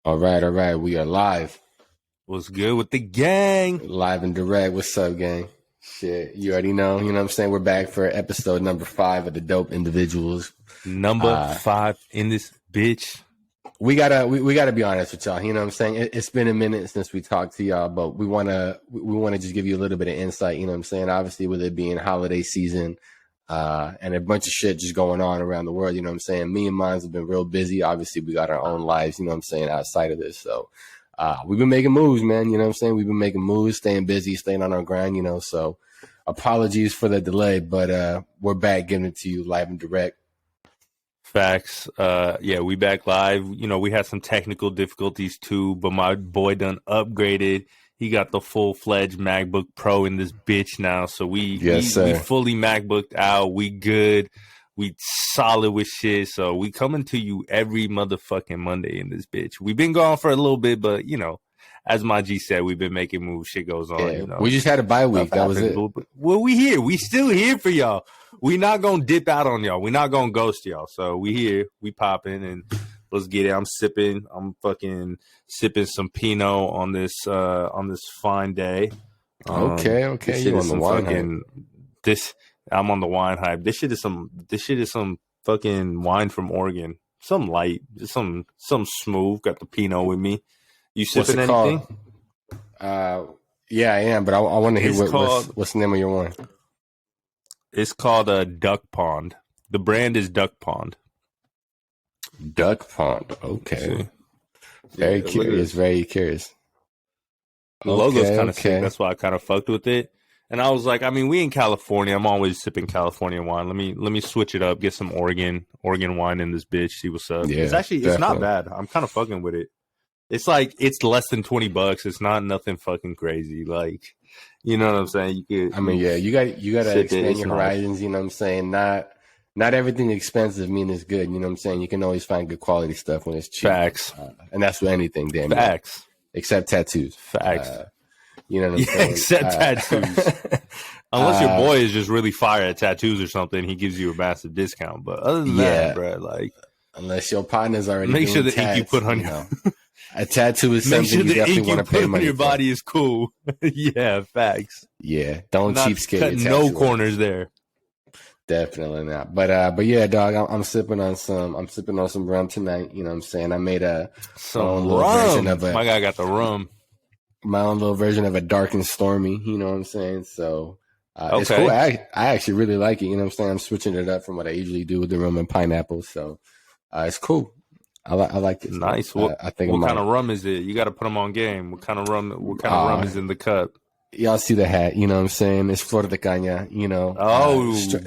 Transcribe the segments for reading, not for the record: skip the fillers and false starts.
All right. We are live. What's good with the gang? Live and direct. What's up, gang? Shit, you already know. You know what I'm saying? We're back for episode number 5 of the Dope Individuals. Number 5 in this bitch. We gotta be honest with y'all. You know what I'm saying? It's been a minute since we talked to y'all, but we wanna just give you a little bit of insight. You know what I'm saying? Obviously, with it being holiday season, and a bunch of shit just going on around the world. You know what I'm saying? Me and Maanz have been real busy. Obviously, we got our own lives. You know what I'm saying? Outside of this, so. We've been making moves, man. You know what I'm saying? We've been making moves, staying busy, staying on our grind, you know. So apologies for the delay, but we're back giving it to you live and direct. Facts. Yeah, we back live. You know, we had some technical difficulties too, but my boy done upgraded. He got the full-fledged MacBook Pro in this bitch now. So we fully MacBooked out. We good. We solid with shit, so we coming to you every motherfucking Monday in this bitch. We've been gone for a little bit, but, you know, as my G said, we've been making moves. Shit goes on, you know. We just had a bye week. That was it. Well, we here. We still here for y'all. We not going to dip out on y'all. We not going to ghost y'all. So we here. We popping, and let's get it. I'm fucking sipping some Pinot on this fine day. Okay. You on the wine hype. I'm on the wine hype. This shit is some fucking wine from Oregon. Some light, just some smooth. Got the Pinot with me. You sipping anything? Yeah, I am, but I want to hear what's the name of your wine. It's called Duck Pond. The brand is Duck Pond. Duck Pond. Okay. Very curious. The logo's kind of sick. That's why I kind of fucked with it. And I was like, I mean, we in California. I'm always sipping California wine. Let me switch it up. Get some Oregon wine in this bitch. See what's up. Yeah, it's not bad. I'm kind of fucking with it. It's like it's less than $20. It's not nothing fucking crazy. Like, you know what I'm saying? You gotta expand your horizons. You know what I'm saying? Not everything expensive mean it's good. You know what I'm saying? You can always find good quality stuff when it's cheap. Facts. And that's with anything. Damn. Facts. Except tattoos. Facts. You know what I'm saying? Except tattoos. Unless your boy is just really fire at tattoos or something, he gives you a massive discount. But other than that, bro, like, unless your partner's already make sure the tats, ink you put on your a tattoo is something you definitely want to pay money for. Your body is cool. Yeah, facts. Yeah, don't cheapskate. Cutting no corners there. Definitely not. But yeah, dog, I'm sipping on some rum tonight. You know what I'm saying? I made some rum. My guy got the rum. My own little version of a dark and stormy, you know what I'm saying? So it's cool. I actually really like it, you know what I'm saying? I'm switching it up from what I usually do with the rum and pineapple. So it's cool. I like it. Nice. What kind of rum is it? You got to put them on game. What kind of rum is in the cup? Y'all see the hat, you know what I'm saying? It's Flor de Caña, you know.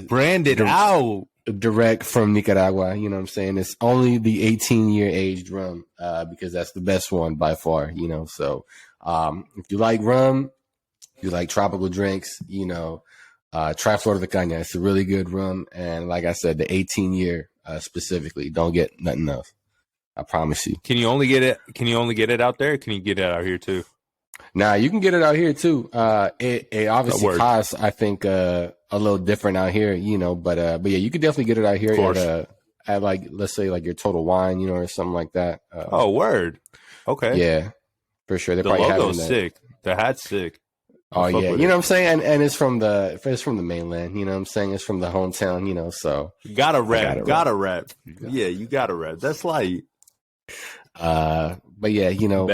Branded out. Direct from Nicaragua, you know what I'm saying? It's only the 18-year aged rum because that's the best one by far, you know. So if you like rum, if you like tropical drinks, you know, try Flor de Caña. It's a really good rum. And like I said, the 18-year specifically, don't get nothing else. I promise you. Can you only get it out there? Or can you get it out here too? Nah, you can get it out here too. It obviously costs, I think, a little different out here, you know, but yeah, you can definitely get it out here at like, let's say like your Total Wine, you know, or something like that. Word. Okay. Yeah, for sure. The logo's sick. The hat's sick. Oh yeah, you know what I'm saying, and it's from the mainland. You know what I'm saying, it's from the hometown. You know, so gotta rep. Yeah, you gotta rep. That's light. But yeah, you know,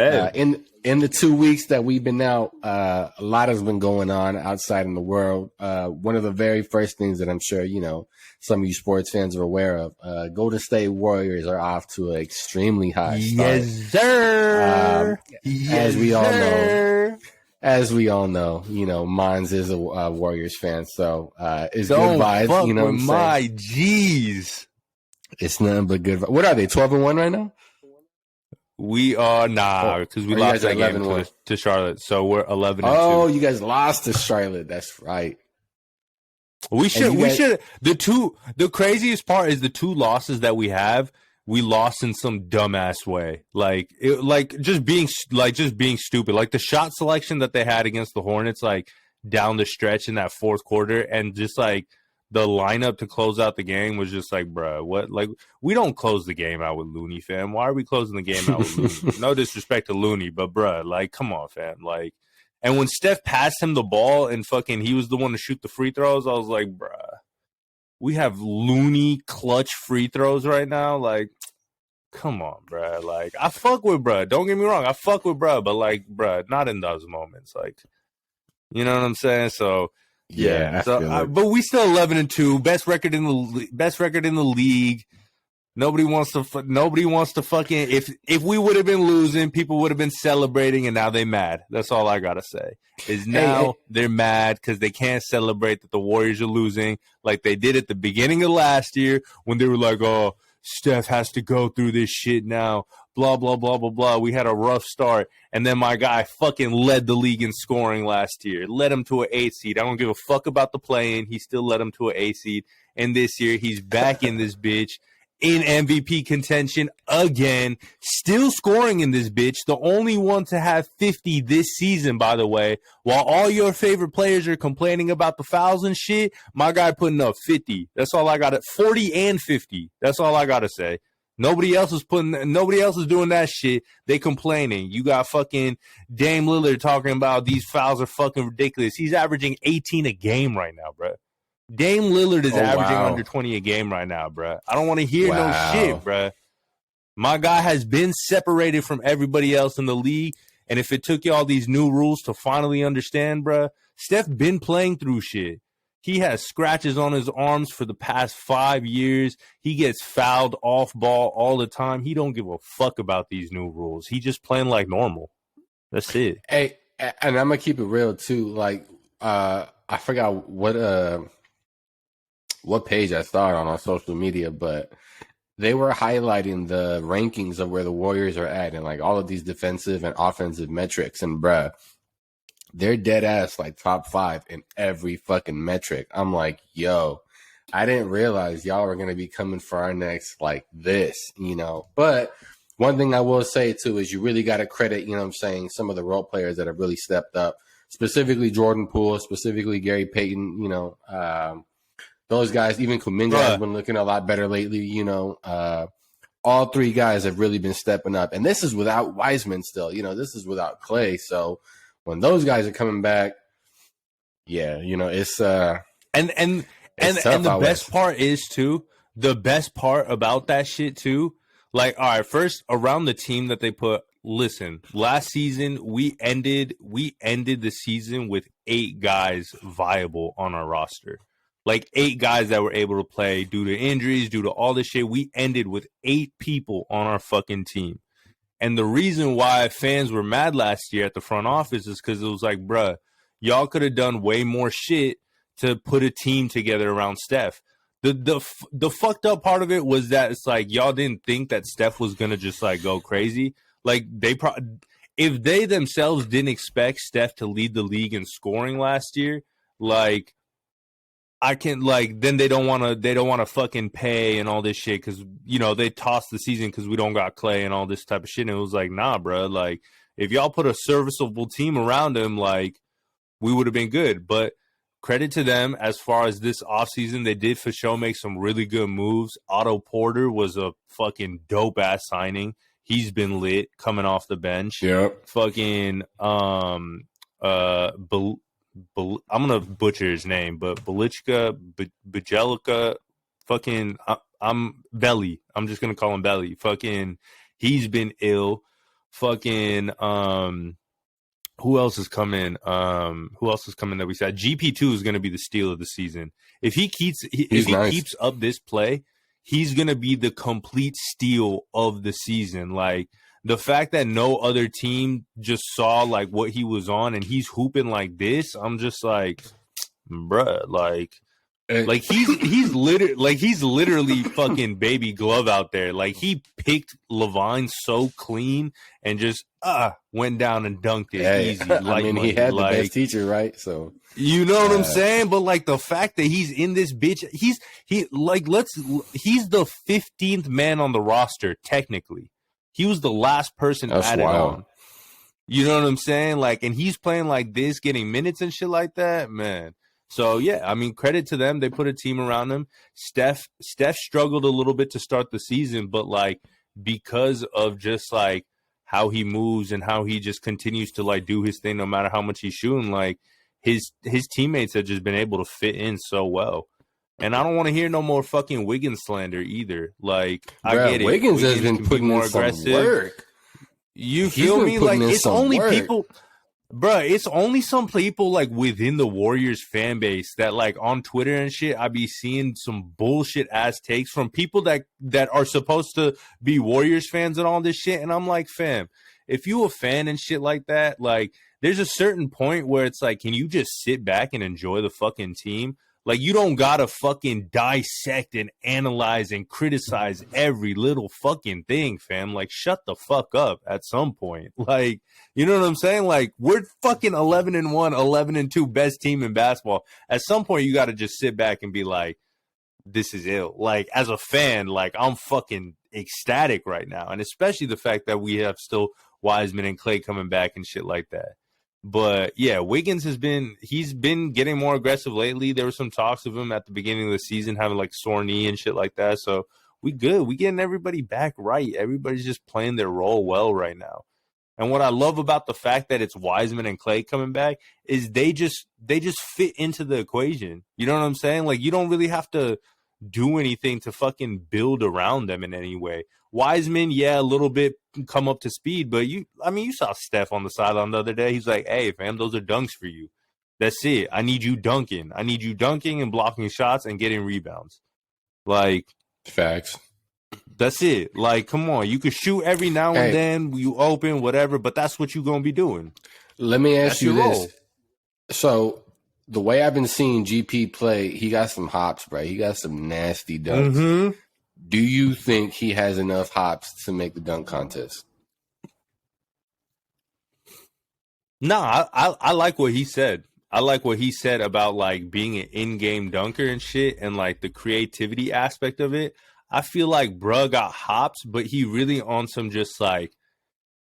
in the 2 weeks that we've been out, a lot has been going on outside in the world. One of the very first things that I'm sure, you know, some of you sports fans are aware of, Golden State Warriors are off to an extremely high start. Yes, sir. As we all know, you know, Maanz is a Warriors fan, so it's Don't good vibes. Fuck you know, with my G's. It's nothing but good. What are they? 12-1 right now? We are because we lost that game to Charlotte, so we're 11-2. Oh, you guys lost to Charlotte. That's right. We should. The craziest part is the 2 losses that we have. We lost in some dumbass way, just being stupid. Like the shot selection that they had against the Hornets, like down the stretch in that fourth quarter, and just like the lineup to close out the game was just like, bruh, what? Like, we don't close the game out with Looney, fam. Why are we closing the game out with Looney? No disrespect to Looney, but bruh, like, come on, fam. Like, and when Steph passed him the ball and fucking he was the one to shoot the free throws, I was like, bruh, we have Looney clutch free throws right now. Like, come on, bruh. Like, I fuck with bruh. Don't get me wrong. I fuck with bruh, but like, bruh, not in those moments. Like, you know what I'm saying? So, yeah. But we still 11-2, best record in the league. Nobody wants to fucking. If we would have been losing, people would have been celebrating, and now they mad. That's all I gotta say. Is now they're mad because they can't celebrate that the Warriors are losing like they did at the beginning of last year when they were like, "Oh, Steph has to go through this shit now." Blah blah blah blah blah. We had a rough start, and then my guy fucking led the league in scoring last year. Led him to an 8 seed. I don't give a fuck about the play-in. He still led him to an 8 seed. And this year, he's back in this bitch. In MVP contention again, still scoring in this bitch. The only one to have 50 this season, by the way. While all your favorite players are complaining about the fouls and shit, my guy putting up 50. That's all I got. 40 and 50. That's all I gotta say. Nobody else is doing that shit. They complaining. You got fucking Dame Lillard talking about these fouls are fucking ridiculous. He's averaging 18 a game right now, bro. Dame Lillard is averaging under 20 a game right now, bro. I don't want to hear no shit, bro. My guy has been separated from everybody else in the league, and if it took y'all these new rules to finally understand, bro, Steph been playing through shit. He has scratches on his arms for the past 5 years. He gets fouled off ball all the time. He don't give a fuck about these new rules. He just playing like normal. That's it. Hey, and I'm gonna keep it real too. Like, I forgot what page I saw it on social media, but they were highlighting the rankings of where the Warriors are at and like all of these defensive and offensive metrics. And bruh, they're dead ass like top 5 in every fucking metric. I'm like, yo, I didn't realize y'all were going to be coming for our necks like this, you know. But one thing I will say too is you really got to credit, you know what I'm saying, some of the role players that have really stepped up, specifically Jordan Poole, specifically Gary Payton, you know, those guys. Even Kuminga has been looking a lot better lately, you know. All 3 guys have really been stepping up. And this is without Wiseman still, you know, this is without Clay. So when those guys are coming back, yeah, you know, it's and the best part is too, the best part about that shit too, like, all right, first around the team that they put, listen, last season we ended the season with 8 guys viable on our roster. Like 8 guys that were able to play due to injuries, due to all this shit. We ended with 8 people on our fucking team. And the reason why fans were mad last year at the front office is because it was like, bruh, y'all could have done way more shit to put a team together around Steph. The fucked up part of it was that it's like y'all didn't think that Steph was gonna just like go crazy. Like if they themselves didn't expect Steph to lead the league in scoring last year, like I can then they don't want to fucking pay and all this shit because, you know, they tossed the season because we don't got Clay and all this type of shit. And it was like, nah, bro. Like if y'all put a serviceable team around him, like we would have been good. But credit to them as far as this offseason, they did for sure make some really good moves. Otto Porter was a fucking dope ass signing. He's been lit coming off the bench. Yep. Fucking I'm gonna butcher his name, but Bajelica, fucking, I'm Belly. I'm just gonna call him Belly. Fucking, he's been ill. Fucking, who else is coming? That we said GP2 is gonna be the steal of the season. If he keeps up this play, he's gonna be the complete steal of the season. Like, the fact that no other team just saw like what he was on and he's hooping like this, I'm just like, bruh, like he's literally fucking baby glove out there. Like he picked Levine so clean and just went down and dunked it easy. I mean, he had the best teacher, right? So you know what I'm saying? But like the fact that he's in this bitch, he's the 15th man on the roster technically. He was the last person added on. You know what I'm saying? Like, and he's playing like this, getting minutes and shit like that, man. So yeah, I mean, credit to them. They put a team around him. Steph struggled a little bit to start the season, but like because of just like how he moves and how he just continues to like do his thing no matter how much he's shooting, like his teammates have just been able to fit in so well. And I don't want to hear no more fucking Wiggins slander either. Like, I get it. Wiggins has been putting more aggressive. Work. You feel me? Like, it's only people, bruh, it's only some people like within the Warriors fan base that like on Twitter and shit, I be seeing some bullshit ass takes from people that are supposed to be Warriors fans and all this shit. And I'm like, fam, if you a fan and shit like that, like there's a certain point where it's like, can you just sit back and enjoy the fucking team? Like, you don't gotta fucking dissect and analyze and criticize every little fucking thing, fam. Like, shut the fuck up at some point. Like, you know what I'm saying? Like, we're fucking 11-1, 11-2, best team in basketball. At some point, you gotta just sit back and be like, this is ill. Like, as a fan, like, I'm fucking ecstatic right now. And especially the fact that we have still Wiseman and Clay coming back and shit like that. But yeah, Wiggins he's been getting more aggressive lately. There were some talks of him at the beginning of the season having like sore knee and shit like that. So we good. We getting everybody back right. Everybody's just playing their role well right now. And what I love about the fact that it's Wiseman and Clay coming back is they just fit into the equation. You know what I'm saying? Like, you don't really have to do anything to fucking build around them in any way. Wiseman, yeah, a little bit come up to speed, but you saw Steph on the sideline the other day. He's like, hey, fam, those are dunks for you. That's it. I need you dunking. I need you dunking and blocking shots and getting rebounds. Like, facts. That's it. Like, come on. You could shoot every now and then. You open, whatever, but that's what you're going to be doing. Let me ask you this. Role. So, the way I've been seeing GP play, he got some hops, bro. He got some nasty dunks. Mm-hmm. Do you think he has enough hops to make the dunk contest? No, I like what he said. I like what he said about like being an in-game dunker and shit and like the creativity aspect of it. I feel like bruh got hops, but he really on some just like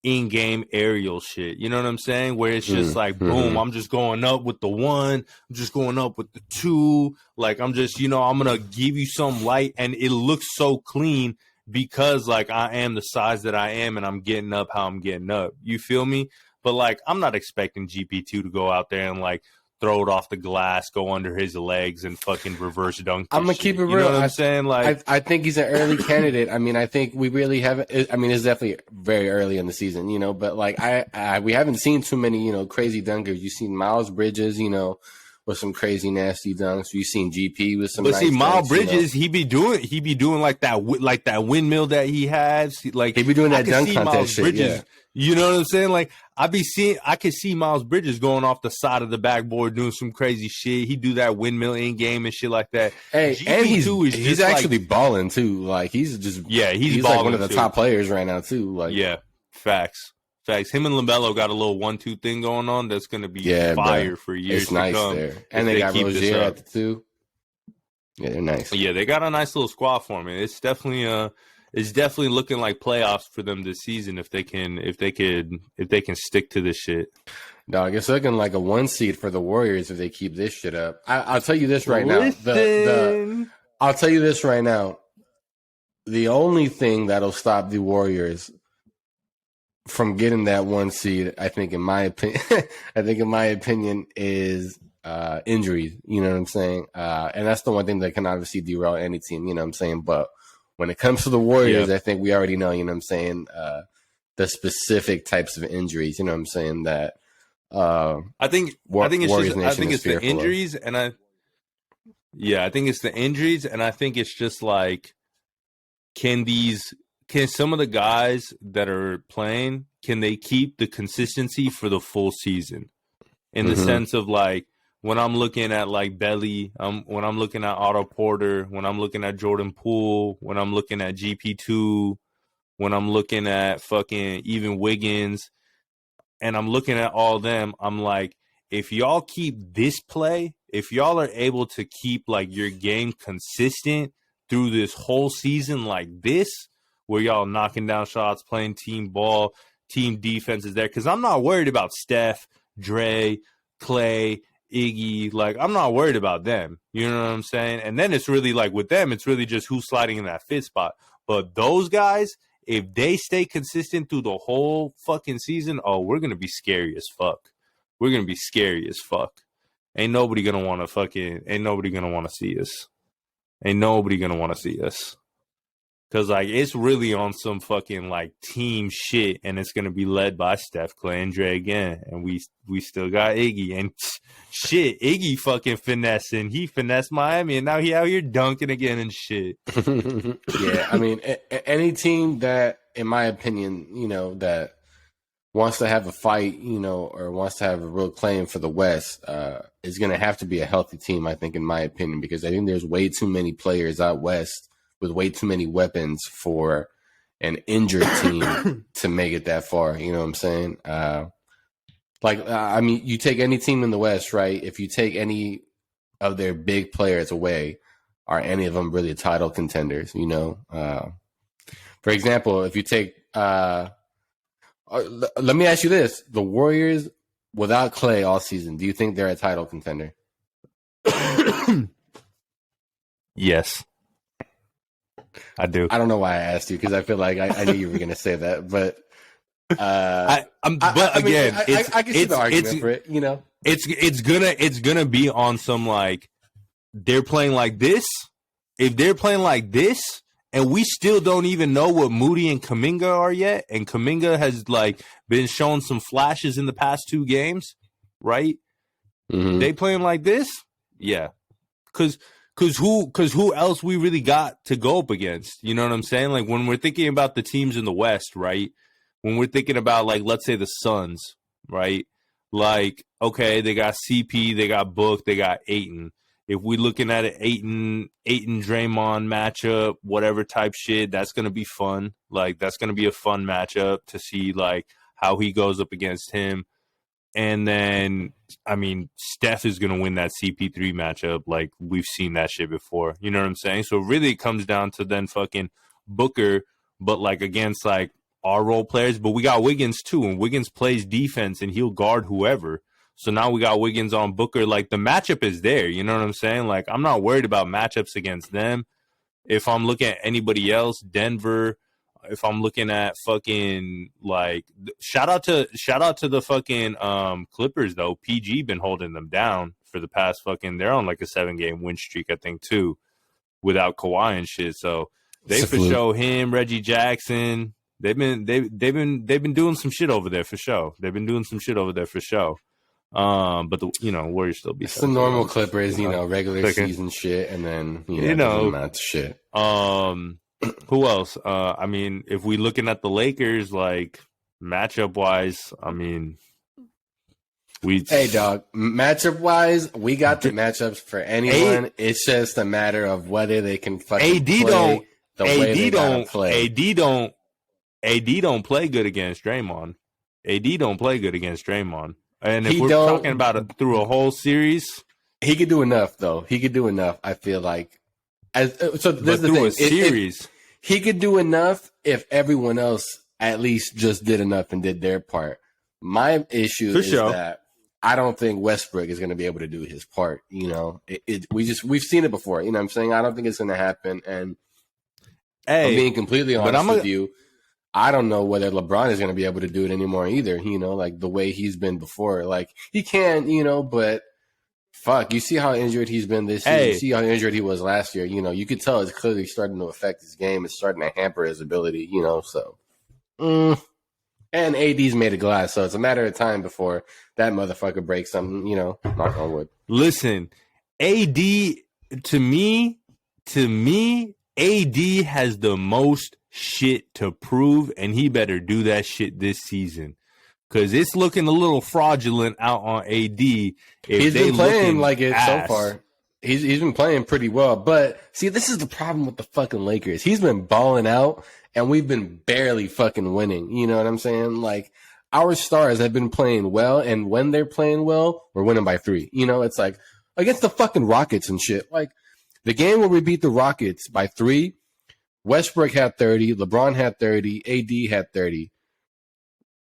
in-game aerial shit. You know what I'm saying? Where it's just like, boom, I'm just going up with the 1. I'm just going up with the 2. Like, I'm just, I'm going to give you some light. And it looks so clean because, like, I am the size that I am and I'm getting up how I'm getting up. You feel me? But, like, I'm not expecting GP2 to go out there and, like, throw it off the glass, go under his legs, and fucking reverse dunk. I'm gonna keep it real. You know what I'm saying? Like, I think he's an early candidate. I mean, I think we really haven't. I mean, it's definitely very early in the season, But like, we haven't seen too many, crazy dunkers. You've seen Miles Bridges, with some crazy nasty dunks. You've seen GP with some. But nice see, Miles dunks, Bridges, he be doing like that windmill that he has. Like, he be doing that dunk contest shit. Bridges, yeah. You know what I'm saying? Like, I could see Miles Bridges going off the side of the backboard doing some crazy shit. He do that windmill in game and shit like that. Hey, and he's actually balling too. Like, he's balling like one of the too. top players right now too. Like, yeah, facts. Him and LaMelo got a little 1-2 thing going on that's gonna be fire for years to come. There. And they got Rozier at the 2. Yeah, they're nice. Yeah, they got a nice little squad for me. It's definitely looking like playoffs for them this season if they can stick to this shit. Dog, it's looking like a 1 seed for the Warriors if they keep this shit up. I'll tell you this right now. I'll tell you this right now. The only thing that'll stop the Warriors from getting that 1 seed, I think in my opinion, is injuries. You know what I'm saying? And that's the one thing that can obviously derail any team. You know what I'm saying? But when it comes to the Warriors, I think we already know, the specific types of injuries, you know what I'm saying, that I think it's the injuries, and I think it's the injuries, and I think it's just like, can some of the guys that are playing, can they keep the consistency for the full season? In the sense of like, when I'm looking at like Belly, when I'm looking at Otto Porter, when I'm looking at Jordan Poole, when I'm looking at GP2, when I'm looking at fucking even Wiggins, and I'm looking at all them, I'm like, if y'all keep this play, if y'all are able to keep like your game consistent through this whole season like this, where y'all knocking down shots, playing team ball, team defense is there, because I'm not worried about Steph, Dre, Clay, Iggy. Like, I'm not worried about them. You know what I'm saying? And then it's really like with them, it's really just who's sliding in that fifth spot. But those guys, if they stay consistent through the whole fucking season, oh, we're going to be scary as fuck. We're going to be scary as fuck. Ain't nobody going to want to see us. Ain't nobody going to want to see us. Because, like, it's really on some fucking, like, team shit, and it's going to be led by Steph, Clay, and Dre again. And we still got Iggy. And shit, Iggy fucking finessing. He finessed Miami, and now he out here dunking again and shit. Yeah, I mean, any team that, in my opinion, you know, that wants to have a fight, you know, or wants to have a real claim for the West is going to have to be a healthy team, I think, in my opinion, because I think there's way too many players out West with way too many weapons for an injured team to make it that far. You know what I'm saying? I mean, you take any team in the West, right? If you take any of their big players away, are any of them really title contenders? You know, for example, if you take, let me ask you this: the Warriors without Clay all season, do you think they're a title contender? Yes. I do. I don't know why I asked you because I feel like I knew you were going to say that, but I can see the argument for it. You know, it's gonna be on some like they're playing like this. If they're playing like this, and we still don't even know what Moody and Kuminga are yet, and Kuminga has like been shown some flashes in the past 2 games, right? Mm-hmm. They playing like this, yeah, because who else we really got to go up against? You know what I'm saying? Like when we're thinking about the teams in the West, right? When we're thinking about like, let's say the Suns, right? Like, okay, they got CP, they got Book, they got Ayton. If we're looking at an Ayton Draymond matchup, whatever type shit, that's gonna be fun. Like that's gonna be a fun matchup to see like how he goes up against him. And then, I mean, Steph is going to win that CP3 matchup. Like, we've seen that shit before. You know what I'm saying? So, really, it comes down to then fucking Booker, but, like, against, like, our role players. But we got Wiggins, too, and Wiggins plays defense, and he'll guard whoever. So, now we got Wiggins on Booker. Like, the matchup is there. You know what I'm saying? Like, I'm not worried about matchups against them. If I'm looking at anybody else, Denver, if I'm looking at fucking like shout out to the fucking Clippers though. PG been holding them down for the past fucking they're on like a 7-game win streak, I think, too, without Kawhi and shit. So they for sure him, Reggie Jackson. They've been doing some shit over there for sure. They've been doing some shit over there for sure. But the Warriors still beat. It's the normal Clippers, regular season shit, and then amount of shit. Who else? I mean, if we looking at the Lakers, like matchup wise, I mean, hey dog, matchup wise, we got the matchups for anyone. It's just a matter of whether they can fucking play the way they gotta play. AD don't play good against Draymond. AD don't play good against Draymond. And if we're talking about it through a whole series, he could do enough though. He could do enough. I feel like. So this is the thing. A series. He could do enough if everyone else at least just did enough and did their part. My issue is that I don't think Westbrook is going to be able to do his part. We've seen it before. You know what I'm saying? I don't think it's going to happen. And I'm being completely honest with you. I don't know whether LeBron is going to be able to do it anymore either. Like the way he's been before. Like he can, but. Fuck, you see how injured he's been this year. You see how injured he was last year. You could tell it's clearly starting to affect his game. It's starting to hamper his ability, so. And AD's made of glass, so it's a matter of time before that motherfucker breaks something, knock on wood. Listen, AD, to me, AD has the most shit to prove, and he better do that shit this season. Because it's looking a little fraudulent out on AD. He's been playing like it so far. He's been playing pretty well. But, see, this is the problem with the fucking Lakers. He's been balling out, and we've been barely fucking winning. You know what I'm saying? Like, our stars have been playing well, and when they're playing well, we're winning by 3. It's like, against the fucking Rockets and shit. Like, the game where we beat the Rockets by 3, Westbrook had 30, LeBron had 30, AD had 30.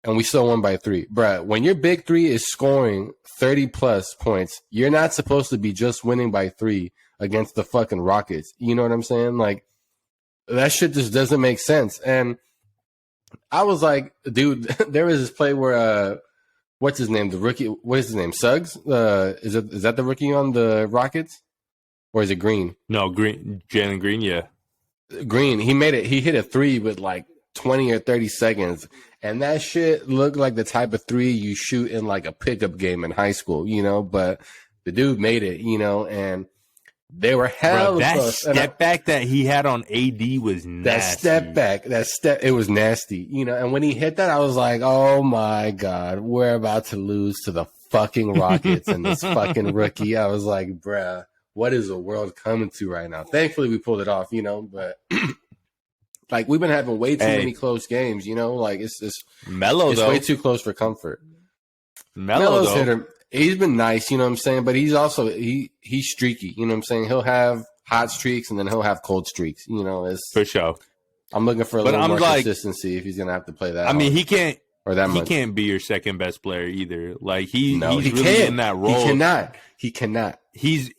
and we still won by 3. Bruh, when your big 3 is scoring 30 plus points, you're not supposed to be just winning by 3 against the fucking Rockets. You know what I'm saying? Like, that shit just doesn't make sense. And I was like, dude, there was this play where, what's his name? The rookie, what is his name? Suggs? Is that the rookie on the Rockets? Or is it Green? No, Jalen Green, yeah. Green, he hit a 3 with like 20 or 30 seconds. And that shit looked like the type of 3 you shoot in like a pickup game in high school, you know, but the dude made it, you know, and they were hell that close. step back that he had on AD was nasty. It was nasty, you know, and when he hit that, I was like, oh my God, we're about to lose to the fucking Rockets and this fucking rookie. I was like, bruh, what is the world coming to right now? Thankfully, we pulled it off, you know, but like we've been having way too many close games, you know, like it's Melo, it's though. way too close for comfort. Melo's hit him. He's been nice, you know what I'm saying, but he's also he's streaky, you know what I'm saying. He'll have hot streaks and then he'll have cold streaks, you know. It's for sure. I'm looking for a little more consistency if he's gonna have to play that. I mean, he can't or that he much. Can't be your second best player either. Like he's really can't. in that role. He cannot. He's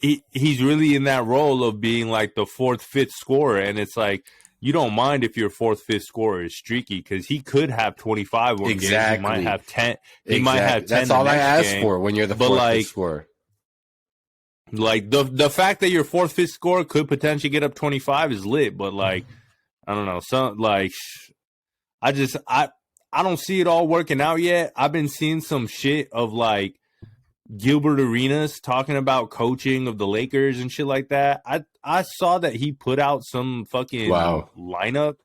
really in that role of being like the 4th, 5th scorer, and it's like you don't mind if your 4th, 5th scorer is streaky because he could have 25 one game. He might have 10. He might have 10. That's all I ask game. for when you're the 4th, 5th scorer. Like the fact that your 4th, 5th scorer could potentially get up 25 is lit, but like I don't know, some like I don't see it all working out yet. I've been seeing some shit of like Gilbert Arenas talking about coaching of the Lakers and shit like that. I saw that he put out some fucking lineup,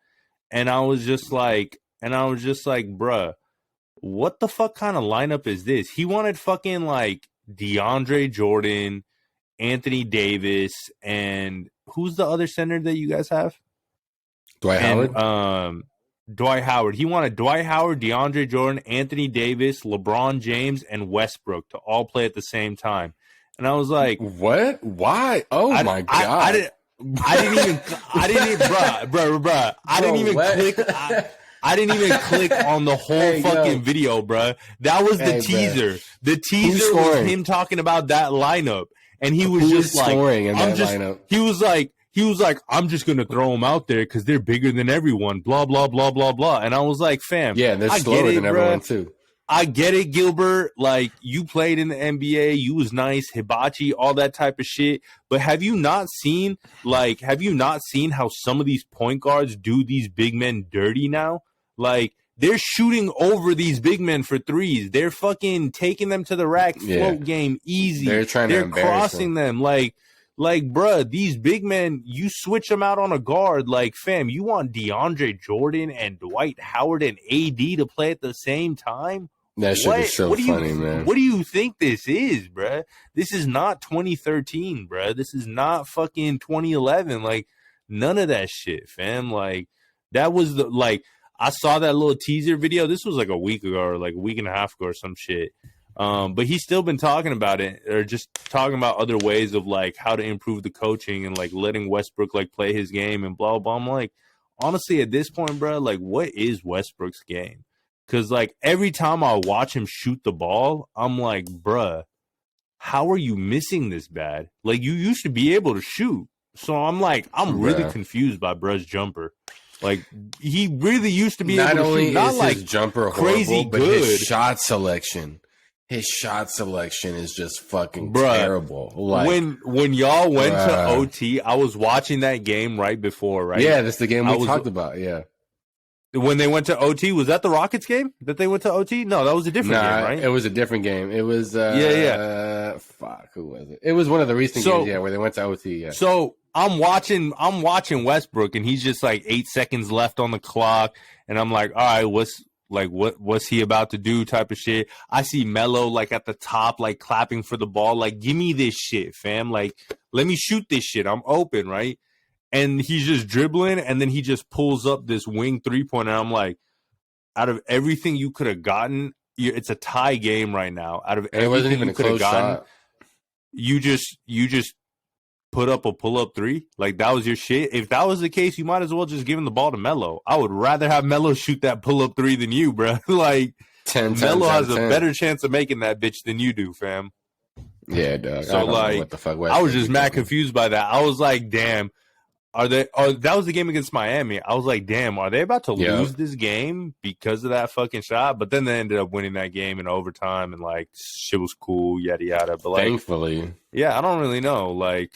and I was just like, bruh, what the fuck kind of lineup is this? He wanted fucking like DeAndre Jordan, Anthony Davis, and who's the other center that you guys have? Dwight Howard. Dwight Howard. He wanted Dwight Howard, DeAndre Jordan, Anthony Davis, LeBron James, and Westbrook to all play at the same time. And I was like, "What? Why? Oh my God!" I didn't even, bruh. I didn't even click. I didn't even click on the whole fucking video, bruh. That was the teaser. Bro. The teaser was him talking about that lineup, and he was just like, scoring in that lineup. He was like, I'm just going to throw them out there because they're bigger than everyone, blah, blah, blah, blah, blah. And I was like, fam. Yeah, they're slower than everyone, too. I get it, Gilbert. Like, you played in the NBA. You was nice. Hibachi, all that type of shit. But have you not seen how some of these point guards do these big men dirty now? Like, they're shooting over these big men for threes. They're fucking taking them to the rack, float game, easy. They're crossing them. Like, bruh, these big men, you switch them out on a guard. Like, fam, you want DeAndre Jordan and Dwight Howard and AD to play at the same time? That shit is so funny, man. What do you think this is, bruh? This is not 2013, bruh. This is not fucking 2011. Like, none of that shit, fam. Like, that was I saw that little teaser video. This was like a week ago or like a week and a half ago or some shit. But he's still been talking about it, or just talking about other ways of like how to improve the coaching and like letting Westbrook like play his game and blah blah. I'm like, honestly, at this point, bro, like, what is Westbrook's game? Because like every time I watch him shoot the ball, I'm like, bruh, how are you missing this bad? Like, you used to be able to shoot, so I'm like, I'm really confused by bruh's jumper. Like, he really used to be able to shoot. Not like his jumper crazy horrible, but good. His shot selection is just fucking terrible. Like, when y'all went to OT, I was watching that game right before, right? Yeah, that's the game we talked about. Yeah. When they went to OT, was that the Rockets game that they went to OT? No, that was a different game, right? It was a different game. It was fuck, who was it? It was one of the recent games, where they went to OT. Yeah. So I'm watching Westbrook, and he's just like 8 seconds left on the clock, and I'm like, all right, what's he about to do type of shit. I see Melo like at the top, like clapping for the ball, like, give me this shit, fam. Like, let me shoot this shit. I'm open, right? And he's just dribbling, and then he just pulls up this wing 3-pointer. And I'm like, out of everything you could have gotten, it's a tie game right now. Out of everything it wasn't even you a close shot. You just put up a pull-up three? Like, that was your shit? If that was the case, you might as well just give him the ball to Melo. I would rather have Melo shoot that pull-up three than you, bro. Like, 10 Melo has times out of a 10. better chance of making that bitch than you do, fam. Yeah, dog. So, I don't know like, what the fuck I was just mad doing. confused by that. I was like, damn. That was the game against Miami. I was like, damn, are they about to lose this game because of that fucking shot? But then they ended up winning that game in overtime, and like, shit was cool, yada yada. But like, thankfully, yeah, I don't really know. Like,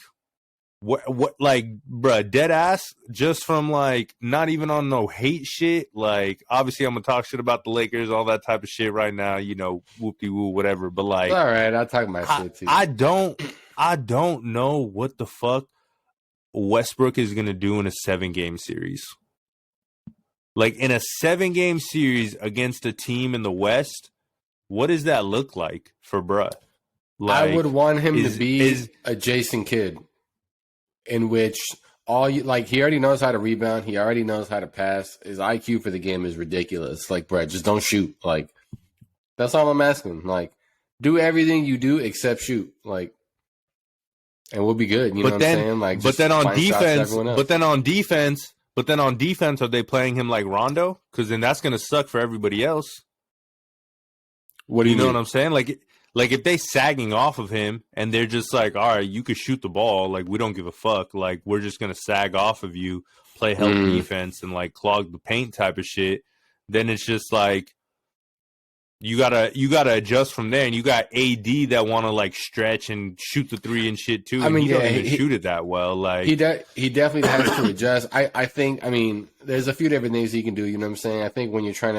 what, like, bruh, dead ass, just from like, not even on no hate shit. Like, obviously, I'm gonna talk shit about the Lakers, all that type of shit right now. You know, whoop de woo, whatever. But like, all right, I'll talk my shit too. I don't know what the fuck Westbrook is going to do in a 7-game series. Like, in a 7-game series against a team in the West, what does that look like for bruh? Like, I would want him to be a Jason Kidd, in which he already knows how to rebound. He already knows how to pass. His IQ for the game is ridiculous. Like, bruh, just don't shoot. Like, that's all I'm asking. Like, do everything you do except shoot. Like, and we'll be good. You know what I'm saying? Like, but then on defense, are they playing him like Rondo? Because then that's gonna suck for everybody else. What do you know mean? what I'm saying? Like if they sagging off of him and they're just like, all right, you could shoot the ball. Like, we don't give a fuck. Like, we're just gonna sag off of you, play help defense, and like clog the paint type of shit. Then it's just like, you gotta adjust from there, and you got AD that want to like stretch and shoot the three and shit too. I mean, he don't even shoot it that well. Like, he definitely has to adjust. I think. I mean, there's a few different things he can do. You know what I'm saying? I think when they're trying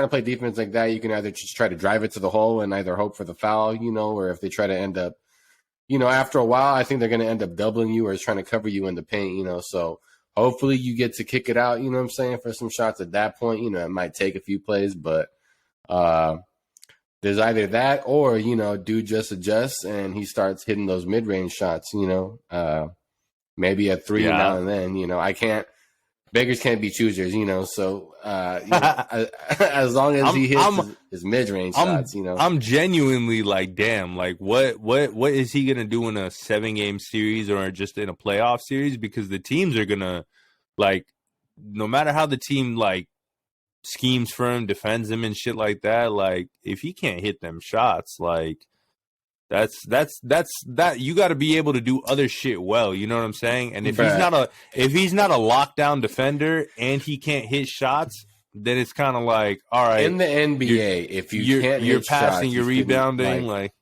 to play defense like that, you can either just try to drive it to the hole and either hope for the foul, you know, or if they try to end up, you know, after a while, I think they're going to end up doubling you or trying to cover you in the paint, you know. So hopefully you get to kick it out. You know what I'm saying? For some shots at that point, you know, it might take a few plays, but. There's either that or, you know, dude just adjusts and he starts hitting those mid-range shots, you know, maybe a three now and then, you know, beggars can't be choosers, you know, so you know, as long as he hits his mid-range shots, you know. I'm genuinely like, damn, like what is he going to do in a 7-game series or just in a playoff series? Because the teams are going to, like, no matter how the team, like, schemes for him, defends him and shit like that, like, if he can't hit them shots, like, that's you got to be able to do other shit well, you know what I'm saying? And if he's not a lockdown defender and he can't hit shots, then it's kind of like, all right, in the NBA, if you're passing, you're rebounding, like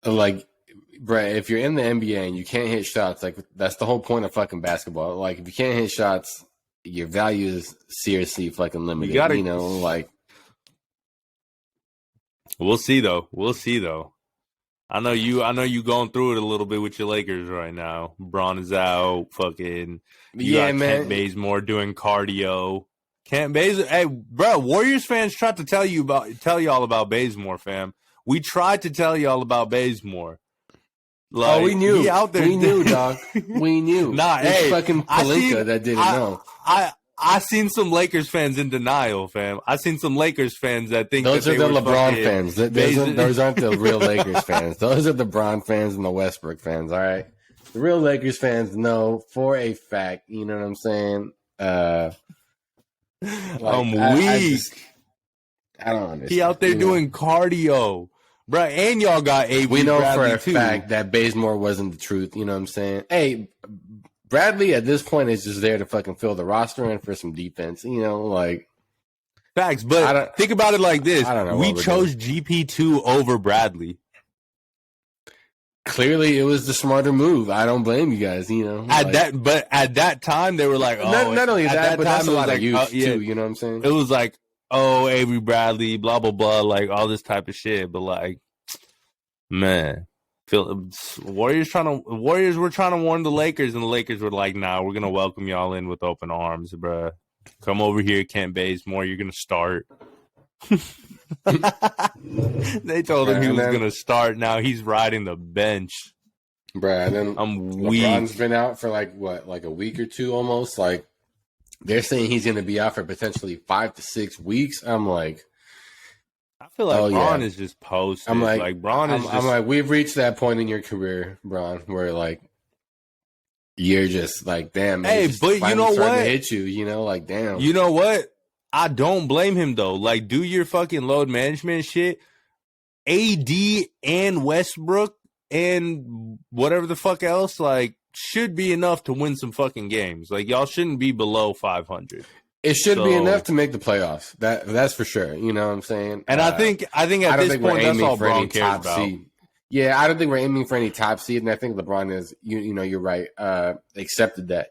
bruh, if you're in the NBA and you can't hit shots, like, that's the whole point of fucking basketball. Like, if you can't hit shots, your value is seriously fucking limited. You know, like, we'll see though. I know you going through it a little bit with your Lakers right now. Bron is out. Fucking got man. Kent Bazemore doing cardio. Kent Bazemore, hey, bro, Warriors fans tried to tell y'all about Bazemore, fam. We tried to tell y'all about Bazemore. Like, we knew. He out there. We knew, dog. We knew. Nah, it's fucking Pelinka that didn't know. I seen some Lakers fans in denial, fam. I seen some Lakers fans that think those that are the LeBron fans. Those aren't the real Lakers fans. Those are the Bron fans and the Westbrook fans. All right, the real Lakers fans know for a fact. You know what I'm saying? I'm weak. I don't understand. He out there doing cardio. Bro, and y'all got A.B. We know Bradley for a fact that Bazemore wasn't the truth. You know what I'm saying? Hey, Bradley at this point is just there to fucking fill the roster and for some defense. You know, like, facts. But think about it like this: I don't know. We chose GP2 over Bradley. Clearly, it was the smarter move. I don't blame you guys. You know, at that time, they were like, "Oh, not only that, but that's a lot of youth yeah, too." You know what I'm saying? It was like, "Oh, Avery Bradley, blah blah blah," like all this type of shit. But like, man, Warriors were trying to warn the Lakers, and the Lakers were like, "Nah, we're gonna welcome y'all in with open arms, bruh. Come over here, Kent Bazemore. You're gonna start." They told him he was gonna start. Now he's riding the bench, bruh. And then I'm weak. LeBron's been out for like a week or two almost. Like, they're saying he's gonna be out for potentially 5 to 6 weeks. I'm like, I feel like Bron is just posted. I'm like Bron is. I'm like, we've reached that point in your career, Bron, where like you're just like, damn, man. Hey, Just but you know starting what? to hit you, like, damn. You know what? I don't blame him though. Like, do your fucking load management shit. AD and Westbrook and whatever the fuck else, like, should be enough to win some fucking games. Like, y'all shouldn't be below 500. It should be enough to make the playoffs. That's for sure. You know what I'm saying? And I think at this point, that's all Braun cares about. Seed. Yeah, I don't think we're aiming for any top seed, and I think LeBron is. You're right. Accepted that.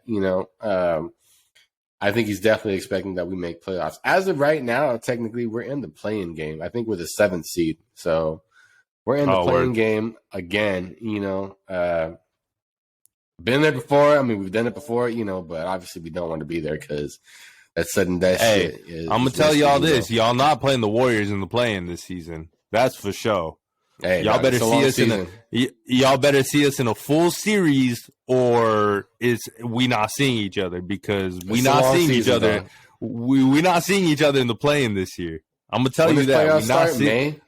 I think he's definitely expecting that we make playoffs. As of right now, technically, we're in the play-in game. I think we're the 7th seed, so we're in the play-in game again. Been there before. I mean, we've done it before. But obviously, we don't want to be there because that sudden death shit is. I'm gonna tell y'all this: y'all not playing the Warriors in the play-in this season. That's for sure. Hey, y'all better see us y'all better see us in a full series, or we not seeing each other because we not seeing each other. We not seeing each other in the play-in this year. I'm gonna tell you that we not seeing.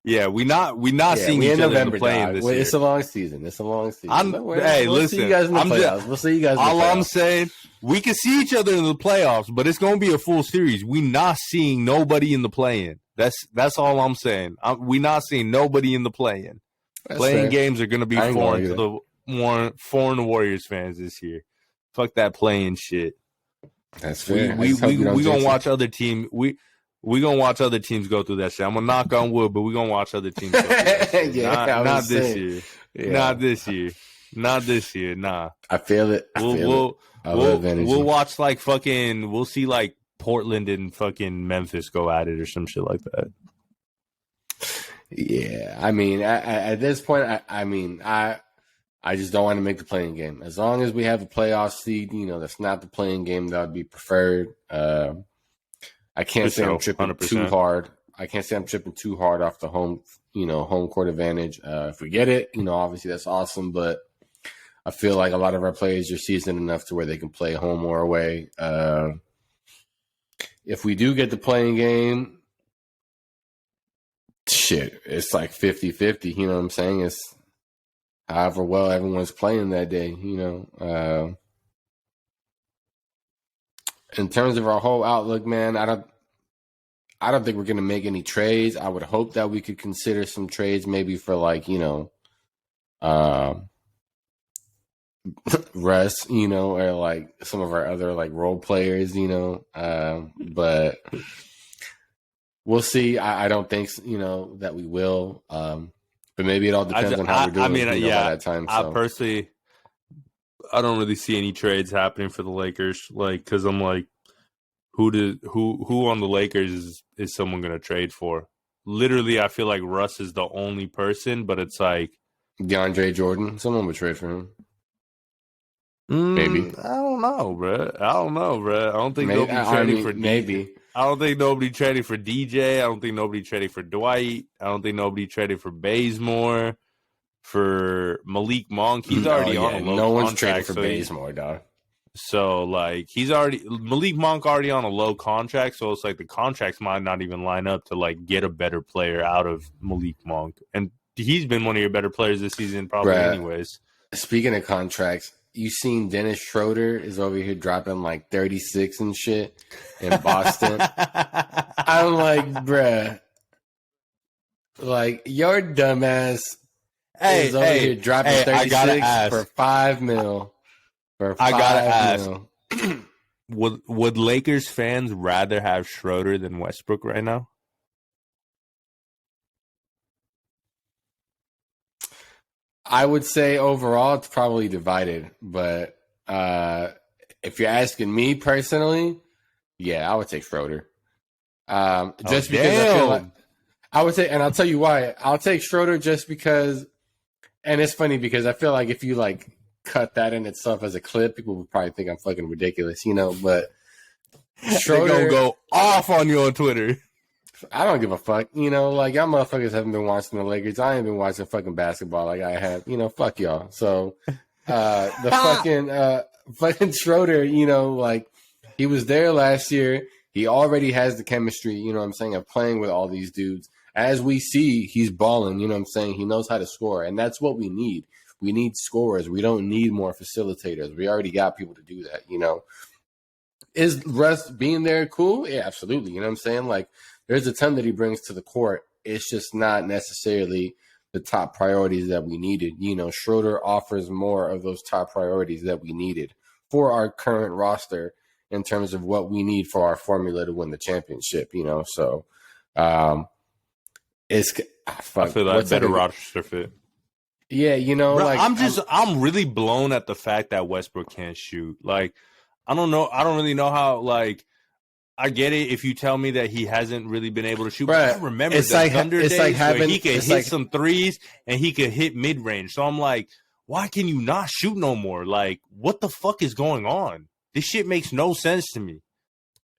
Yeah, we not seeing each other in the play-in this year. It's a long season. Hey, we'll listen, see you guys in the playoffs. We'll see you guys. All I'm saying, we can see each other in the playoffs, but it's gonna be a full series. We not seeing nobody in the play-in. That's all I'm saying. We not seeing nobody in the play-in. Playing games are going to be foreign to the Warriors fans this year. Fuck that playing shit. That's fair. We gonna watch other team. We gonna watch other teams go through that shit. I'm gonna knock on wood, but we gonna watch other teams go through that shit. Not this year. Yeah. Not this year. Not this year. Nah. I feel it. We'll watch like fucking. We'll see like Portland and fucking Memphis go at it or some shit like that. Yeah, I mean, at this point, I just don't want to make the playing game. As long as we have a playoff seed, that's not the playing game. That would be preferred. I can't say I'm tripping 100%. Too hard. I can't say I'm tripping too hard off the home court advantage. If we get it, obviously that's awesome. But I feel like a lot of our players are seasoned enough to where they can play home or away. If we do get the playing game, shit, it's like 50-50. You know what I'm saying? It's however well everyone's playing that day, In terms of our whole outlook, man, I don't think we're going to make any trades. I would hope that we could consider some trades maybe for like, Russ, or like some of our other like role players, but we'll see. I don't think, that we will. But maybe it all depends on how we're doing by that time. I personally, I don't really see any trades happening for the Lakers. Like, cause I'm like, who on the Lakers is someone going to trade for? Literally, I feel like Russ is the only person, but it's like DeAndre Jordan. Someone would trade for him. Maybe. I don't know, bro. I don't think nobody trading for maybe. I don't think nobody traded for DJ. I don't think nobody traded for Dwight. I don't think nobody traded for Bazemore, for Malik Monk. He's already on a low contract. No one's traded for Bazemore, dog. So, like, Malik Monk already on a low contract. So it's like the contracts might not even line up to like get a better player out of Malik Monk. And he's been one of your better players this season, probably anyways. Speaking of contracts, you seen Dennis Schroeder is over here dropping like 36 and shit in Boston. I'm like, bruh, like your dumbass is over here dropping 36 for $5 million. I gotta ask, would Lakers fans rather have Schroeder than Westbrook right now? I would say overall it's probably divided, but if you're asking me personally, yeah, I would take Schroeder. Just because I feel like I would say, and I'll tell you why. I'll take Schroeder just because, and it's funny because I feel like if you like cut that in itself as a clip, people would probably think I'm fucking ridiculous, but Schroeder gonna go off on you on Twitter. I don't give a fuck, like y'all motherfuckers haven't been watching the Lakers. I ain't been watching fucking basketball like I have, fuck y'all. So the fucking Schroeder, like he was there last year. He already has the chemistry, of playing with all these dudes. As we see, he's balling, He knows how to score, and that's what we need. We need scorers. We don't need more facilitators. We already got people to do that, you know. Is Russ being there cool? Yeah, absolutely. You know what I'm saying? Like, there's a ton that he brings to the court. It's just not necessarily the top priorities that we needed. You know, Schroeder offers more of those top priorities that we needed for our current roster in terms of what we need for our formula to win the championship, you know. So it's I feel like better roster fit. Yeah, you know, bro, like I'm really blown at the fact that Westbrook can't shoot. Like, I don't know. I don't really know how, like, I get it if you tell me that he hasn't really been able to shoot. But I remember the Thunder days where he could hit some threes and he could hit mid-range. So I'm like, why can you not shoot no more? Like, what the fuck is going on? This shit makes no sense to me.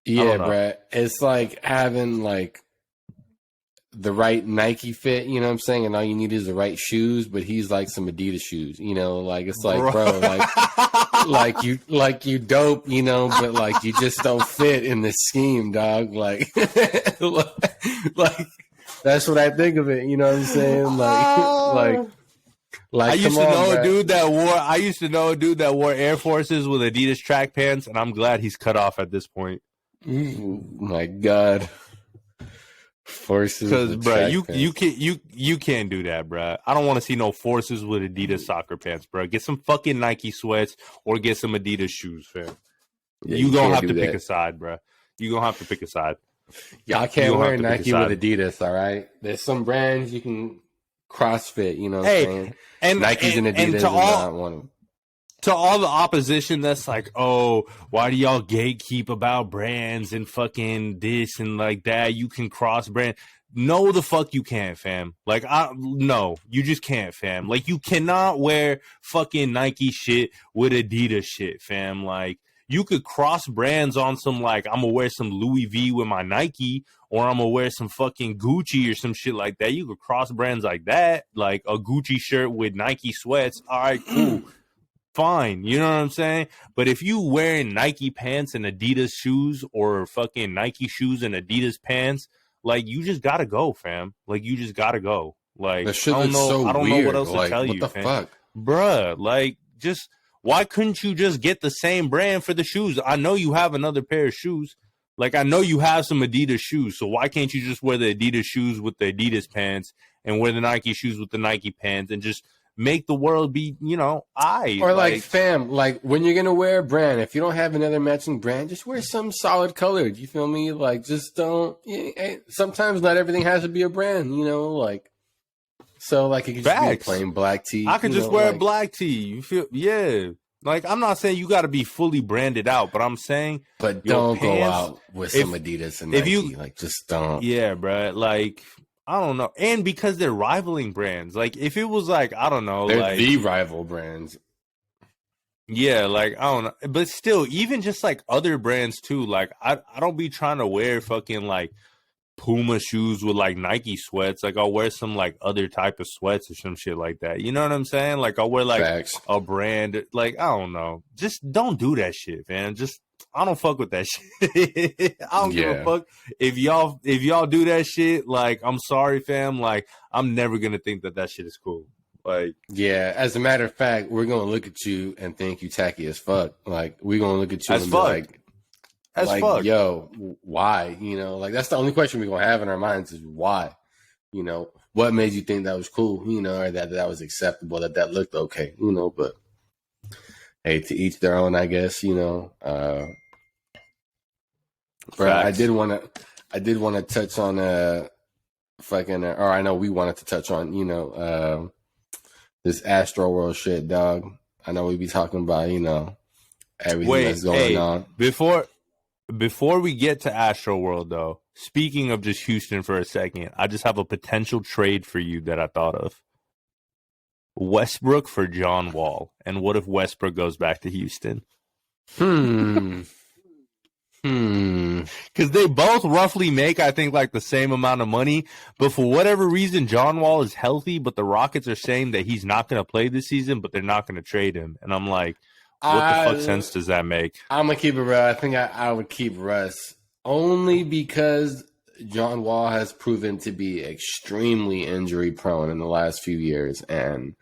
Yeah, bro. It's like having, like, the right Nike fit, you know what I'm saying? And all you need is the right shoes, but he's like some Adidas shoes, you know? Like, it's like, bro, like you dope, you know, but like you just don't fit in this scheme, dog. Like, like that's what I think of it, you know what I'm saying? Like I used to know a dude that wore Air Forces with Adidas track pants, and I'm glad he's cut off at this point. My God. Forces, because bro, you can't do that, bro. I don't want to see no Forces with Adidas soccer pants, bro. Get some fucking Nike sweats or get some Adidas shoes, fam. Yeah, you gonna have to pick a side, bro. You gonna have to pick a side. Y'all can't wear Nike with Adidas, all right? There's some brands you can CrossFit, you know what I'm saying? And Nikes and Adidas is not one of them. To all the opposition that's like, oh, why do y'all gatekeep about brands and fucking this and like that? You can cross brand. No, the fuck you can't, fam. Like, no, you just can't, fam. Like, you cannot wear fucking Nike shit with Adidas shit, fam. Like, you could cross brands on some, like, I'm gonna wear some Louis V with my Nike, or I'm gonna wear some fucking Gucci or some shit like that. You could cross brands like that, like a Gucci shirt with Nike sweats. All right, cool. Fine, you know what I'm saying? But if you wearing Nike pants and Adidas shoes or fucking Nike shoes and Adidas pants, like, you just gotta go, fam. Like, you just gotta go. Like, I don't know what else to tell you, what the fam. Fuck? Bruh, like, just why couldn't you just get the same brand for the shoes? I know you have another pair of shoes. Like, I know you have some Adidas shoes, so why can't you just wear the Adidas shoes with the Adidas pants and wear the Nike shoes with the Nike pants and just make the world be, you know, or like, fam, like, when you're gonna wear a brand, if you don't have another matching brand, just wear some solid colored. You feel me? Like, just don't. Sometimes not everything has to be a brand, you know. Like, so like it could just be a plain black tee. I could just wear a black tee. You feel? Yeah. Like, I'm not saying you got to be fully branded out, but I'm saying, but don't go out with some Adidas and Nike. Like, just don't. Yeah, bro. Like, I don't know. And because they're rivaling brands. Like, if it was like, I don't know. They're like the rival brands. Yeah, like, I don't know. But still, even just like other brands too. Like, I don't be trying to wear fucking like Puma shoes with like Nike sweats. Like, I'll wear some like other type of sweats or some shit like that. You know what I'm saying? Like, I'll wear like a brand. Like, I don't know. Just don't do that shit, man. Just, I don't fuck with that shit. I don't give a fuck if y'all do that shit. Like, I'm sorry, fam. Like, I'm never gonna think that shit is cool. Like, yeah. As a matter of fact, we're gonna look at you and think you tacky as fuck. Like, we're gonna look at you and be like, fuck. Yo, why? You know, like, that's the only question we're gonna have in our minds is why. You know, what made you think that was cool? You know, or that was acceptable, that looked okay. You know, but hey, to each their own, I guess. You know. But I did want to touch on fucking, or I know we wanted to touch on, you know, this Astroworld shit, dog. I know we be talking about, you know, everything that's going on. Before we get to Astroworld, though, speaking of just Houston for a second, I just have a potential trade for you that I thought of. Westbrook for John Wall. And what if Westbrook goes back to Houston? Because they both roughly make, I think, like the same amount of money. But for whatever reason, John Wall is healthy, but the Rockets are saying that he's not going to play this season, but they're not going to trade him. And I'm like, what the fuck sense does that make? I'm going to keep it real. I think I would keep Russ only because John Wall has proven to be extremely injury prone in the last few years. And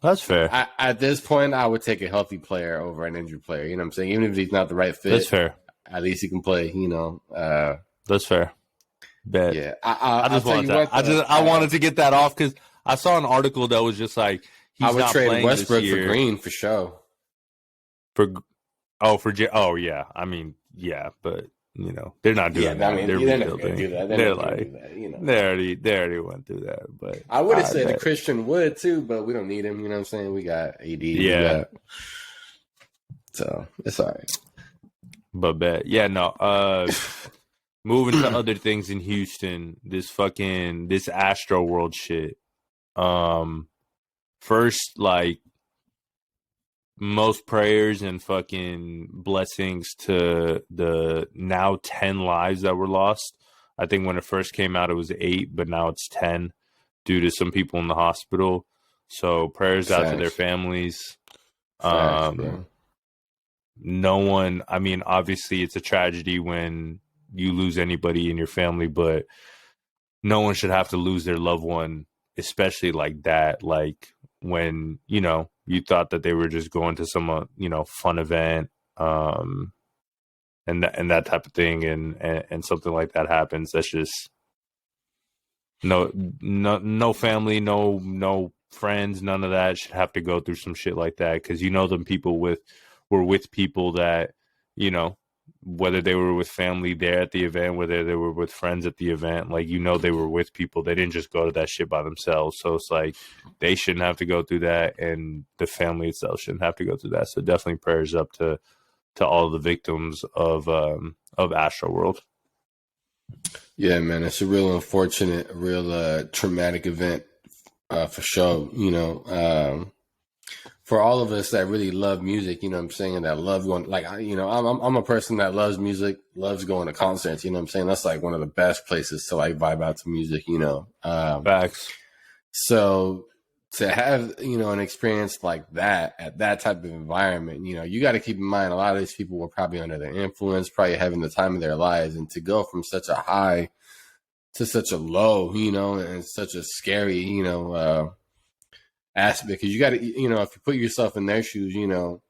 That's fair. At this point, I would take a healthy player over an injured player. You know what I'm saying? Even if he's not the right fit, That's fair. At least he can play. You know. That's fair. Bet. Yeah, I just wanted to. I wanted to get that off because I saw an article that was just like he's I would not trade playing Westbrook this year for Green for sure. Yeah. I mean, yeah, but you know they're not doing that. I mean, they're rebuilding. Do that. They're like that, you know. They already went through that. But I would have said a Christian would too, but we don't need him. You know what I'm saying? We got AD. Yeah. So it's all right. But bet. Yeah. No. Moving to other things in Houston, this Astroworld shit. First, like, most prayers and fucking blessings to the now 10 lives that were lost. I think when it first came out, it was 8, but now it's 10 due to some people in the hospital. So prayers out to their families. No one, I mean, obviously it's a tragedy when you lose anybody in your family, but no one should have to lose their loved one, especially like that. Like when, you know, you thought that they were just going to some, you know, fun event, and that type of thing. And something like that happens. That's just no family, no friends, none of that should have to go through some shit like that. 'Cause you know, them people were with people that, you know, whether they were with family there at the event, whether they were with friends at the event, like, you know, they were with people. They didn't just go to that shit by themselves. So it's like they shouldn't have to go through that, and the family itself shouldn't have to go through that. So definitely prayers up to all the victims of Astroworld. Yeah, man, it's a real unfortunate, real traumatic event for sure. You know, for all of us that really love music, you know what I'm saying, and that love going, like, you know, I'm a person that loves music, loves going to concerts, you know what I'm saying? That's like one of the best places to like vibe out to music, you know. Facts. So to have, you know, an experience like that at that type of environment, you know, you got to keep in mind a lot of these people were probably under their influence, probably having the time of their lives, and to go from such a high to such a low, you know, and such a scary, you know, aspect, because you got to, you know, if you put yourself in their shoes, you know,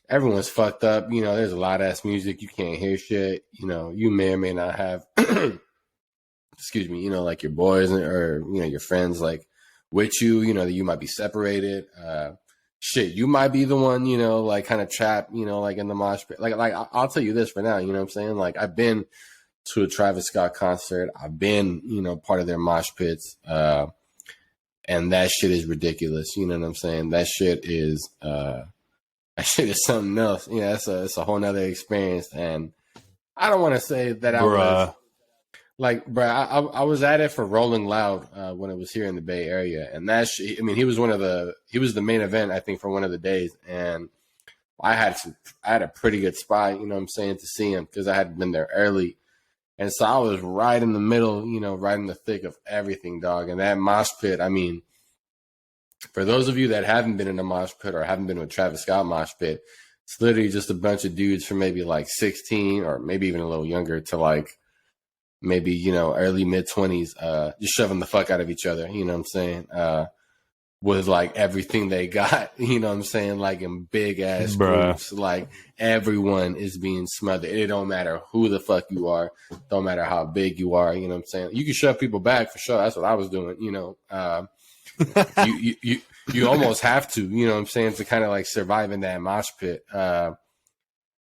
everyone's fucked up, you know, there's a lot of ass music, you can't hear shit, you know, you may or may not have excuse me, you know, like your boys or, you know, your friends like with you, you know, that you might be separated, shit, you might be the one, you know, like kind of trapped, you know, like in the mosh pit. Like I'll tell you this for now, you know what I'm saying, like I've been to a Travis Scott concert, I've been, you know, part of their mosh pits, and that shit is ridiculous. You know what I'm saying? That shit is something else. You know, it's a whole nother experience. And I don't want to say that I was like, bro, I was at it for Rolling Loud when it was here in the Bay Area. And that shit, I mean, he was the main event, I think, for one of the days. And I had a pretty good spot, you know what I'm saying, to see him, because I had been there early. And so I was right in the middle, you know, right in the thick of everything, dog. And that mosh pit, I mean, for those of you that haven't been in a mosh pit or haven't been to a Travis Scott mosh pit, it's literally just a bunch of dudes from maybe like 16 or maybe even a little younger to like maybe, you know, early mid-20s, just shoving the fuck out of each other, you know what I'm saying? With like everything they got, you know what I'm saying? Like in big ass groups, like everyone is being smothered. It don't matter who the fuck you are, don't matter how big you are, you know what I'm saying? You can shove people back for sure. That's what I was doing, you know. You almost have to, you know what I'm saying, to kind of like survive in that mosh pit. And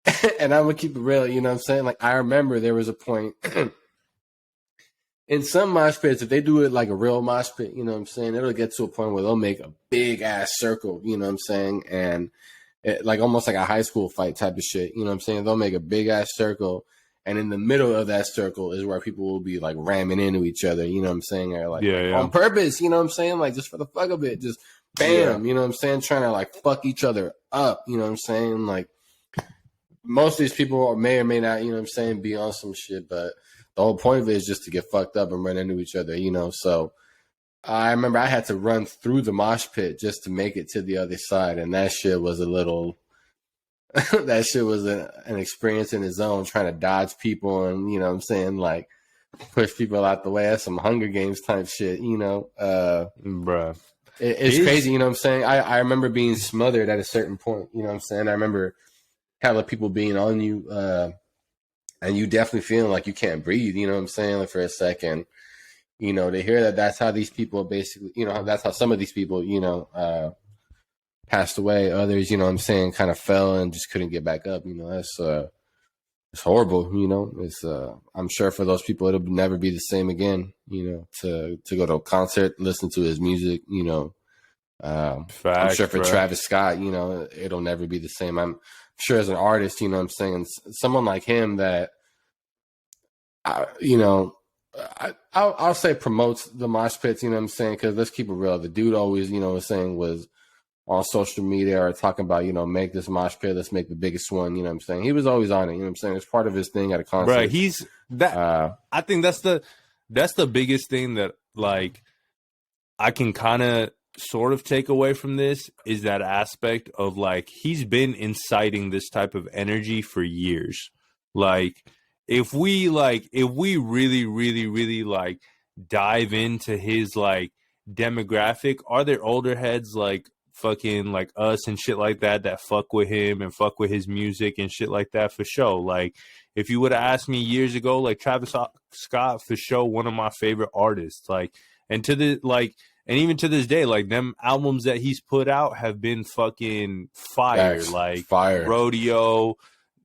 I'm gonna keep it real, you know what I'm saying? Like I remember there was a point in some mosh pits, if they do it like a real mosh pit, you know what I'm saying, it'll get to a point where they'll make a big ass circle, you know what I'm saying, and like almost like a high school fight type of shit, you know what I'm saying. They'll make a big ass circle, and in the middle of that circle is where people will be like ramming into each other, you know what I'm saying, or like on purpose, you know what I'm saying, like just for the fuck of it, just bam, you know what I'm saying, trying to like fuck each other up, you know what I'm saying. Like most of these people may or may not, you know what I'm saying, be on some shit, but the whole point of it is just to get fucked up and run into each other, you know. So I remember I had to run through the mosh pit just to make it to the other side, and that shit was a little that shit was an experience in its own, trying to dodge people and, you know what I'm saying, like push people out the way. That's some Hunger Games type shit, you know. Bruh. it's crazy, you know what I'm saying? I remember being smothered at a certain point, you know what I'm saying? I remember hella people being on you, and you definitely feeling like you can't breathe, you know what I'm saying? Like for a second, you know, to hear that that's how these people basically, you know, that's how some of these people, you know, passed away. Others, you know what I'm saying, kind of fell and just couldn't get back up. You know, it's horrible, you know. It's I'm sure for those people it'll never be the same again, you know, to go to a concert, listen to his music, you know. I'm sure for Travis Scott, you know, it'll never be the same. I'm sure as an artist, you know what I'm saying, someone like him that you know, I'll say promotes the mosh pits, you know what I'm saying? Because let's keep it real. The dude always, you know what I'm saying, was on social media or talking about, you know, make this mosh pit, let's make the biggest one, you know what I'm saying? He was always on it, you know what I'm saying? It's part of his thing at a concert. Right, he's that. I think that's the biggest thing that, like, I can kind of sort of take away from this is that aspect of, like, he's been inciting this type of energy for years. Like, if we really, really, really, like, dive into his, like, demographic, are there older heads like fucking like us and shit like that fuck with him and fuck with his music and shit like that? For sure. Like, if you would have asked me years ago, like, Travis Scott, for sure, one of my favorite artists. Like, and even to this day, like, them albums that he's put out have been fucking fire. Like fire. Rodeo,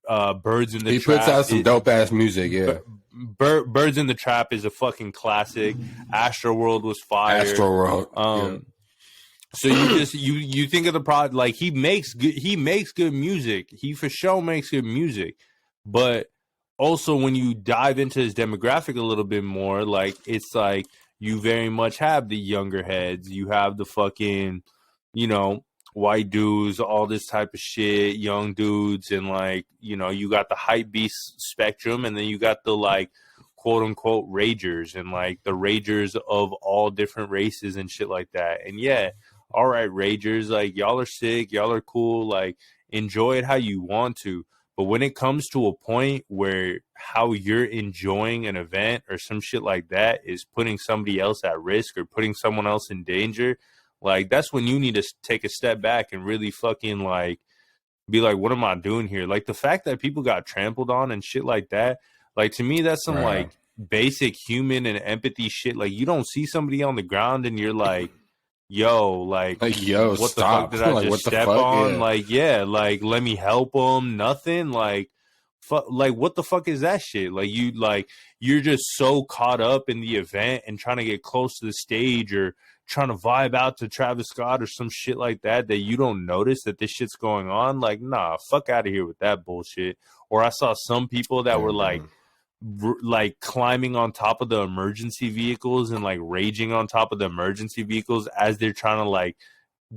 Birds in the Trap. He puts out some dope ass music, yeah. Birds in the Trap is a fucking classic. Astroworld was fire. Astroworld. Yeah. So you think of the product, like, he makes good music. He for sure makes good music. But also when you dive into his demographic a little bit more, like, it's like you very much have the younger heads. You have the fucking, you know, white dudes, all this type of shit, young dudes, and, like, you know, you got the hype beast spectrum, and then you got the, like, quote unquote ragers, and, like, the ragers of all different races and shit like that. And yeah, all right, ragers, like, y'all are sick, y'all are cool, like, enjoy it how you want to. But when it comes to a point where how you're enjoying an event or some shit like that is putting somebody else at risk or putting someone else in danger, like, that's when you need to take a step back and really fucking, like, be like, what am I doing here? Like, the fact that people got trampled on and shit like that, like, to me, that's some like basic human and empathy shit. Like, you don't see somebody on the ground and you're like, yo, like yo, what stop. The fuck did I like, just step on? Yeah. Like, yeah, like, let me help them. Nothing. Like, like, what the fuck is that shit? Like, you're just so caught up in the event and trying to get close to the stage or trying to vibe out to Travis Scott or some shit like that you don't notice that this shit's going on. Like, nah, fuck out of here with that bullshit. Or I saw some people that were like climbing on top of the emergency vehicles and, like, raging on top of the emergency vehicles as they're trying to, like,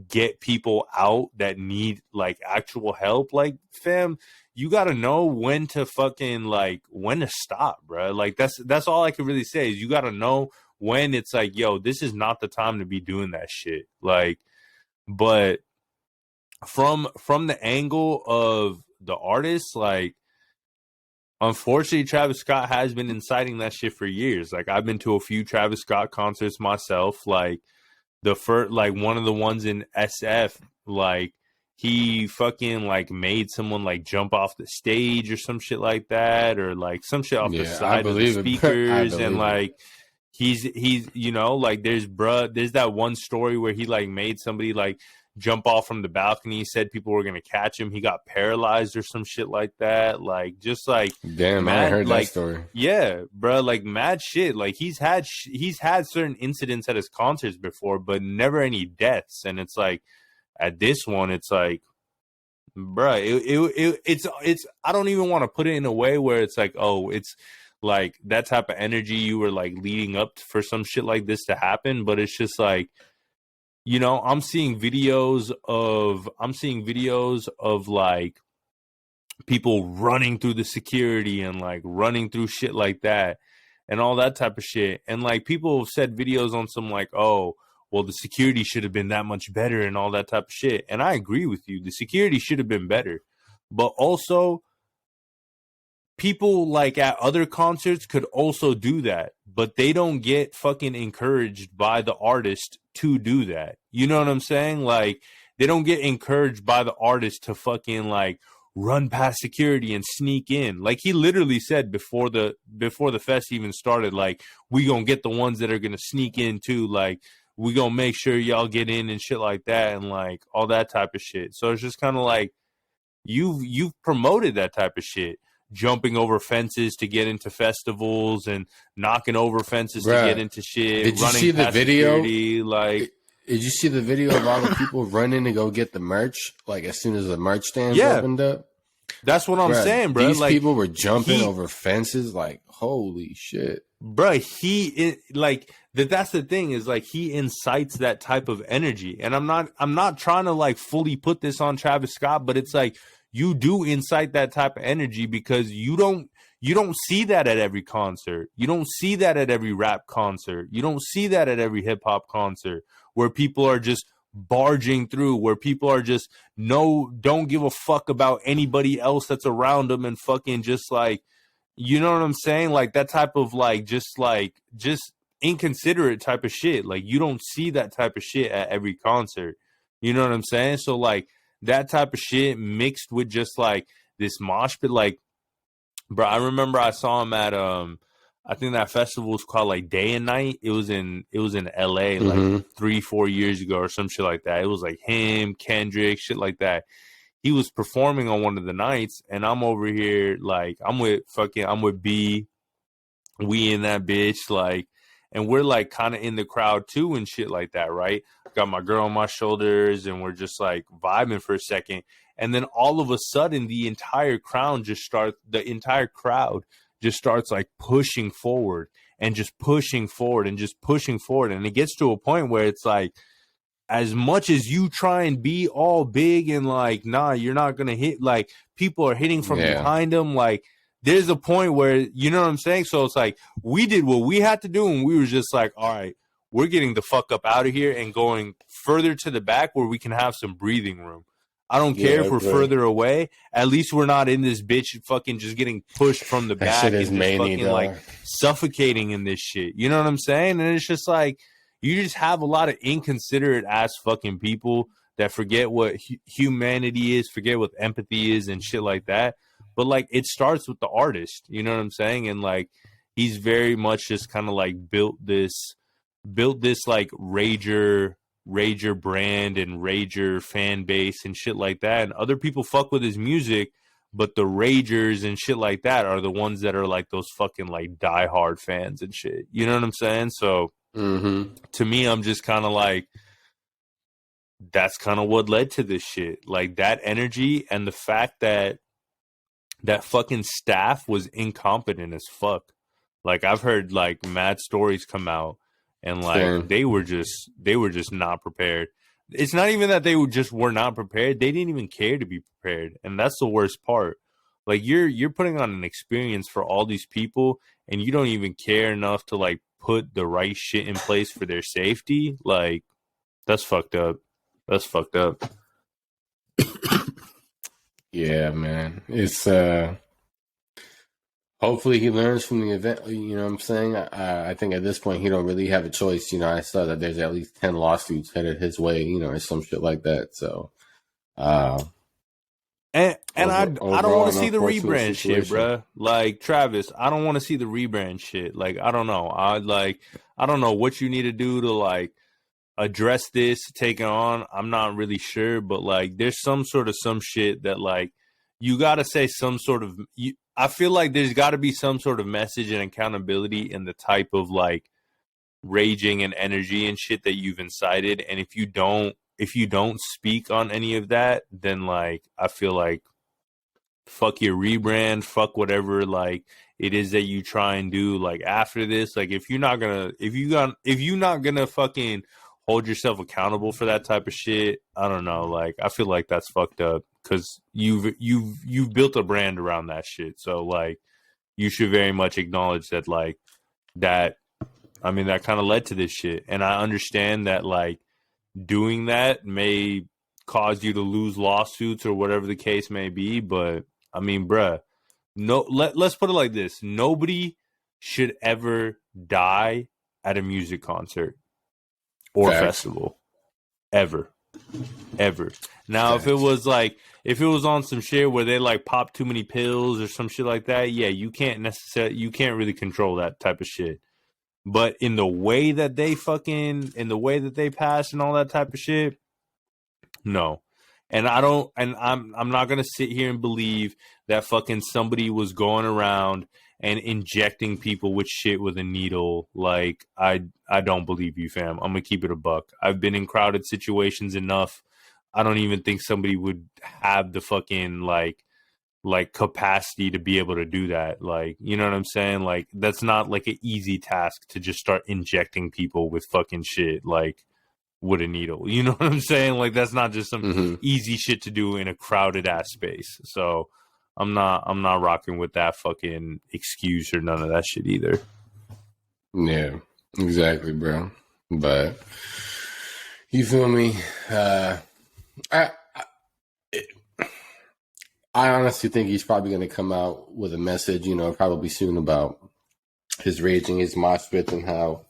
get people out that need, like, actual help. Like, fam, you got to know when to fucking, like, when to stop, bro. Like, that's all I can really say is you got to know when it's like, yo, this is not the time to be doing that shit. Like, but from the angle of the artist, like, unfortunately, Travis Scott has been inciting that shit for years. Like, I've been to a few Travis Scott concerts myself. Like, the first, like, one of the ones in SF, like, he fucking, like, made someone, like, jump off the stage or some shit like that, or, like, some shit off the side of the speakers. And, like, he's you know, like, there's that one story where he, like, made somebody, like, jump off from the balcony. He said people were gonna catch him. He got paralyzed or some shit like that. Like, just like, damn, mad, I heard, like, that story. Yeah, bro, like, mad shit. Like, he's had certain incidents at his concerts before, but never any deaths. And it's like, at this one, it's like, bro, it's I don't even want to put it in a way where it's like, oh, it's like that type of energy you were, like, leading up for some shit like this to happen. But it's just like, you know, I'm seeing videos of like people running through the security and, like, running through shit like that and all that type of shit. And, like, people have said videos on some, like, oh, well, the security should have been that much better and all that type of shit. And I agree with you. The security should have been better. But also, people, like, at other concerts could also do that, but they don't get fucking encouraged by the artist to do that. You know what I'm saying? Like, they don't get encouraged by the artist to fucking like run past security and sneak in. Like, he literally said before the fest even started, like, we gonna get the ones that are gonna sneak in too. Like, we gonna make sure y'all get in and shit like that, and like all that type of shit. So it's just kind of like you've promoted that type of shit, jumping over fences to get into festivals and knocking over fences to get into shit. Did you see the video? Security, like, did you see the video of all the people running to go get the merch? Like, as soon as the merch stands opened up. That's what I'm saying, bro. These like, people were jumping over fences. Like, holy shit, bro. That's the thing, is like, he incites that type of energy. And I'm not trying to like fully put this on Travis Scott, but it's like, you do incite that type of energy because you don't see that at every concert. You don't see that at every rap concert. You don't see that at every hip hop concert, where people are just barging through, where people are just don't give a fuck about anybody else that's around them, and fucking just like, you know what I'm saying? Like, that type of just inconsiderate type of shit. Like, you don't see that type of shit at every concert. You know what I'm saying? So like, that type of shit mixed with just like this mosh pit. Like, bro, I remember I saw him at I think that festival was called like Day and Night. It was in LA like 3-4 years ago or some shit like that. It was like him, Kendrick, shit like that. He was performing on one of the nights, and I'm over here like I'm with B, we in that bitch, like, and we're like kind of in the crowd too and shit like that, right? Got my girl on my shoulders, and we're just like vibing for a second, and then all of a sudden the entire crowd just starts like pushing forward and just pushing forward and just pushing forward, and it gets to a point where it's like, as much as you try and be all big and like, nah, you're not gonna hit, like, people are hitting from behind them, like, there's a point where, you know what I'm saying? So it's like, we did what we had to do, and we were just like, all right, we're getting the fuck up out of here and going further to the back where we can have some breathing room. I don't care if we're further away. At least we're not in this bitch fucking just getting pushed from the back and just fucking like suffocating in this shit. You know what I'm saying? And it's just like, you just have a lot of inconsiderate ass fucking people that forget what humanity is, forget what empathy is and shit like that. But like, it starts with the artist, you know what I'm saying? And like, he's very much just kind of like built this like rager brand and rager fan base and shit like that. And other people fuck with his music, but the ragers and shit like that are the ones that are like those fucking like diehard fans and shit. You know what I'm saying? So to me, I'm just kind of like, that's kind of what led to this shit. Like, that energy and the fact that fucking staff was incompetent as fuck. Like, I've heard like mad stories come out, and like they were just not prepared. It's not even that they were not prepared. They didn't even care to be prepared, and that's the worst part. Like, you're putting on an experience for all these people, and you don't even care enough to like put the right shit in place for their safety. Like, that's fucked up. That's fucked up. Yeah, man. It's hopefully he learns from the event. You know what I'm saying? I think at this point he don't really have a choice. You know, I saw that there's at least 10 lawsuits headed his way, you know, or some shit like that. So and I don't want to see the rebrand shit, bro. Like, Travis, I don't want to see the rebrand shit. Like, I don't know. I don't know what you need to do to like address this, take it on. I'm not really sure, but like, there's some shit that like, you got to say some sort of, I feel like there's got to be some sort of message and accountability in the type of like raging and energy and shit that you've incited. And if you don't speak on any of that, then like, I feel like, fuck your rebrand, fuck whatever like it is that you try and do like after this. Like, if you're not gonna fucking hold yourself accountable for that type of shit, I don't know. Like, I feel like that's fucked up, because you've built a brand around that shit. So like, you should very much acknowledge that like that. I mean, that kind of led to this shit, and I understand that like doing that may cause you to lose lawsuits or whatever the case may be. But I mean, bruh, let's put it like this: nobody should ever die at a music concert. or Facts. festival ever. Now, Facts. if it was on some shit where they like pop too many pills or some shit like that, yeah, you can't really control that type of shit. But in the way that they pass and all that type of shit, no. And I'm not gonna sit here and believe that fucking somebody was going around and injecting people with shit with a needle. Like, I don't believe you, fam. I'm gonna keep it a buck. I've been in crowded situations enough. I don't even think somebody would have the fucking like capacity to be able to do that. Like, you know what I'm saying? Like, that's not like an easy task to just start injecting people with fucking shit like with a needle. You know what I'm saying? Like, that's not just some easy shit to do in a crowded ass space. So I'm not rocking with that fucking excuse or none of that shit either. Yeah, exactly, bro. But you feel me? I honestly think he's probably going to come out with a message, probably soon about his raging, his mosh pits, and how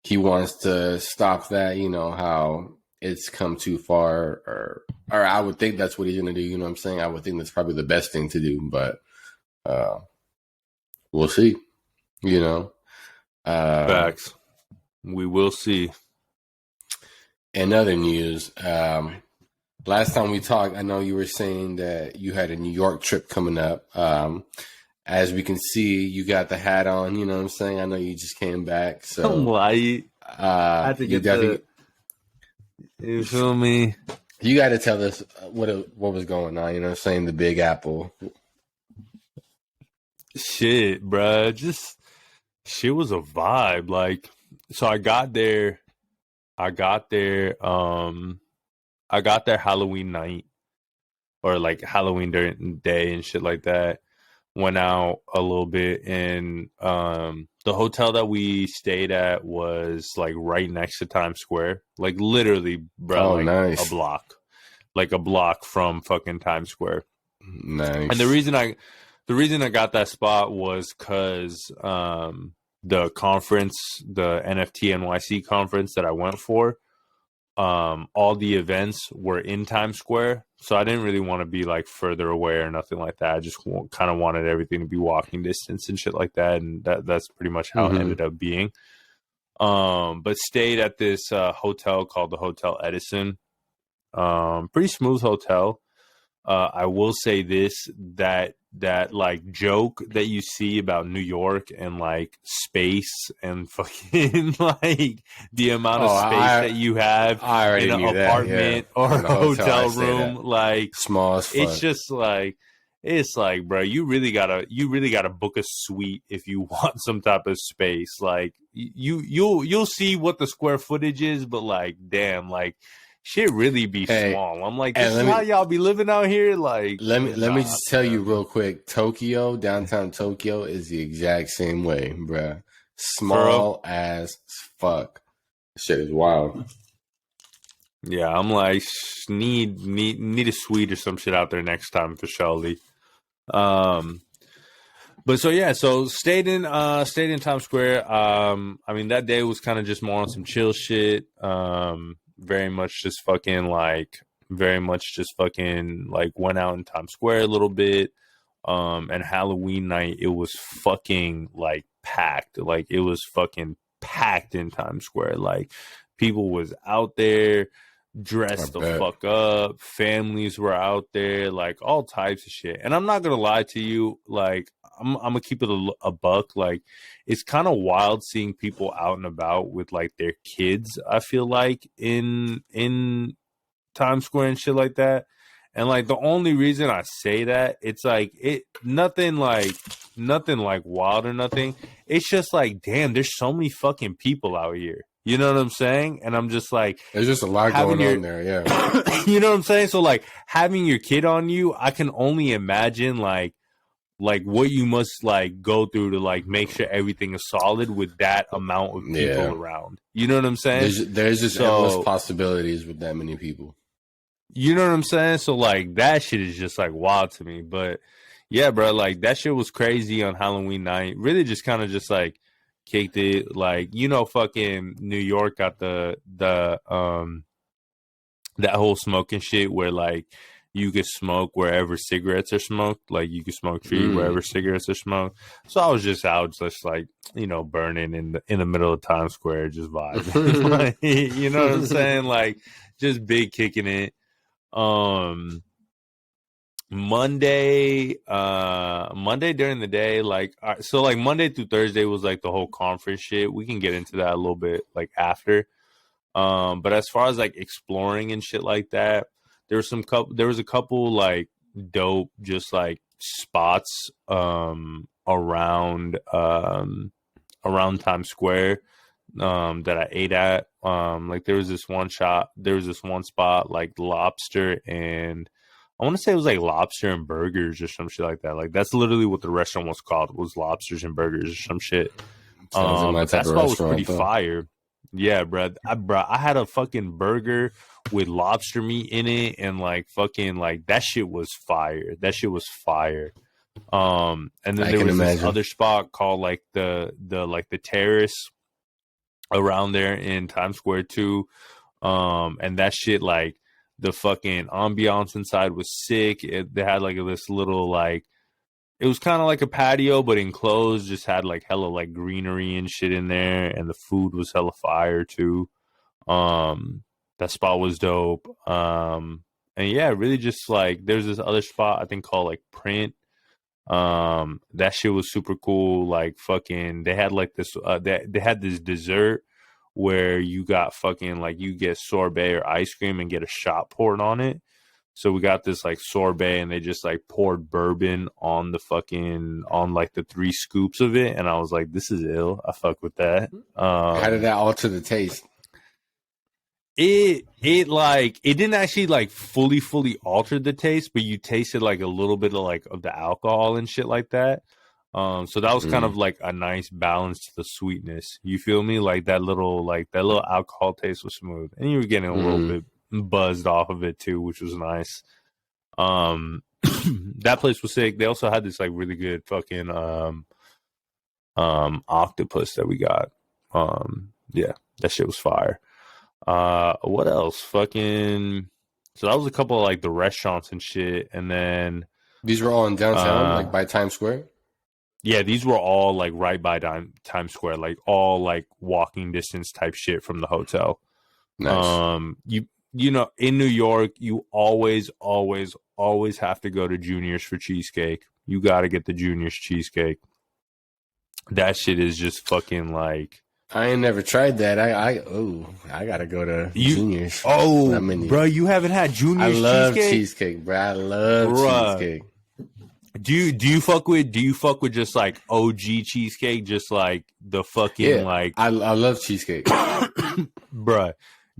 he wants to stop that, how it's come too far, or I would think that's what he's going to do. You know what I'm saying? I would think that's probably the best thing to do, but we'll see, Facts. We will see. In other news, last time we talked, I know you were saying that you had a New York trip coming up. As we can see, you got the hat on, you know what I'm saying? I know you just came back. So I had to get you feel me? You got to tell us what was going on, you know what I'm saying? The Big Apple. Shit, bruh. Just shit was a vibe. Like, so I got there Halloween night, or like Halloween during day and shit like that. Went out a little bit, and the hotel that we stayed at was like right next to Times Square, like literally, bro, nice. a block from fucking Times Square. Nice. And the reason I got that spot was because the conference, the NFT NYC conference that I went for, all the events were in Times Square, so I didn't really want to be like further away or nothing like that. I just kind of wanted everything to be walking distance and shit like that, and that's pretty much how it ended up being. But stayed at this hotel called the Hotel Edison. Pretty smooth hotel. I will say this, that like joke that you see about New York and like space and fucking like the amount of space that you have in an apartment or a hotel room, like small as fuck. It's like, bro, you really gotta book a suite if you want some type of space. Like, you'll see what the square footage is, but like, damn, like, shit really be small. I'm like, this is how y'all be living out here? Like, let me just tell you real quick, downtown Tokyo is the exact same way, bruh. Small as fuck. Shit is wild. Yeah, I'm like, need a suite or some shit out there next time for Shelly. But so stayed in Times Square. I mean, that day was kind of just more on some chill shit. Very much just fucking like went out in Times Square a little bit. And Halloween night, it was fucking like packed. Like, it was fucking packed in Times Square. Like, people was out there dressed the fuck up. Families were out there, like all types of shit. And I'm not gonna lie to you, like, I'm gonna keep it a buck. Like, it's kind of wild seeing people out and about with like their kids, I feel like, in Times Square and shit like that. And like, the only reason I say that, it's like, nothing like wild or nothing. It's just like, damn, there's so many fucking people out here. You know what I'm saying? And I'm just like, there's just a lot going on there. Yeah. You know what I'm saying? So like, having your kid on you, I can only imagine like what you must like go through to like make sure everything is solid with that amount of people around. You know what I'm saying? There's just endless possibilities with that many people. You know what I'm saying? So like, that shit is just like wild to me. But yeah, bro, like, that shit was crazy on Halloween night. Really just kind of just like kicked it. Like, fucking New York got the that whole smoking shit where like you could smoke wherever cigarettes are smoked. Like you could smoke tree wherever cigarettes are smoked. So I was just out, just like, burning in the middle of Times Square, just vibing. Like, you know what I'm saying? Like just big kicking it. Monday during the day, like, so like Monday through Thursday was like the whole conference shit. We can get into that a little bit like after. But as far as like exploring and shit like that, there was a couple like dope just like spots around Times Square that I ate at. Like there was this one spot like lobster, and I want to say it was like lobster and burgers or some shit like that. Like that's literally what the restaurant was called, was lobsters and burgers or some shit. But that spot was pretty fire. Yeah, bro. I had a fucking burger with lobster meat in it, and like fucking like that shit was fire. And then there was this other spot called like the terrace around there in Times Square too. And that shit, like the fucking ambiance inside was sick. They had like this little like, it was kind of like a patio, but enclosed, just had like hella like greenery and shit in there. And the food was hella fire too. That spot was dope. And yeah, really just like, there's this other spot I think called like Print. That shit was super cool. Like fucking, they had like this, they had this dessert where you got fucking like, you get sorbet or ice cream and get a shot poured on it. So we got this like sorbet, and they just like poured bourbon on the fucking, on like the 3 scoops of it. And I was like, this is ill. I fuck with that. How did that alter the taste? It didn't actually like fully alter the taste, but you tasted like a little bit of the alcohol and shit like that. So that was kind of like a nice balance to the sweetness. You feel me? Like that little alcohol taste was smooth, and you were getting a little bit buzzed off of it too, which was nice. That place was sick. They also had this like really good fucking octopus that we got. Yeah, that shit was fire. What else? Fucking, so that was a couple of like the restaurants and shit, and then these were all in downtown, like by Times Square. Yeah, these were all like right by Times Square, like all like walking distance type shit from the hotel. Nice. You know, in New York, you always have to go to Junior's for cheesecake. You got to get the Junior's cheesecake. That shit is just fucking like. I ain't never tried that. I gotta go to Junior's. Oh, bro, you haven't had Junior's cheesecake? I love cheesecake, bro. I love cheesecake. Do you fuck with just like OG cheesecake, just like the fucking like. I love cheesecake, bruh.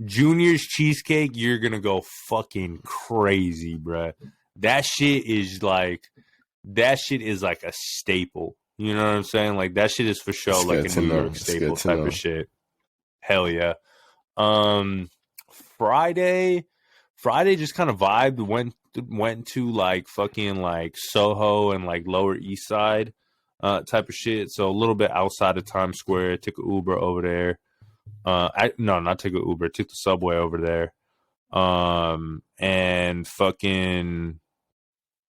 Junior's cheesecake, you're gonna go fucking crazy, bruh. That shit is like a staple. You know what I'm saying? Like that shit is for sure, it's like a New York staple type of shit. Hell yeah. Friday just kind of vibed. Went to like fucking like Soho and like Lower East Side type of shit. So a little bit outside of Times Square. Took an Uber over there. Not took an Uber. Took the subway over there. And fucking.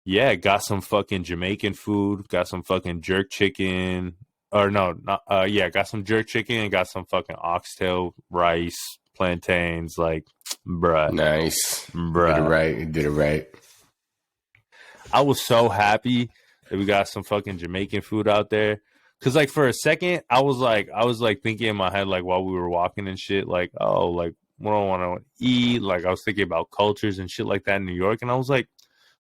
Yeah, got some fucking Jamaican food. Got some fucking jerk chicken. Got some jerk chicken and got some fucking oxtail, rice, plantains. Like, bruh. Nice. Bruh. You did it right. I was so happy that we got some fucking Jamaican food out there. Cause like for a second, I was like thinking in my head, like while we were walking and shit, like, oh, like what do I want to eat? Like I was thinking about cultures and shit like that in New York. And I was like,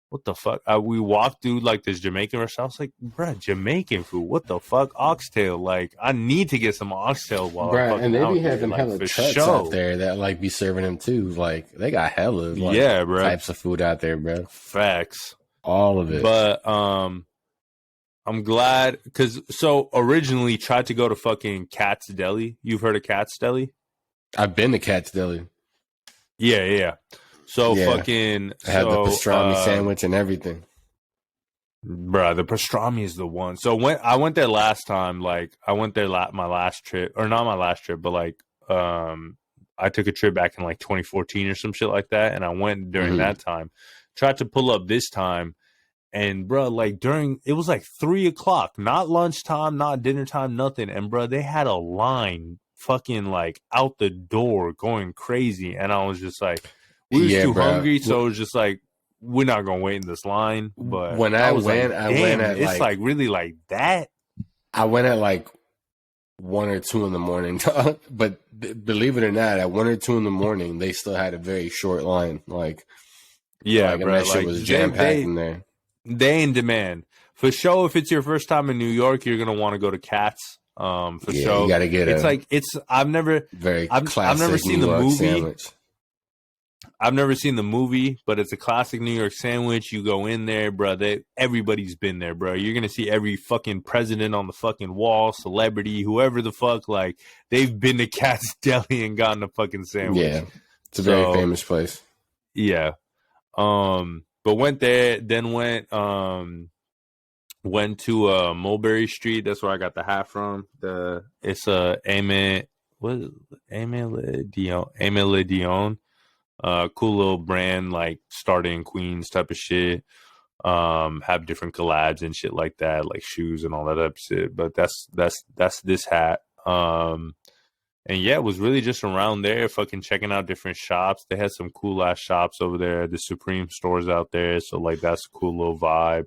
what the fuck? We walked through like this Jamaican restaurant. I was like, bruh, Jamaican food. What the fuck? Oxtail. Like, I need to get some oxtail while I'm fucking and they out be here, having like, hella trucks out there that like be serving them too. Like they got hella like, bro, types of food out there, bro. Facts. All of it. But I'm glad because so originally tried to go to fucking Cat's Deli. You've heard of Cat's Deli? I've been to Cat's Deli. Yeah. So fucking I had the pastrami sandwich and everything. Bruh, the pastrami is the one. So when I went there last time, like I went there my last trip, or not my last trip, but like I took a trip back in like 2014 or some shit like that, and I went during Mm-hmm. that time. Tried to pull up this time, and bruh, like it was like 3 o'clock, not lunchtime, not dinner time, nothing. And bruh, they had a line fucking like out the door going crazy, and I was just like, we was Yeah, too bro. hungry, so it was just like, we're not gonna wait in this line. But When I I was like, went, I went damn, at it's like really like that. I went at like 1 or 2 in the morning. But believe it or not, at 1 or 2 in the morning, they still had a very short line. Yeah, And bro. that shit Like was jam packed in there. they in demand for sure. If it's your first time in New York, you're gonna want to go to Cats. For Yeah, sure. you got to get It's a like I've never very I've never classic seen New the York movie. sandwich. I've never seen the movie, but it's a classic New York sandwich. You go in there, bro. Everybody's been there, bro. You're gonna see every fucking president on the fucking wall, celebrity, whoever the fuck. Like they've been to Cat's Deli and gotten a fucking sandwich. Yeah, it's a very famous place. Yeah. But went there, then went to Mulberry Street. That's where I got the hat from. It's Aimé, what is it? Aimé Le Dion. Cool little brand, like started in Queens type of shit. Have different collabs and shit like that, like shoes and all that type of shit. But that's this hat. And yeah, it was really just around there, fucking checking out different shops. They had some cool ass shops over there. The Supreme stores out there, so like that's a cool little vibe.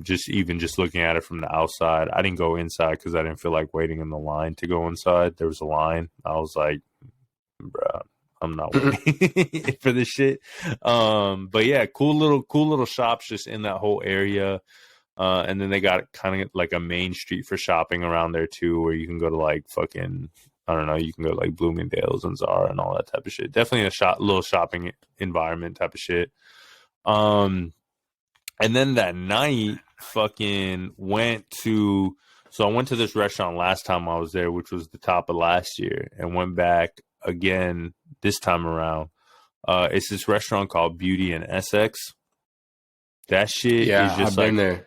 Just looking at it from the outside, I didn't go inside because I didn't feel like waiting in the line to go inside. There was a line. I was like, bruh, I'm not waiting for this shit. But yeah, cool little shops just in that whole area. And then they got kind of like a main street for shopping around there too, where you can go to like fucking, I don't know, you can go to like Bloomingdale's and Zara and all that type of shit. Definitely a little shopping environment type of shit. And then that night, fucking so I went to this restaurant last time I was there, which was the top of last year, and went back again this time around. It's this restaurant called Beauty and Essex. That shit is just I've been there.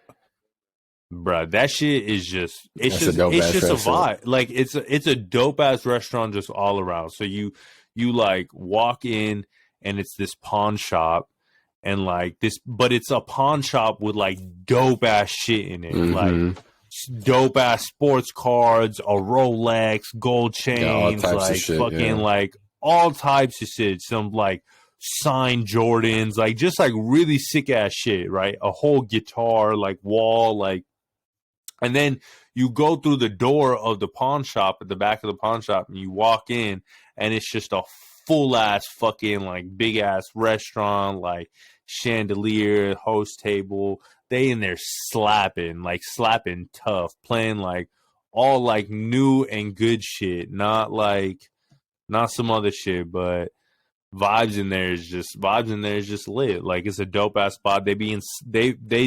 Bruh, that shit is just it's That's just a restaurant. vibe. Like it's a dope ass restaurant just all around. So you like walk in and it's this pawn shop and like this, but it's a pawn shop with like dope ass shit in it. Like dope ass sports cards, a Rolex, gold chains, like shit, fucking like all types of shit. Some like signed Jordans, like just like really sick ass shit, right? A whole guitar, like wall, like. And then you go through the door of the pawn shop at the back of the pawn shop and you walk in and it's just a full ass fucking like big ass restaurant, like chandelier, host table. They in there slapping tough, playing like all like new and good shit, not some other shit, but vibes in there is just lit. Like it's a dope ass spot. They'd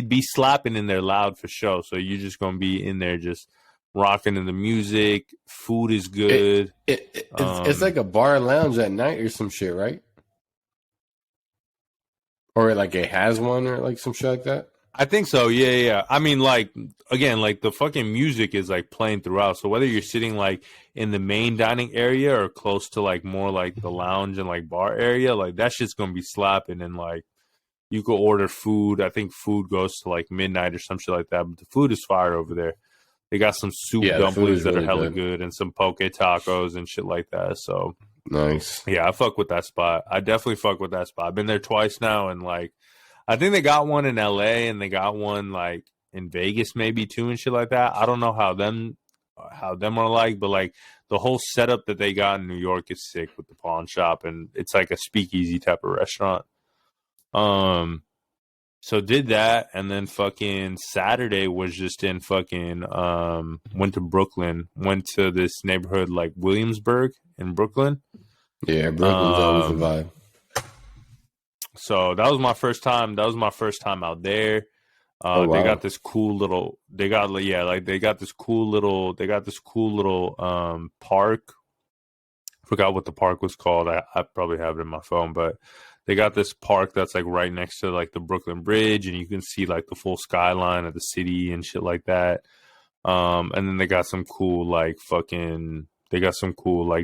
be slapping in there loud for sure. So you're just gonna be in there just rocking to the music. Food is good. It's like a bar and lounge at night or some shit, right? Or like it has one or like some shit like that. I think so. Yeah. I mean, like again, like the fucking music is like playing throughout. So whether you're sitting like in the main dining area or close to like more like the lounge and like bar area, like that shit's gonna be slapping. And like you could order food. I think food goes to like midnight or some shit like that. But the food is fire over there. They got some soup dumplings that are hella good and some poke tacos and shit like that. So nice. Yeah, I fuck with that spot. I definitely fuck with that spot. I've been there twice now, and like I think they got one in LA and they got one like in Vegas maybe too and shit like that. I don't know how them are like, but like the whole setup that they got in New York is sick with the pawn shop, and it's like a speakeasy type of restaurant. So did that, and then fucking Saturday was just in fucking went to Brooklyn, went to this neighborhood like Williamsburg in Brooklyn. Yeah, Brooklyn's always a vibe. So that was my first time. That was my first time out there. Oh, wow. They got this cool little. They got this cool little park. Forgot what the park was called. I probably have it in my phone, but They got this park that's like right next to like the Brooklyn Bridge, and you can see like the full skyline of the city and shit like that. And then they got some cool like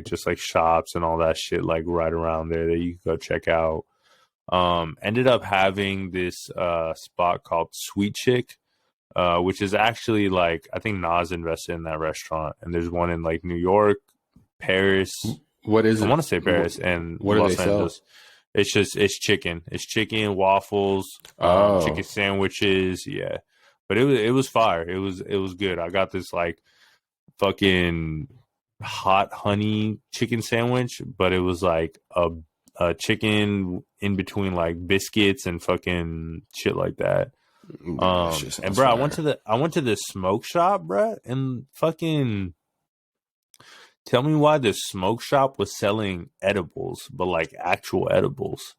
just like shops and all that shit like right around there that you can go check out. Ended up having this spot called Sweet Chick, which is actually like, I think Maanz invested in that restaurant, and there's one in like New York, Paris. What is it? I want to say Paris and what Los do they Angeles. sell? It's chicken. It's chicken, waffles, chicken sandwiches. Yeah, but it was fire. It was good. I got this like fucking hot honey chicken sandwich, but it was like a chicken in between like biscuits and fucking shit like that. And bro, I went to this smoke shop, bro, and fucking tell me why this smoke shop was selling edibles, but like actual edibles.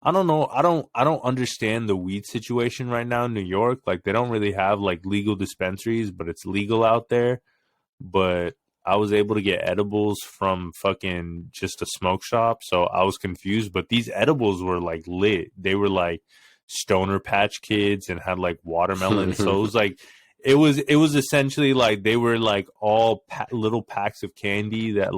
I don't know. I don't understand the weed situation right now in New York. Like they don't really have like legal dispensaries, but it's legal out there. But I was able to get edibles from fucking just a smoke shop, so I was confused. But these edibles were like lit. They were like Stoner Patch Kids and had like watermelon. So it was like it was essentially like they were like all little packs of candy that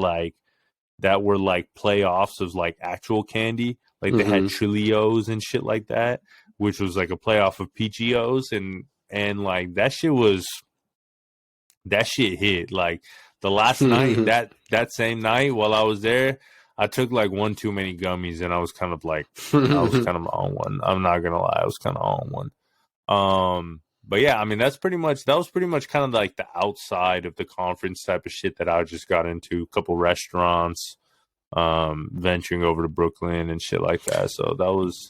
were like playoffs of like actual candy. Like they had Trillios and shit like that, which was like a playoff of Peachios, and like that shit hit. Like the last night, that same night while I was there, I took like one too many gummies, and I was kind of on one. I'm not gonna lie, I was kind of on one. But yeah, I mean that was pretty much kind of like the outside of the conference type of shit that I just got into. A couple restaurants, venturing over to Brooklyn and shit like that. So that was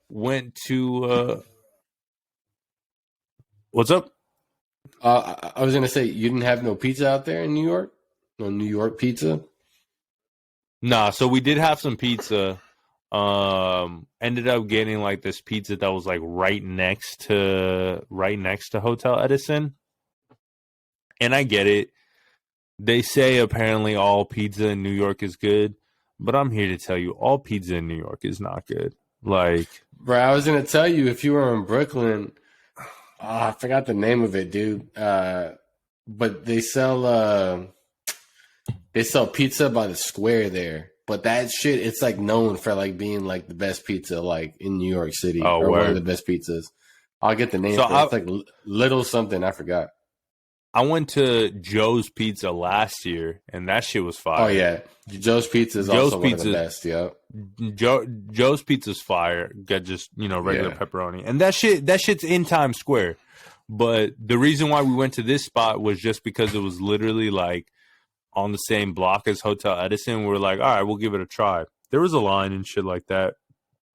went to what's up? I was gonna say you didn't have no pizza out there in New York? No New York pizza? Nah, so we did have some pizza. Ended up getting like this pizza that was like right next to Hotel Edison. And I get it. They say apparently all pizza in New York is good, but I'm here to tell you all pizza in New York is not good. Like, bro, I was gonna tell you if you were in Brooklyn, I forgot the name of it, dude. But they sell pizza by the square there. But that shit, it's like known for like being like the best pizza like in New York City, or one of the best pizzas. I'll get the name. So it's like Little something. I forgot. I went to Joe's Pizza last year, and that shit was fire. Oh yeah, Joe's Pizza is also one of the best. Yeah, Joe's Pizza's fire. Got just regular pepperoni, and that shit's in Times Square. But the reason why we went to this spot was just because it was literally like on the same block as Hotel Edison. We were like, all right, we'll give it a try. There was a line and shit like that,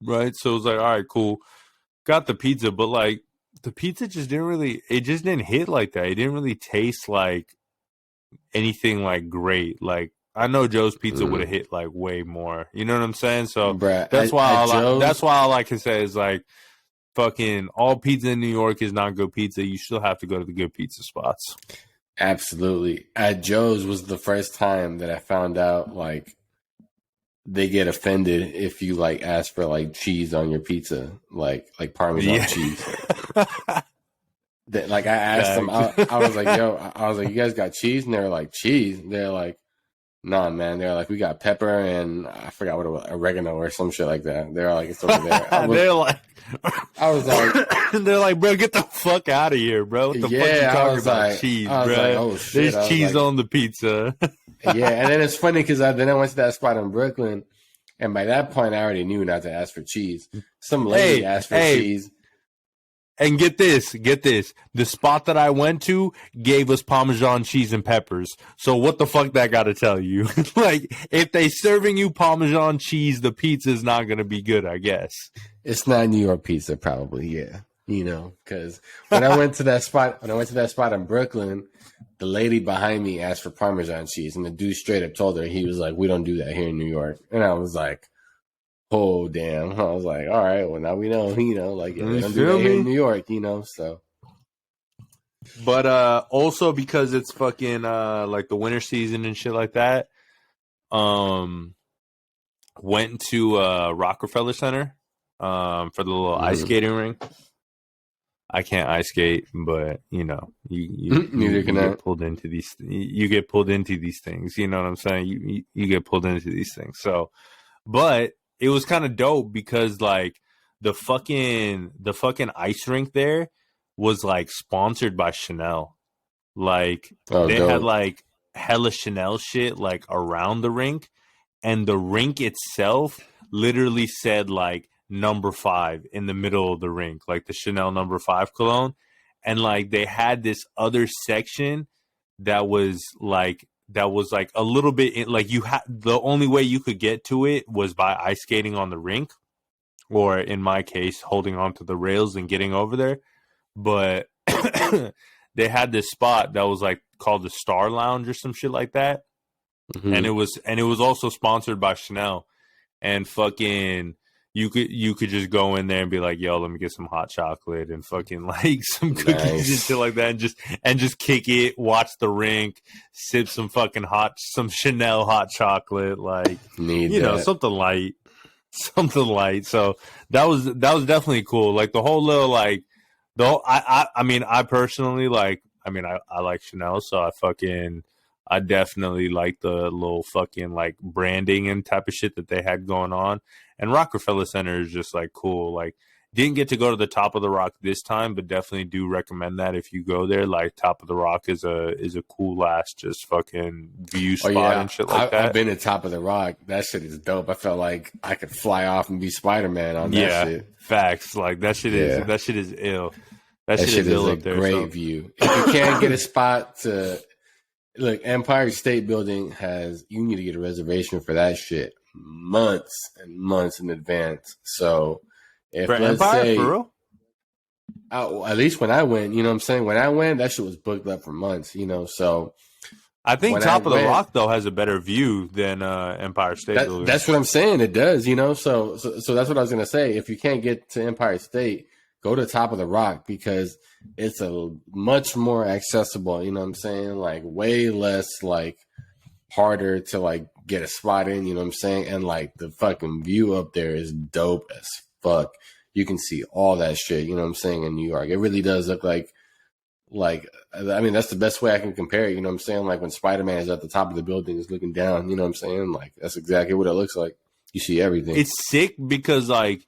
right? So it was like, all right, cool. Got the pizza, but like the pizza just didn't hit like that. It didn't really taste like anything like great. Like I know Joe's Pizza would have hit like way more. You know what I'm saying? So that's why all I can say is like fucking all pizza in New York is not good pizza. You still have to go to the good pizza spots. Absolutely. At Joe's was the first time that I found out like they get offended if you like ask for like cheese on your pizza, like Parmesan cheese. Like I asked them, I was like, you guys got cheese? And they were like, cheese? They're like, nah, man. They're like, we got pepper and I forgot what it was, oregano or some shit like that. They're like, it's over there. I was like, they're like, bro, get the fuck out of here, bro. What the fuck you talking about? Like, cheese, bro. Like, oh, shit. There's cheese on the pizza. Yeah, and then it's funny because then I went to that spot in Brooklyn, and by that point, I already knew not to ask for cheese. Some lady asked for cheese. And get this. The spot that I went to gave us Parmesan cheese and peppers. So what the fuck that got to tell you? Like, if they serving you Parmesan cheese, the pizza's not going to be good, I guess. It's not New York pizza, probably, yeah. Because when I went to that spot in Brooklyn, the lady behind me asked for Parmesan cheese, and the dude straight up told her, he was like, we don't do that here in New York. And I was like, oh, damn. I was like, all right, well, now we know, like, yeah, they don't do that here in New York, so. But also because it's fucking like the winter season and shit like that, went to Rockefeller Center for the little ice skating ring. I can't ice skate, but you get pulled into these. You get pulled into these things. You know what I'm saying? You get pulled into these things. So, but it was kind of dope because like the fucking ice rink there was like sponsored by Chanel. Like they dope. had like hella Chanel shit like around the rink, and the rink itself literally said like number 5 in the middle of the rink, like the Chanel number 5 cologne. And like they had this other section that was like a little bit like you had the only way you could get to it was by ice skating on the rink, or in my case holding onto the rails and getting over there. But they had this spot that was like called the Star Lounge or some shit like that. And it was also sponsored by Chanel. And fucking you could just go in there and be like, yo, let me get some hot chocolate and fucking like some cookies and shit like that, and just kick it, watch the rink, sip some fucking some Chanel hot chocolate, like something light. So that was definitely cool. Like the whole little like I personally like I like Chanel, so I definitely like the little fucking like branding and type of shit that they had going on. And Rockefeller Center is just like cool. Like didn't get to go to the Top of the Rock this time, but definitely do recommend that if you go there. Like Top of the Rock is a cool ass just fucking view spot and shit like that. I've been to Top of the Rock. That shit is dope. I felt like I could fly off and be Spider-Man on that shit. Facts. Like that shit is ill. That shit is ill a up there, great view. If you can't get a spot to look, Empire State Building you need to get a reservation for that shit months and months in advance. So if for let's Empire, say, for real? At least when I went, you know what I'm saying? When I went, that shit was booked up for months, so. I think Top of the Rock, though, has a better view than Empire State Building. That's what I'm saying. It does, so that's what I was going to say. If you can't get to Empire State, go to Top of the Rock because it's a much more accessible, you know what I'm saying? Like way less like harder to like get a spot in, you know what I'm saying? And like the fucking view up there is dope as fuck. You can see all that shit, you know what I'm saying, in New York. It really does look like that's the best way I can compare it, you know what I'm saying? Like when Spider-Man is at the top of the building, is looking down, you know what I'm saying? Like that's exactly what it looks like. You see everything. It's sick because like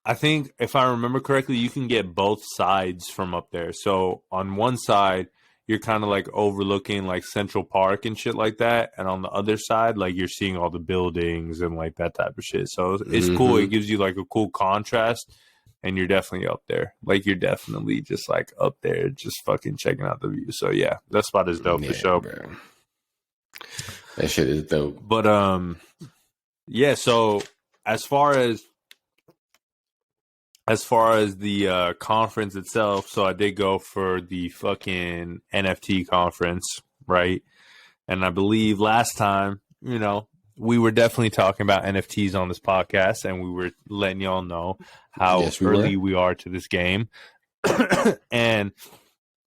I think if I remember correctly, you can get both sides from up there. So on one side, you're kind of like overlooking like Central Park and shit like that. And on the other side, like you're seeing all the buildings and like that type of shit. So it's cool. It gives you like a cool contrast and you're definitely up there. Like you're definitely just like up there, just fucking checking out the view. So yeah, that spot is dope for sure. Bro. That shit is dope. But yeah, so as far as the conference itself, so I did go for the fucking NFT conference, right? And I believe last time, we were definitely talking about NFTs on this podcast, and we were letting y'all know how early we are to this game. And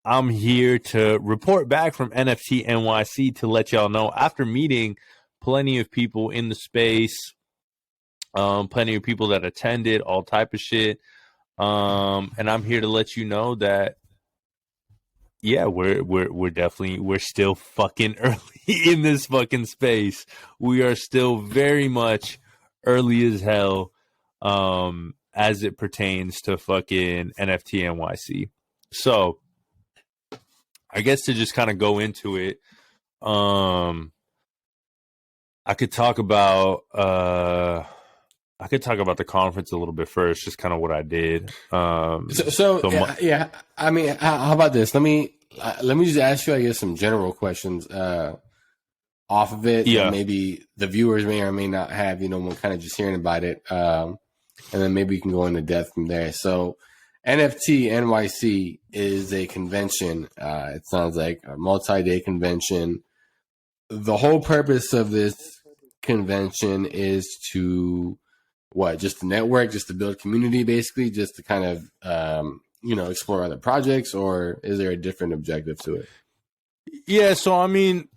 I'm here to report back from NFT NYC to let y'all know, after meeting plenty of people in the space, plenty of people that attended, all type of shit. And I'm here to let you know that, yeah, we're still fucking early in this fucking space. We are still very much early as hell, as it pertains to fucking NFT NYC. So I guess to just kind of go into it, I could talk about the conference a little bit first, just kind of what I did. I mean, how about this? Let me just ask you, I guess, some general questions off of it. Yeah. That maybe the viewers may or may not have, when kind of just hearing about it. And then maybe you can go into depth from there. So NFT NYC is a convention. It sounds like a multi-day convention. The whole purpose of this convention is to just to network, just to build community, basically, just to kind of explore other projects, or is there a different objective to it? Yeah, so I mean,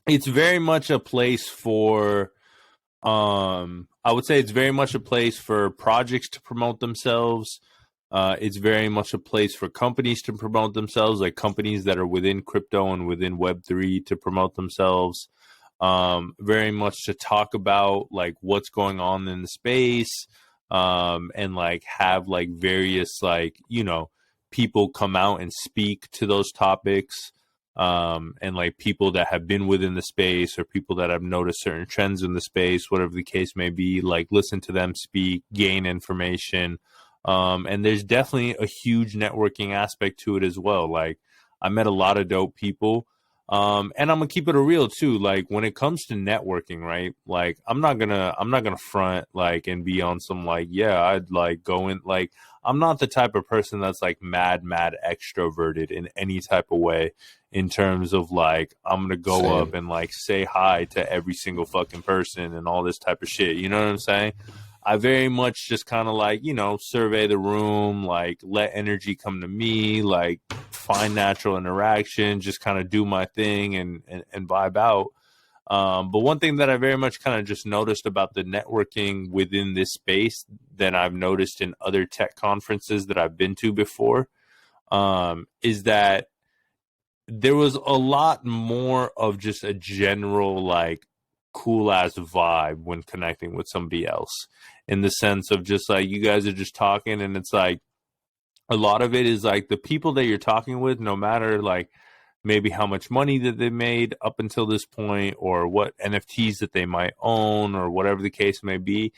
it's very much a place for I would say it's very much a place for projects to promote themselves. It's very much a place for companies to promote themselves, like companies that are within crypto and within Web3 to promote themselves. Very much to talk about like what's going on in the space, and like have like various like, you know, people come out and speak to those topics. And like people that have been within the space or people that have noticed certain trends in the space, whatever the case may be, like listen to them speak, gain information. And there's definitely a huge networking aspect to it as well. Like I met a lot of dope people. And I'm gonna keep it a real too. Like when it comes to networking, right? Like I'm not gonna front like and be on some like, yeah, I'd like go in like I'm not the type of person that's like mad extroverted in any type of way in terms of like I'm gonna go Same. up and like say hi to every single fucking person and all this type of shit. You know what I'm saying? I very much just kind of like, you know, survey the room, like let energy come to me, like find natural interaction, just kind of do my thing and vibe out. But one thing that I very much kind of just noticed about the networking within this space that I've noticed in other tech conferences that I've been to before, is that there was a lot more of just a general like cool ass vibe when connecting with somebody else, in the sense of just like you guys are just talking and it's like a lot of it is like the people that you're talking with, no matter like maybe how much money that they made up until this point or what NFTs that they might own or whatever the case may be,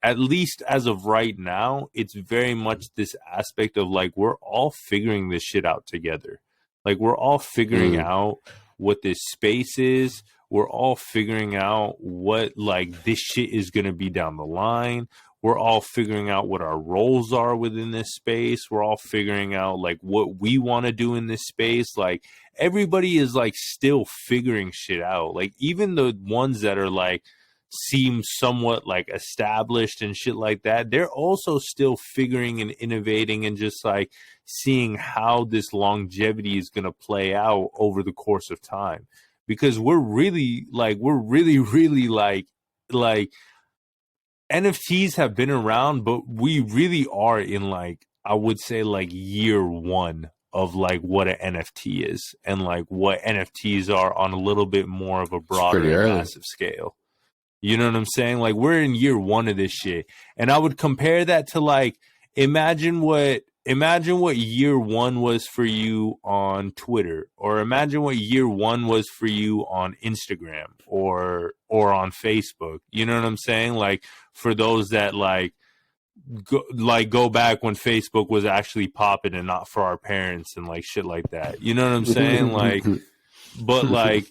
at least as of right now, it's very much this aspect of like we're all figuring this shit out together. Like we're all figuring out what this space is. We're all figuring out what like this shit is going to be down the line. We're all figuring out what our roles are within this space. We're all figuring out like what we want to do in this space. Like everybody is like still figuring shit out. Like even the ones that are like seem somewhat like established and shit like that, they're also still figuring and innovating and just like seeing how this longevity is going to play out over the course of time. Because we're really like NFTs have been around, but we really are in like, I would say like year one of like what an NFT is and like what NFTs are on a little bit more of a broader and massive scale. You know what I'm saying? Like we're in year one of this shit. And I would compare that to like, imagine what year one was for you on Twitter, or imagine what year one was for you on Instagram or on Facebook. You know what I'm saying? Like for those that go back when Facebook was actually popping and not for our parents and like shit like that. You know what I'm saying? Like, but like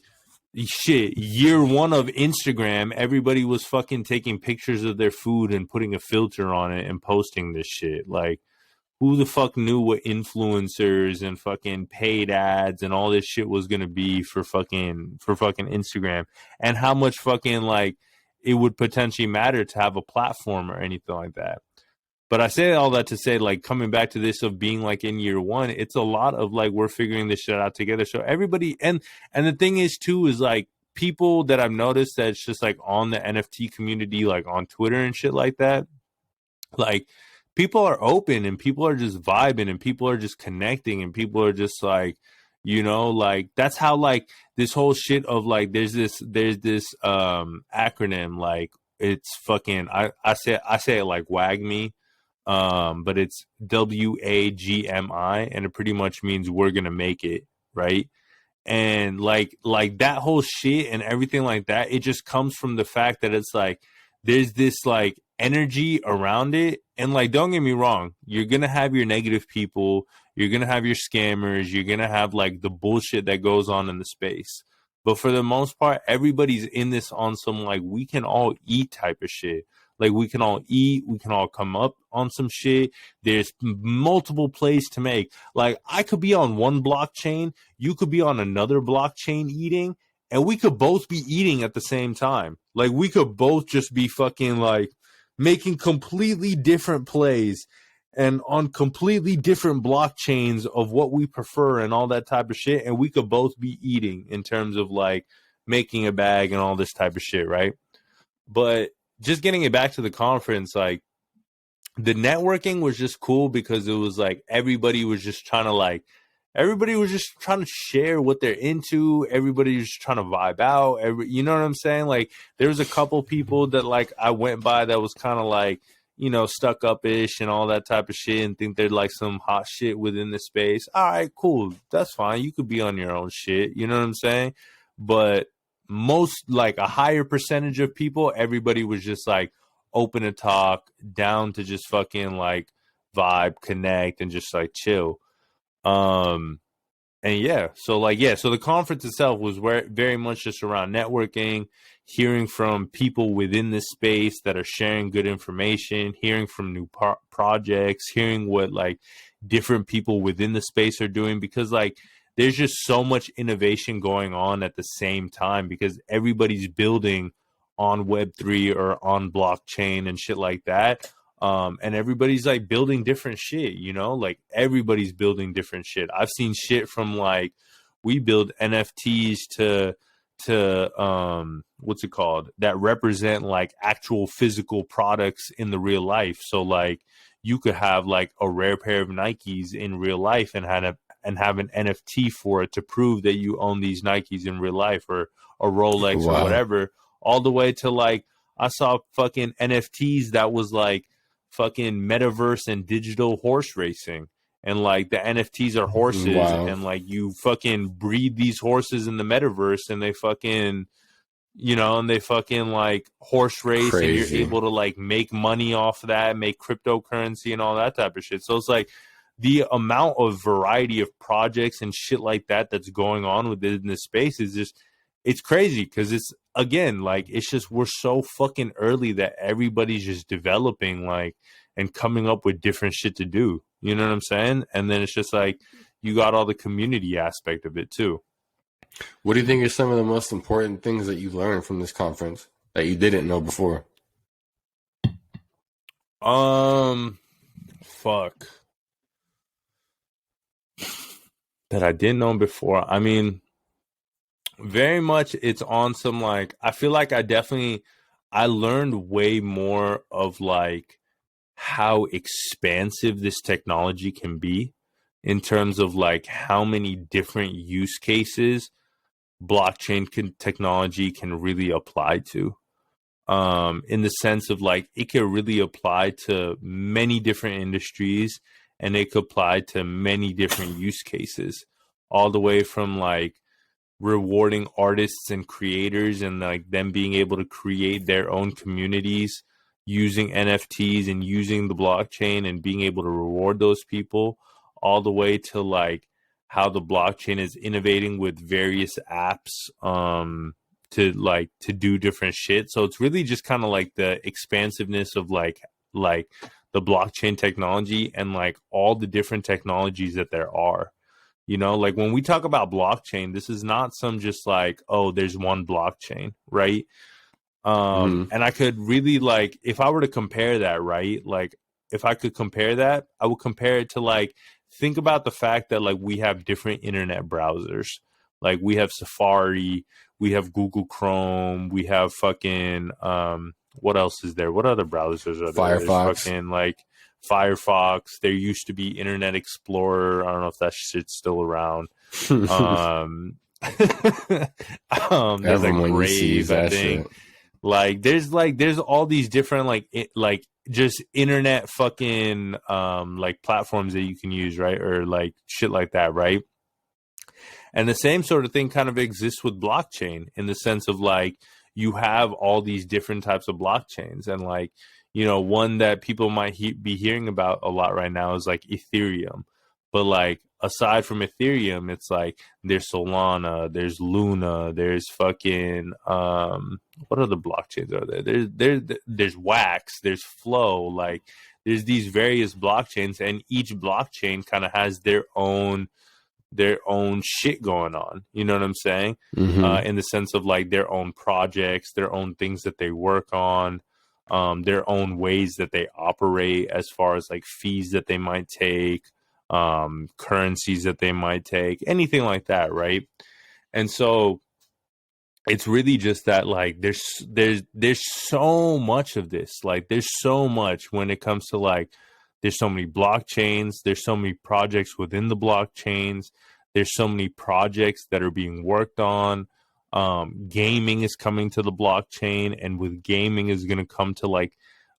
shit, year one of Instagram, everybody was fucking taking pictures of their food and putting a filter on it and posting this shit. Like, who the fuck knew what influencers and fucking paid ads and all this shit was gonna be for fucking Instagram, and how much fucking like it would potentially matter to have a platform or anything like that. But I say all that to say, like, coming back to this of being like in year one, it's a lot of like we're figuring this shit out together. So everybody, and the thing is too is like people that I've noticed that's just like on the NFT community, like on Twitter and shit like that, like people are open and people are just vibing and people are just connecting and people are just like, you know, like that's how like this whole shit of like there's this acronym, like it's fucking I say it like WAGMI. But it's WAGMI, and it pretty much means we're gonna make it, right? And like that whole shit and everything like that, it just comes from the fact that it's like there's this like energy around it. And like, don't get me wrong, you're gonna have your negative people, you're gonna have your scammers, you're gonna have like the bullshit that goes on in the space. But for the most part, everybody's in this on some like we can all eat type of shit. Like we can all eat, we can all come up on some shit. There's multiple plays to make. Like I could be on one blockchain, you could be on another blockchain eating, and we could both be eating at the same time. Like we could both just be fucking like making completely different plays and on completely different blockchains of what we prefer and all that type of shit. And we could both be eating in terms of like making a bag and all this type of shit, right? But just getting it back to the conference, like the networking was just cool because it was like everybody was just trying to share what they're into. Everybody was just trying to vibe out. You know what I'm saying? Like there was a couple people that like I went by that was kind of like, you know, stuck up ish and all that type of shit and think they're like some hot shit within the space. All right, cool. That's fine. You could be on your own shit. You know what I'm saying? But most, like a higher percentage of people, everybody was just like open to talk, down to just fucking like vibe, connect, and just like chill. Um, and so the conference itself was very much just around networking, hearing from people within this space that are sharing good information, hearing from new projects, hearing what like different people within the space are doing, because like there's just so much innovation going on at the same time because everybody's building on Web3 or on blockchain and shit like that. And everybody's like building different shit, you know, like everybody's building different shit. I've seen shit from like, we build NFTs to what's it called, that represent like actual physical products in the real life. So like you could have like a rare pair of Nikes in real life and have an NFT for it to prove that you own these Nikes in real life, or a Rolex or whatever, all the way to like, I saw fucking NFTs that was like fucking metaverse and digital horse racing. And like the NFTs are horses and like you fucking breed these horses in the metaverse and they fucking, you know, and they fucking like horse race and you're able to like make money off of that, make cryptocurrency and all that type of shit. So it's like the amount of variety of projects and shit like that that's going on within this space is just, it's crazy because it's, again, like it's just, we're so fucking early that everybody's just developing like and coming up with different shit to do. You know what I'm saying? And then it's just like you got all the community aspect of it too. What do you think are some of the most important things that you learned from this conference that you didn't know before? Fuck. That I didn't know before. I mean, very much it's on some like, I feel like I learned way more of like how expansive this technology can be in terms of like how many different use cases blockchain technology can really apply to. In the sense of like it can really apply to many different industries and it could apply to many different use cases, all the way from like rewarding artists and creators and like them being able to create their own communities using NFTs and using the blockchain and being able to reward those people, all the way to like how the blockchain is innovating with various apps to do different shit. So it's really just kind of like the expansiveness of like the blockchain technology and like all the different technologies that there are. You know, like when we talk about blockchain, this is not some just like, oh, there's one blockchain, right? And I could really like, if I were to compare that, right? Like if I could compare that, I would compare it to like, think about the fact that like we have different internet browsers. Like we have Safari, we have Google Chrome, we have fucking, what else is there? What other browsers are there? Firefox. There's fucking like Firefox. There used to be Internet Explorer. I don't know if that shit's still around. There's like Brave, I think. There's all these different like just internet fucking like platforms that you can use, right? Or like shit like that, right? And the same sort of thing kind of exists with blockchain in the sense of like you have all these different types of blockchains. And like, you know, one that people might be hearing about a lot right now is like Ethereum. But like aside from Ethereum, it's like there's Solana, there's Luna, there's fucking what other blockchains are there? There's Wax, there's Flow, like there's these various blockchains, and each blockchain kind of has their own shit going on. You know what I'm saying? In the sense of like their own projects, their own things that they work on, their own ways that they operate as far as like fees that they might take, currencies that they might take, anything like that, right? And so it's really just that like there's so much of this. Like there's so much when it comes to like there's so many blockchains, there's so many projects within the blockchains, there's so many projects that are being worked on. Gaming is coming to the blockchain, and with gaming is going to come to like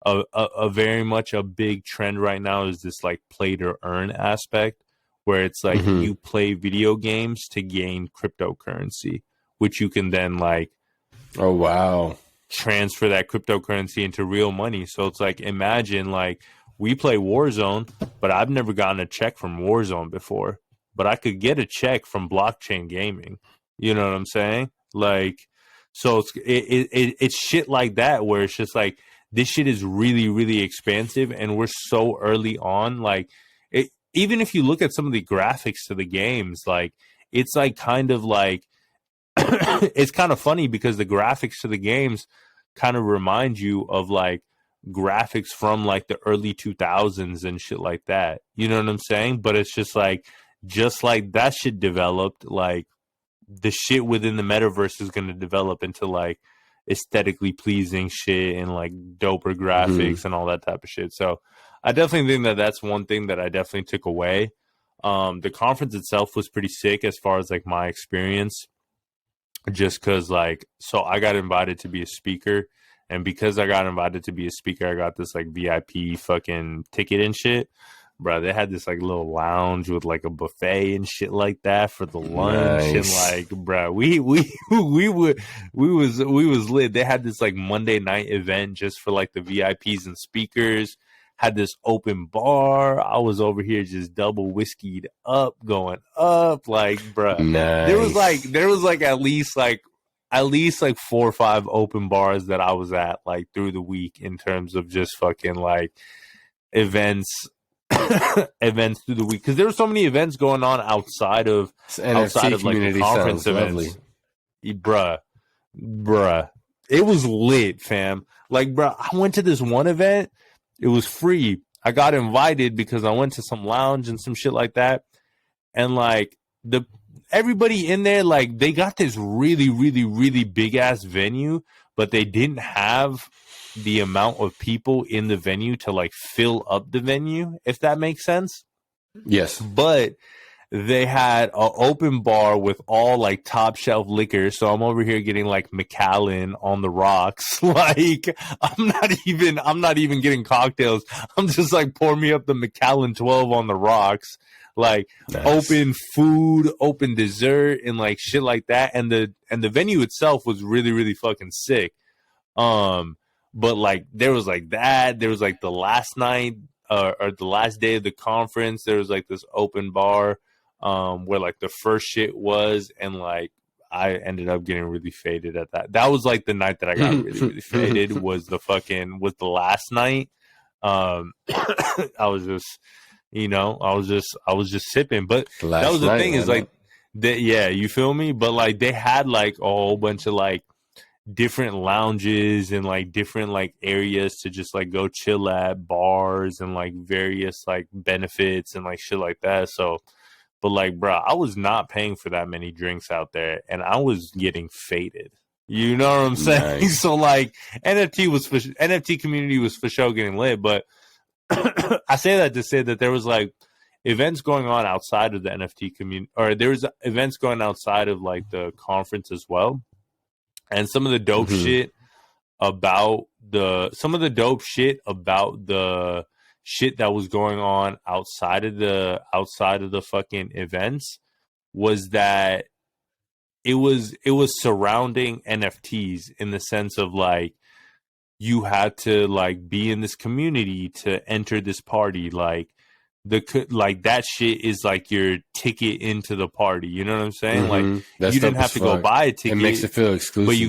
a very much a big trend right now is this like play to earn aspect, where it's like you play video games to gain cryptocurrency, which you can then like Oh wow. transfer that cryptocurrency into real money. So it's like, imagine like we play Warzone, but I've never gotten a check from Warzone before, but I could get a check from blockchain gaming. You know what I'm saying? Like, so it's shit like that where it's just like this shit is really, really expansive, and we're so early on. Like, even if you look at some of the graphics to the games, like it's like kind of like it's kind of funny because the graphics to the games kind of remind you of like graphics from like the early 2000s and shit like that. You know what I'm saying? But it's just like that shit developed, like the shit within the metaverse is going to develop into like aesthetically pleasing shit and like doper graphics and all that type of shit. So I definitely think that that's one thing that I definitely took away. The conference itself was pretty sick as far as like my experience, just because like, so I got invited to be a speaker, and because I got invited to be a speaker, I got this like VIP fucking ticket and shit. Bro, they had this like little lounge with like a buffet and shit like that for the lunch. Nice. And like, bro, we was lit. They had this like Monday night event just for like the VIPs and speakers. Had this open bar. I was over here just double whiskeyed up, going up. Like, bro, Nice. there was like at least like 4 or 5 open bars that I was at like through the week in terms of just fucking like events events through the week, because there were so many events going on outside of like the conference events. Bruh, it was lit, fam. Like, bruh, I went to this one event. It was free. I got invited because I went to some lounge and some shit like that, and like everybody in there, like they got this really, really, really big ass venue, but they didn't have the amount of people in the venue to like fill up the venue, if that makes sense. Yes. But they had an open bar with all like top shelf liquor. So I'm over here getting like Macallan on the rocks. Like I'm not even getting cocktails. I'm just like, pour me up the Macallan 12 on the rocks. Like nice. Open food, open dessert, and like shit like that. And the venue itself was really, really fucking sick. But like there was like that. There was like the last night or the last day of the conference, there was like this open bar where like the first shit was, and like I ended up getting really faded at that. That was like the night that I got really, really faded was the last night. I was just, I was just sipping. But that was the thing is like yeah, you feel me? But like they had like a whole bunch of like different lounges and like different like areas to just like go chill at, bars and like various like benefits and like shit like that. So, but like, bro, I was not paying for that many drinks out there, and I was getting faded. You know what I'm saying? Nice. So like NFT community was for sure getting lit, but I say that to say that there was like events going on outside of the NFT community, or there was events going outside of like the conference as well. And some of the dope shit about the shit that was going on outside of the fucking events was that it was surrounding NFTs, in the sense of like you had to like be in this community to enter this party. Like that shit is like your ticket into the party. You know what I'm saying? Like you didn't have to go buy a ticket. It makes it feel exclusive. But you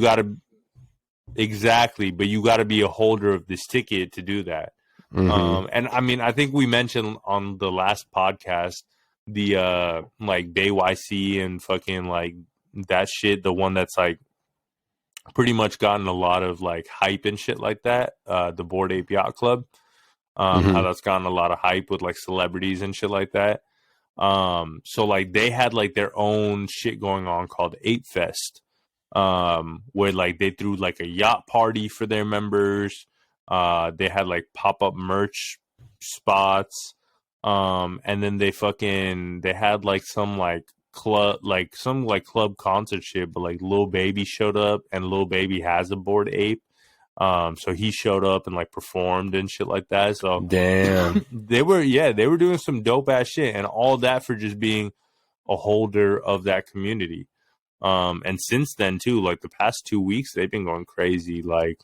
gotta be a holder of this ticket to do that. And I mean, I think we mentioned on the last podcast the like BayYC and fucking like that shit, the one that's like pretty much gotten a lot of like hype and shit like that. The Bored Ape Yacht Club. How that's gotten a lot of hype with like celebrities and shit like that. So like they had like their own shit going on called Ape Fest. where like they threw like a yacht party for their members. They had like pop-up merch spots. And then they had like some like club concert shit, but like Lil Baby showed up, and Lil Baby has a Bored Ape. So he showed up and like performed and shit like that. So Damn. they were doing some dope ass shit, and all that for just being a holder of that community. And since then too, like the past 2 weeks, they've been going crazy. Like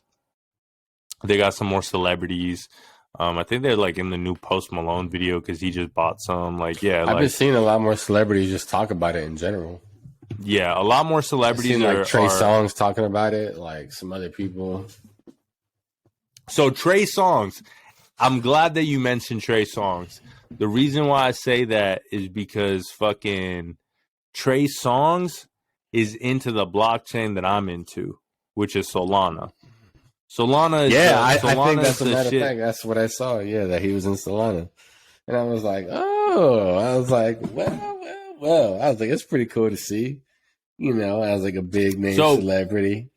they got some more celebrities. I think they're like in the new Post Malone video because he just bought some. Like, yeah, I've been seeing a lot more celebrities just talk about it in general. Yeah, a lot more celebrities. Like Trey Songz talking about it, like some other people. So Trey Songz, I'm glad that you mentioned Trey Songz. The reason why I say that is because fucking Trey Songz is into the blockchain that I'm into, which is Solana. Solana is I think that's a matter of fact. That's what I saw. Yeah, that he was in Solana, and I was like, oh, I was like, well. I was like, it's pretty cool to see. You know, as like a big name celebrity.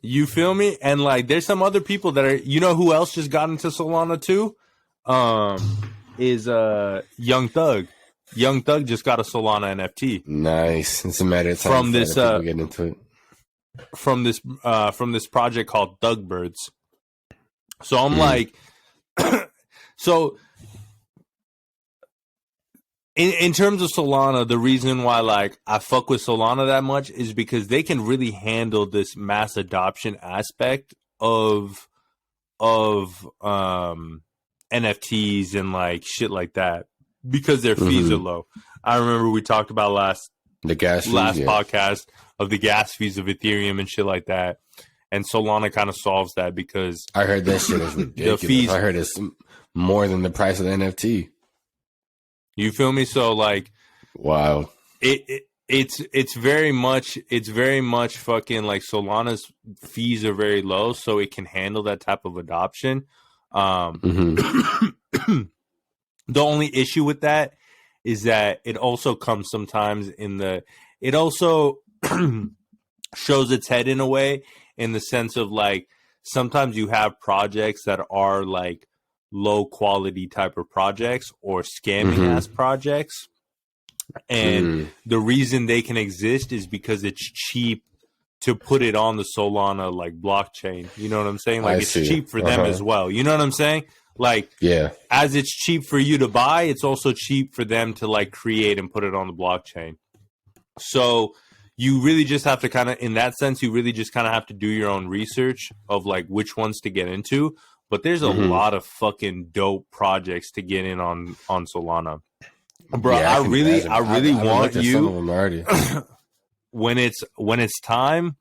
You feel me? And like, there's some other people that are. You know who else just got into Solana too? Is Young Thug. Young Thug just got a Solana NFT. Nice. It's a matter of time from this people get into it. From this project called Thugbirds. So I'm like, so in terms of Solana, the reason why like I fuck with Solana that much is because they can really handle this mass adoption aspect of NFTs and like shit like that because their fees are low. I remember we talked about last podcast of the gas fees of Ethereum and shit like that. And Solana kind of solves that because I heard that shit is ridiculous. I heard it's more than the price of the NFT. You feel me? So like, wow. It's very much fucking like Solana's fees are very low, so it can handle that type of adoption. The only issue with that is that it also comes sometimes it also shows its head in a way, in the sense of like sometimes you have projects that are like low quality type of projects or scamming ass projects, and the reason they can exist is because it's cheap to put it on the Solana like blockchain. You know what I'm saying? Like it's cheap for them as well. You know what I'm saying? Like, as it's cheap for you to buy, it's also cheap for them to like create and put it on the blockchain. So you really just have to kind of, in that sense, you really just kind of have to do your own research of like which ones to get into. But there's a lot of fucking dope projects to get in on Solana, bro. I really want you when it's time.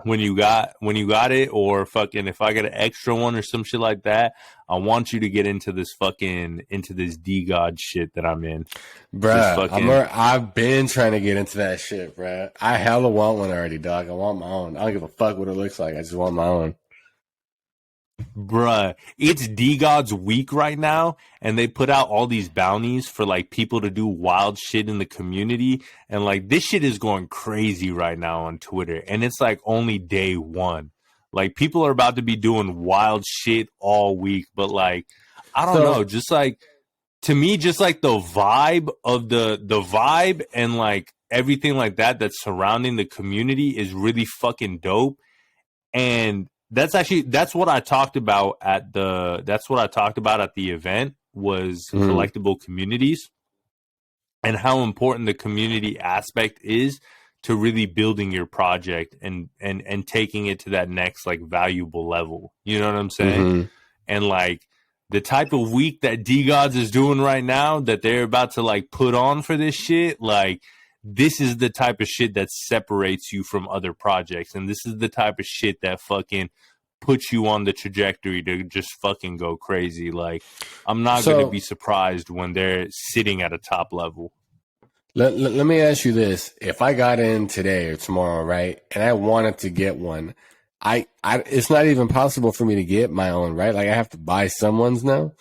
When you got it, or fucking if I get an extra one or some shit like that, I want you to get into this DeGod shit that I'm in. Bruh, I've been trying to get into that shit, bruh. I hella want one already, dog. I want my own. I don't give a fuck what it looks like. I just want my own. Bruh, it's DeGod's week right now, and they put out all these bounties for like people to do wild shit in the community, and like this shit is going crazy right now on Twitter, and it's like only day one. Like people are about to be doing wild shit all week, but like I don't know, just like to me, just like the vibe of the vibe and like everything like that that's surrounding the community is really fucking dope. And that's what I talked about at the event was collectible communities and how important the community aspect is to really building your project and taking it to that next like valuable level. You know what I'm saying? And like the type of week that DeGods is doing right now that they're about to like put on for this shit, like this is the type of shit that separates you from other projects. And this is the type of shit that fucking puts you on the trajectory to just fucking go crazy. Like, I'm not going to be surprised when they're sitting at a top level. Let me ask you this. If I got in today or tomorrow, right, and I wanted to get one, it's not even possible for me to get my own, right? Like, I have to buy someone's now?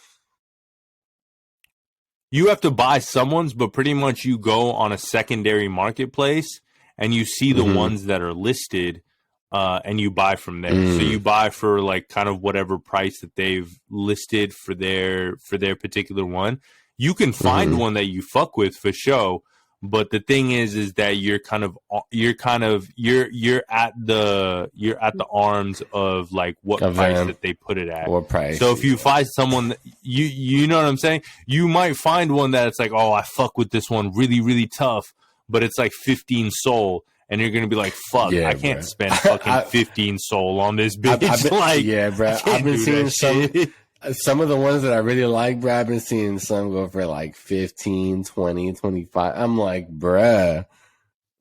You have to buy someone's, but pretty much you go on a secondary marketplace and you see the ones that are listed, and you buy from there. So you buy for like kind of whatever price that they've listed for their particular one. You can find one that you fuck with for sure. But the thing is that you're at the arms of like what price that they put it at. What price? So if you find someone that, you know what I'm saying, you might find one that it's like, oh, I fuck with this one really, really tough, but it's like 15 soul, and you're gonna be like, fuck, I can't spend fucking 15 soul on this bitch. Yeah, bro. I've been seeing some of the ones that I really like, bro. I've been seeing some go for like 15, 20, 25. I'm like, bruh,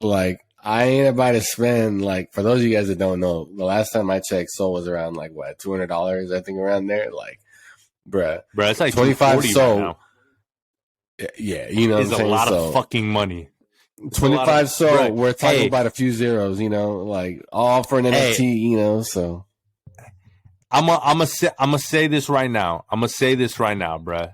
like, I ain't about to spend, like, for those of you guys that don't know, the last time I checked, Soul was around like what, $200, I think, around there. Like, bruh, it's like 25 Soul. Right now. Yeah, you know what I'm saying? It's a lot of fucking money. 25 Soul, right. We're talking about a few zeros, you know, like all for an NFT, you know, so. I'm gonna say this right now. Bruh.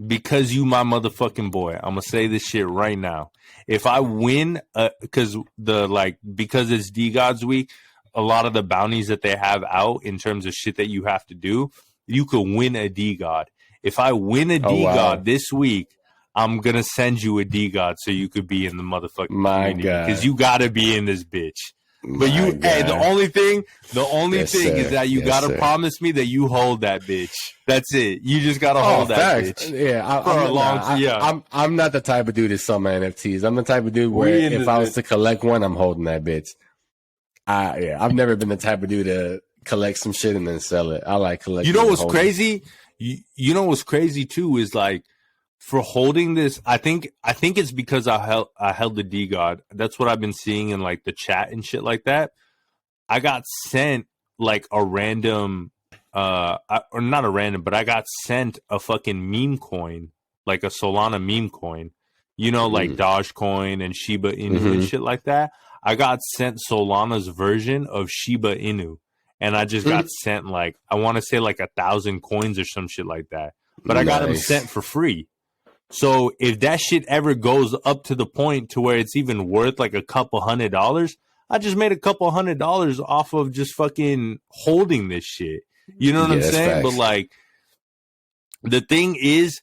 Because you my motherfucking boy. I'm gonna say this shit right now. If I win, because it's D-Gods week, a lot of the bounties that they have out in terms of shit that you have to do, you could win a D-God. If I win a D-God this week, I'm gonna send you a D-God so you could be in the motherfucking community. Because you gotta be in this bitch. But the only thing is that you gotta promise me that you hold that bitch. That's it. You just gotta hold that bitch. Yeah, I'm not the type of dude that sell my NFTs. I'm the type of dude where if I was to collect one, I'm holding that bitch. I've never been the type of dude to collect some shit and then sell it. I like collecting. You know what's crazy? You know what's crazy too is like, for holding this, I think it's because I held the D-God. That's what I've been seeing in like the chat and shit like that. I got sent like a random, or not a random, but I got sent a fucking meme coin, like a Solana meme coin. You know, like Dogecoin and Shiba Inu and shit like that. I got sent Solana's version of Shiba Inu, and I just got sent like, I want to say like 1,000 coins or some shit like that. But I got them sent for free. So if that shit ever goes up to the point to where it's even worth like a couple $100, I just made a couple $100 off of just fucking holding this shit. You know what I'm saying? Facts. But like, the thing is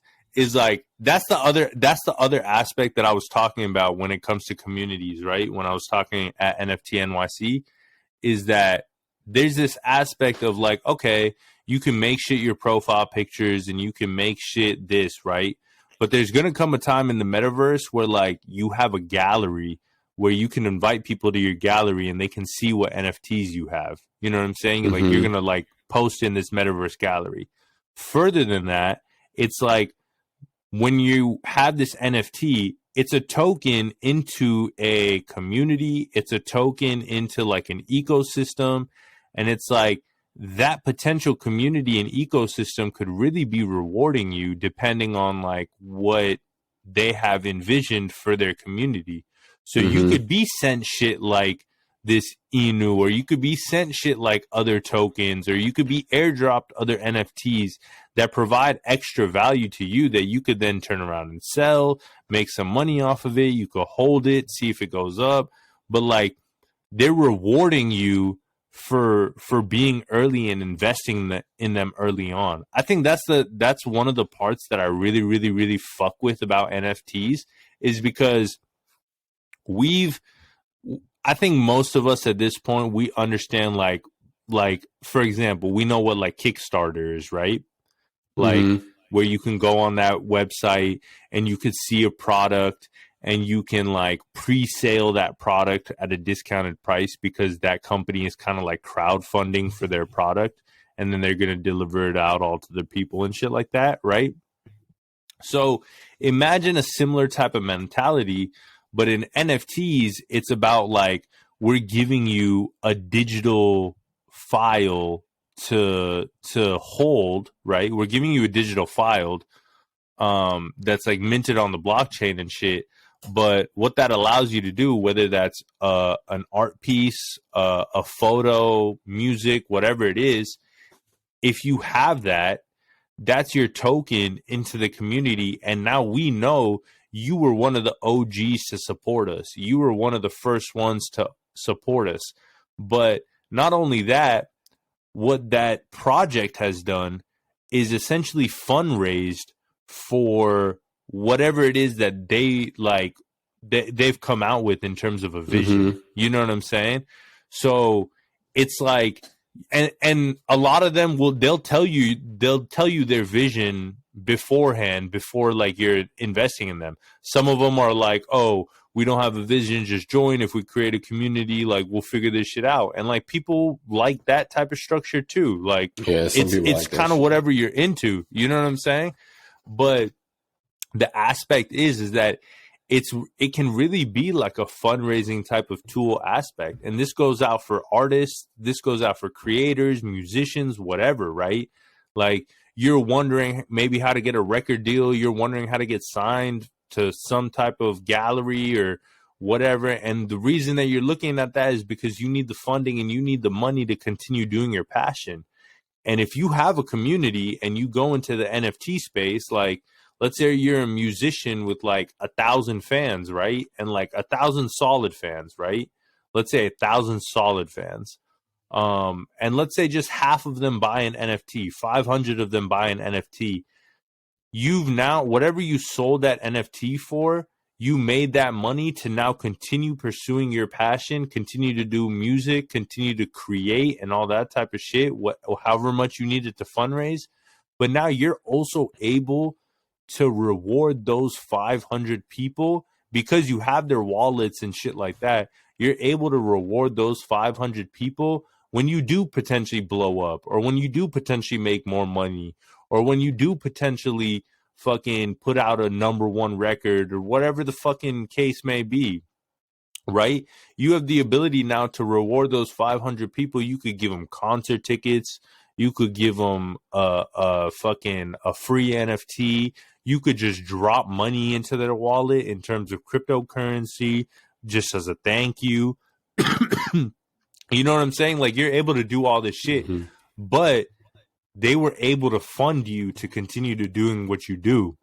like, that's the other aspect that I was talking about when it comes to communities, right? When I was talking at NFT NYC, is that there's this aspect of like, okay, you can make shit your profile pictures and you can make shit this, right? But there's going to come a time in the metaverse where like you have a gallery where you can invite people to your gallery and they can see what NFTs you have. You know what I'm saying? Like you're going to like post in this metaverse gallery. Further than that, it's like when you have this NFT, it's a token into a community. It's a token into like an ecosystem. And it's like, that potential community and ecosystem could really be rewarding you depending on like what they have envisioned for their community. So you could be sent shit like this Inu, or you could be sent shit like other tokens, or you could be airdropped other NFTs that provide extra value to you that you could then turn around and sell, make some money off of it. You could hold it, see if it goes up. But like, they're rewarding you for being early and investing in them early on. I think that's one of the parts that I really, really, really fuck with about NFTs, is because I think most of us at this point, we understand like for example, we know what like Kickstarter is, right? Like where you can go on that website and you could see a product and you can like pre-sale that product at a discounted price because that company is kind of like crowdfunding for their product, and then they're going to deliver it out all to the people and shit like that, right? So imagine a similar type of mentality, but in NFTs, it's about like, we're giving you a digital file to hold, right? We're giving you a digital file that's like minted on the blockchain and shit. But what that allows you to do, whether that's an art piece, a photo, music, whatever it is, if you have that, that's your token into the community. And now we know you were one of the OGs to support us. You were one of the first ones to support us. But not only that, what that project has done is essentially fundraised for whatever it is that they like they've come out with in terms of a vision. Mm-hmm. You know what I'm saying? So it's like, and a lot of them they'll tell you their vision beforehand, before like you're investing in them. Some of them are like, oh, we don't have a vision, just join. If we create a community, like we'll figure this shit out. And like people like that type of structure too. Like it's kind of whatever you're into. You know what I'm saying? But the aspect is that it can really be like a fundraising type of tool aspect. And this goes out for artists, this goes out for creators, musicians, whatever, right? Like you're wondering maybe how to get a record deal, you're wondering how to get signed to some type of gallery or whatever. And the reason that you're looking at that is because you need the funding and you need the money to continue doing your passion. And if you have a community and you go into the NFT space, like let's say you're a musician with like 1,000 fans, right? And like 1,000 solid fans, right? Let's say 1,000 solid fans. And let's say just half of them buy an NFT, 500 of them buy an NFT. You've now, whatever you sold that NFT for, you made that money to now continue pursuing your passion, continue to do music, continue to create and all that type of shit, however much you needed to fundraise. But now you're also able to reward those 500 people because you have their wallets and shit like that. You're able to reward those 500 people when you do potentially blow up, or when you do potentially make more money, or when you do potentially fucking put out a #1 record, or whatever the fucking case may be, right? You have the ability now to reward those 500 people. You could give them concert tickets. You could give them a free NFT. You could just drop money into their wallet in terms of cryptocurrency, just as a thank you. You know what I'm saying? Like you're able to do all this shit, but they were able to fund you to continue to doing what you do.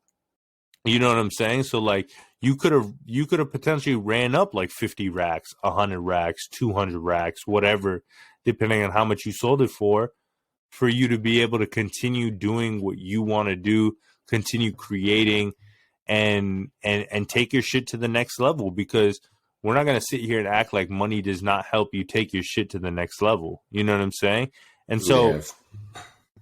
You know what I'm saying? So like you could have potentially ran up like 50 racks, 100 racks, 200 racks, whatever, depending on how much you sold it for you to be able to continue doing what you want to do, continue creating and take your shit to the next level. Because we're not going to sit here and act like money does not help you take your shit to the next level. You know what I'm saying? And so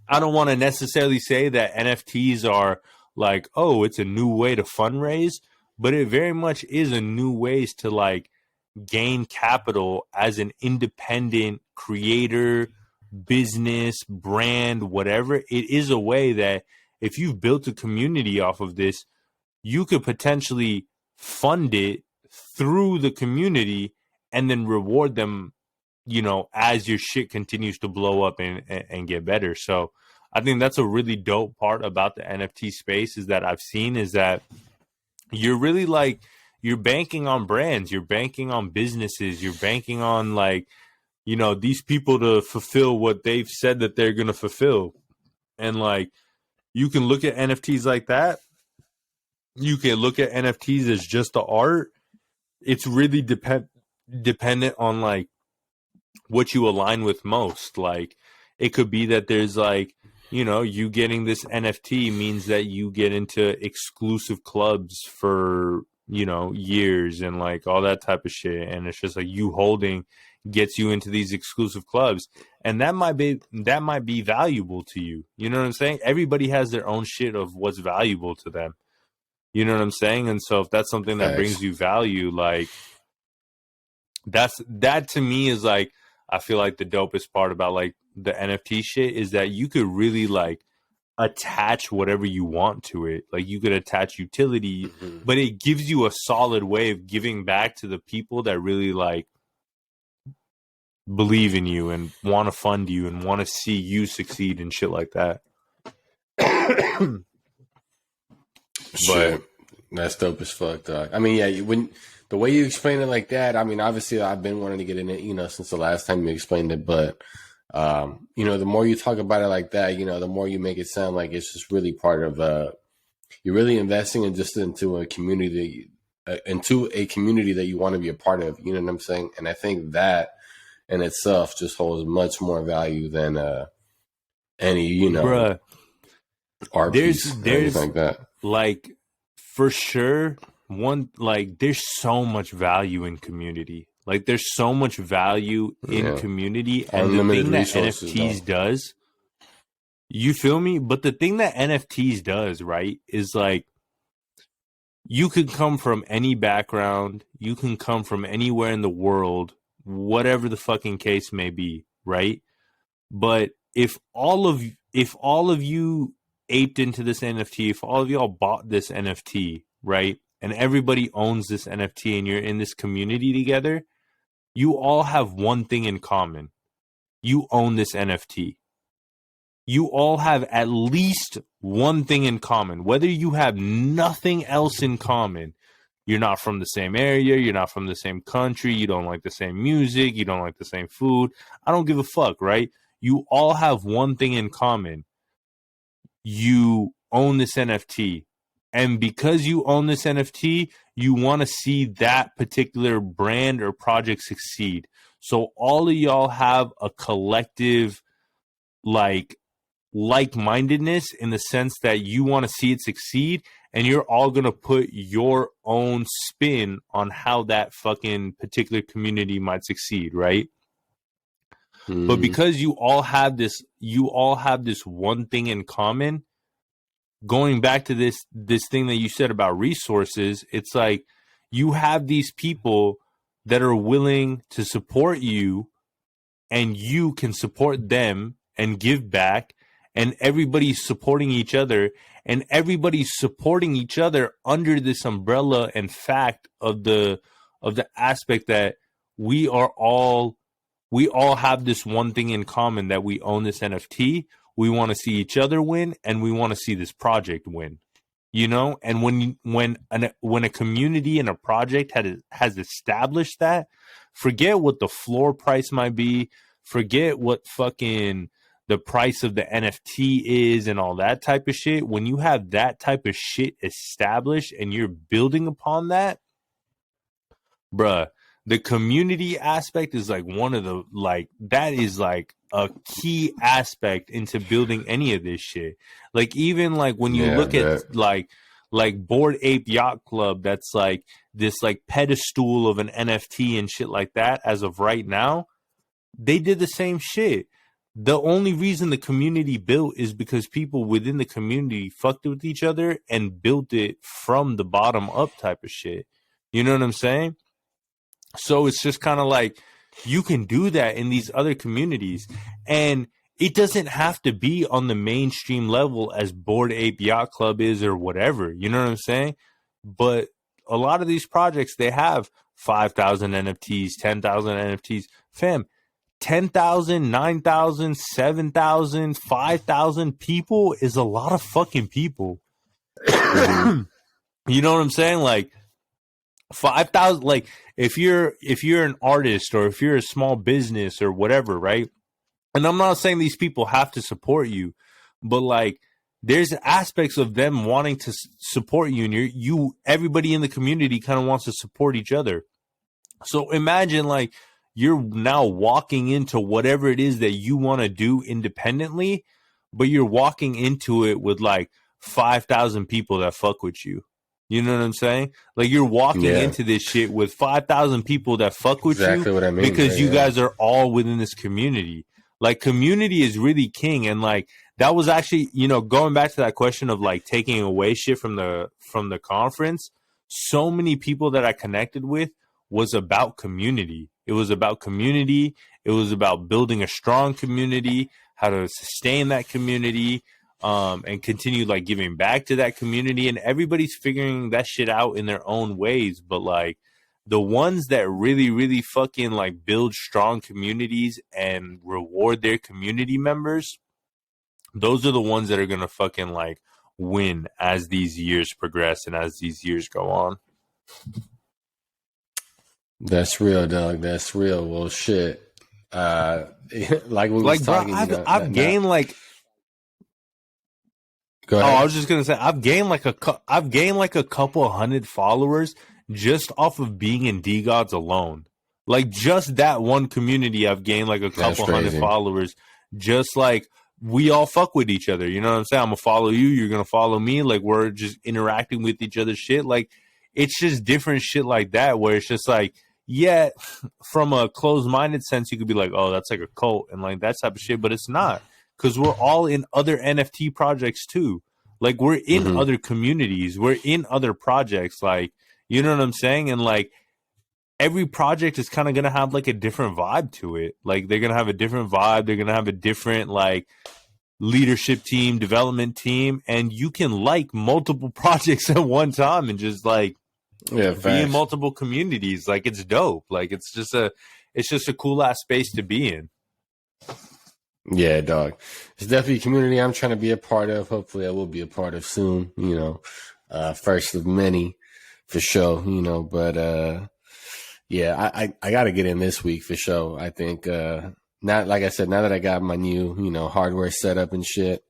I don't want to necessarily say that NFTs are like, oh, it's a new way to fundraise, but it very much is a new ways to like gain capital as an independent creator, business, brand, whatever. It is a way that if you've built a community off of this, you could potentially fund it through the community and then reward them, you know, as your shit continues to blow up and get better. So I think that's a really dope part about the NFT space is that I've seen is that you're really like, you're banking on brands, you're banking on businesses, you're banking on like, you know, these people to fulfill what they've said that they're going to fulfill. And like, you can look at NFTs like that. You can look at NFTs as just the art. It's really dependent on like what you align with most. Like it could be that there's like, you know, you getting this NFT means that you get into exclusive clubs for, you know, years and like all that type of shit. And it's just like you holding gets you into these exclusive clubs. And that might be valuable to you. You know what I'm saying? Everybody has their own shit of what's valuable to them. You know what I'm saying? And so if that's something that brings you value, like that to me is like, I feel like the dopest part about like the NFT shit is that you could really like attach whatever you want to it. Like you could attach utility, but it gives you a solid way of giving back to the people that really like believe in you and want to fund you and want to see you succeed and shit like that. But that's dope as fuck, dog. I mean, yeah, when the way you explain it like that, I mean, obviously I've been wanting to get in it, you know, since the last time you explained it, but you know, the more you talk about it like that, you know, the more you make it sound like it's just really part of You're really investing in just into a community, that you want to be a part of. You know what I'm saying? And I think that in itself just holds much more value than any, Bruh, art piece or anything like that. like, for sure, there's so much value in community. Like, there's so much value in community, and Unlimited the thing that resources, NFTs does, you feel me? But the thing that NFTs does, right, is like, you could come from any background, you can come from anywhere in the world, whatever the fucking case may be, right? But if all of you aped into this NFT, if all of y'all bought this NFT, right, and everybody owns this NFT and you're in this community together, you all have one thing in common. You own this NFT. You all have at least one thing in common. Whether you have nothing else in common, you're not from the same area, you're not from the same country, you don't like the same music, you don't like the same food. I don't give a fuck, right? You all have one thing in common. You own this NFT. And because you own this NFT, you want to see that particular brand or project succeed. So all of y'all have a collective, like-mindedness in the sense that you want to see it succeed, and you're all going to put your own spin on how that fucking particular community might succeed, right? But because you all have this one thing in common, going back to this thing that you said about resources, it's like you have these people that are willing to support you, and you can support them and give back, and everybody's supporting each other, and everybody's supporting each other under this umbrella and fact of the aspect that we all have this one thing in common, that we own this NFT. We want to see each other win, and we want to see this project win. You know, and when a community and a project has established that, forget what the floor price might be, forget what fucking the price of the NFT is and all that type of shit. When you have that type of shit established and you're building upon that, bruh, the community aspect is like one of the, like, that is like a key aspect into building any of this shit. Like, even like when you look at like Bored Ape Yacht Club, that's like this like pedestal of an NFT and shit like that. As of right now, they did the same shit. The only reason the community built is because people within the community fucked with each other and built it from the bottom up type of shit. You know what I'm saying? So it's just kind of like, you can do that in these other communities, and it doesn't have to be on the mainstream level as Bored Ape Yacht Club is or whatever. You know what I'm saying? But a lot of these projects, they have 5,000 NFTs, 10,000 NFTs. Fam, 10,000, 9,000, 7,000, 5,000 people is a lot of fucking people. You know what I'm saying? Like, 5,000, like, if you're an artist or if you're a small business or whatever, right? And I'm not saying these people have to support you, but like, there's aspects of them wanting to support you, and everybody in the community kind of wants to support each other. So imagine, like, you're now walking into whatever it is that you want to do independently, but you're walking into it with like 5,000 people that fuck with you. You know what I'm saying? Like, you're walking into this shit with 5,000 people that fuck with you, what I mean, because you guys are all within this community. Like, community is really king. And like, that was actually, you know, going back to that question of like taking away shit from the conference, so many people that I connected with was about community. It was about community. It was about building a strong community, how to sustain that community, and continue like giving back to that community. And everybody's figuring that shit out in their own ways. But like, the ones that really, really fucking like build strong communities and reward their community members, those are the ones that are gonna fucking like win as these years progress and as these years go on. That's real, dog. That's real. Well, shit. Like we was talking, bro, I've gained like. Go Oh, ahead. I was just gonna say I've gained like a couple hundred followers just off of being in D Gods alone. Like just that one community, I've gained like a That's couple hundred crazy. followers. Just like we all fuck with each other. You know what I'm saying? I'm gonna follow you. You're gonna follow me. Like we're just interacting with each other's shit. Like it's just different shit like that where it's just like, yeah, from a closed-minded sense, you could be like, oh, that's like a cult and like that type of shit, but it's not because we're all in other NFT projects too. Like we're in other communities, we're in other projects. Like you know what I'm saying, and like every project is kind of gonna have like a different vibe to it. Like they're gonna have a different vibe. They're gonna have a different like leadership team, development team, and you can like multiple projects at one time and just like be in multiple communities. Like it's dope. Like it's just a cool ass space to be in. Yeah, dog. It's definitely a community I'm trying to be a part of. Hopefully I will be a part of soon, you know, first of many for sure, you know, but, yeah, I got to get in this week for sure. I think, not like I said, now that I got my new, you know, hardware set up and shit,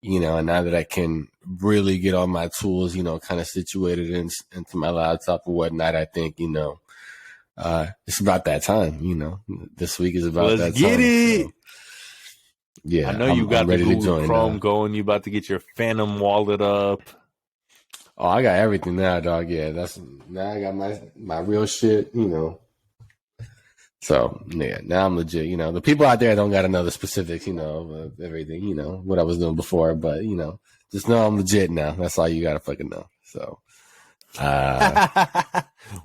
you know, and now that I can really get all my tools, you know, kind of situated into my laptop and whatnot, I think, you know, it's about that time, you know. This week is about that time. Let's get it. So, yeah, I know you got the ready Google to join Chrome now. going. You about to get your Phantom wallet up. Oh, I got everything now, dog. Yeah, now I got my real shit, you know. So yeah, now I'm legit. You know, the people out there don't got to know the specifics, you know, of everything, you know, what I was doing before, but you know, just know I'm legit now. That's all you gotta fucking know. So,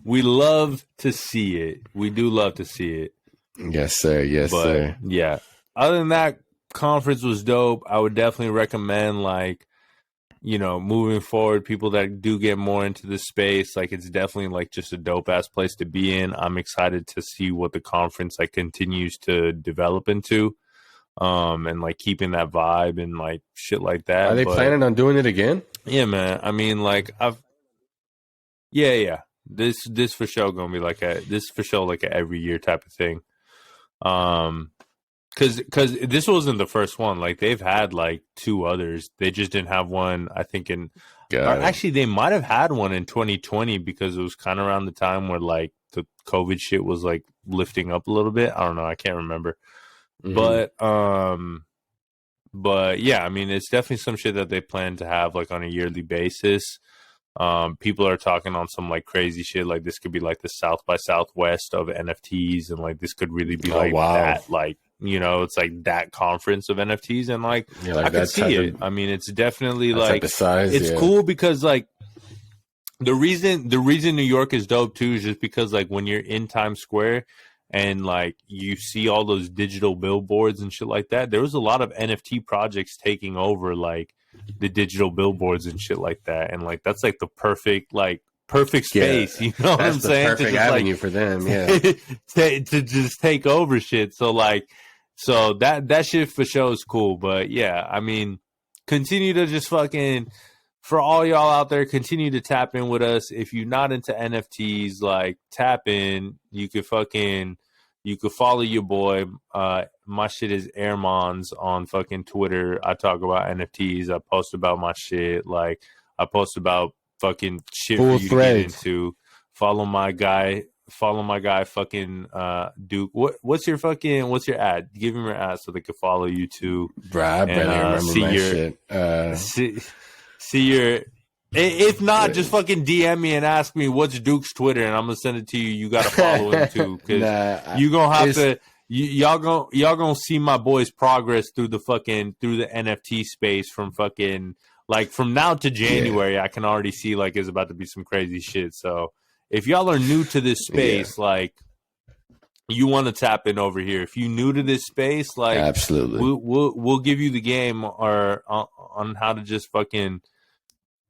we love to see it. We do love to see it. Yes, sir. Yes, but, sir. Yeah. Other than that, conference was dope. I would definitely recommend, like, you know, moving forward, people that do get more into the space, like it's definitely like just a dope ass place to be in. I'm excited to see what the conference like continues to develop into, and like keeping that vibe and like shit like that. Are they planning on doing it again? Yeah, man. I mean, like yeah. This for sure gonna be like this for sure like a every year type of thing. Because this wasn't the first one. Like they've had like two others. They just didn't have one. I think actually they might have had one in 2020 because it was kind of around the time where like the COVID shit was like lifting up a little bit. I don't know. I can't remember. But yeah, I mean it's definitely some shit that they plan to have like on a yearly basis. People are talking on some like crazy shit. Like this could be like the South by Southwest of NFTs, and like this could really be that. Like you know, it's like that conference of NFTs, and like, I could see it. I mean, it's definitely like it's cool because like the reason New York is dope too is just because like when you're in Times Square and like you see all those digital billboards and shit like that, there was a lot of NFT projects taking over like the digital billboards and shit like that, and like that's like the perfect space, you know what I'm saying? Perfect to just, avenue like, for them, yeah. to just take over shit. So like, that shit for sure is cool. But yeah, I mean, continue to just fucking, for all y'all out there, continue to tap in with us. If you're not into NFTs, like tap in. You could follow your boy. My shit is Maanz on fucking Twitter. I talk about NFTs. I post about my shit. Like I post about fucking shit Full for you threads. to get into. Follow my guy fucking Duke. What's your ad? Give him your ad so they can follow you too. Bro, I barely remember my shit. See your. If not, just fucking DM me and ask me what's Duke's Twitter, and I'm gonna send it to you. You gotta follow him too, because you gonna have to. Y'all gonna see my boy's progress through the NFT space from fucking like from now to January. I can already see like it's about to be some crazy shit. So if y'all are new to this space, like you want to tap in over here. If you new to this space, like absolutely, we'll give you the game or on how to just fucking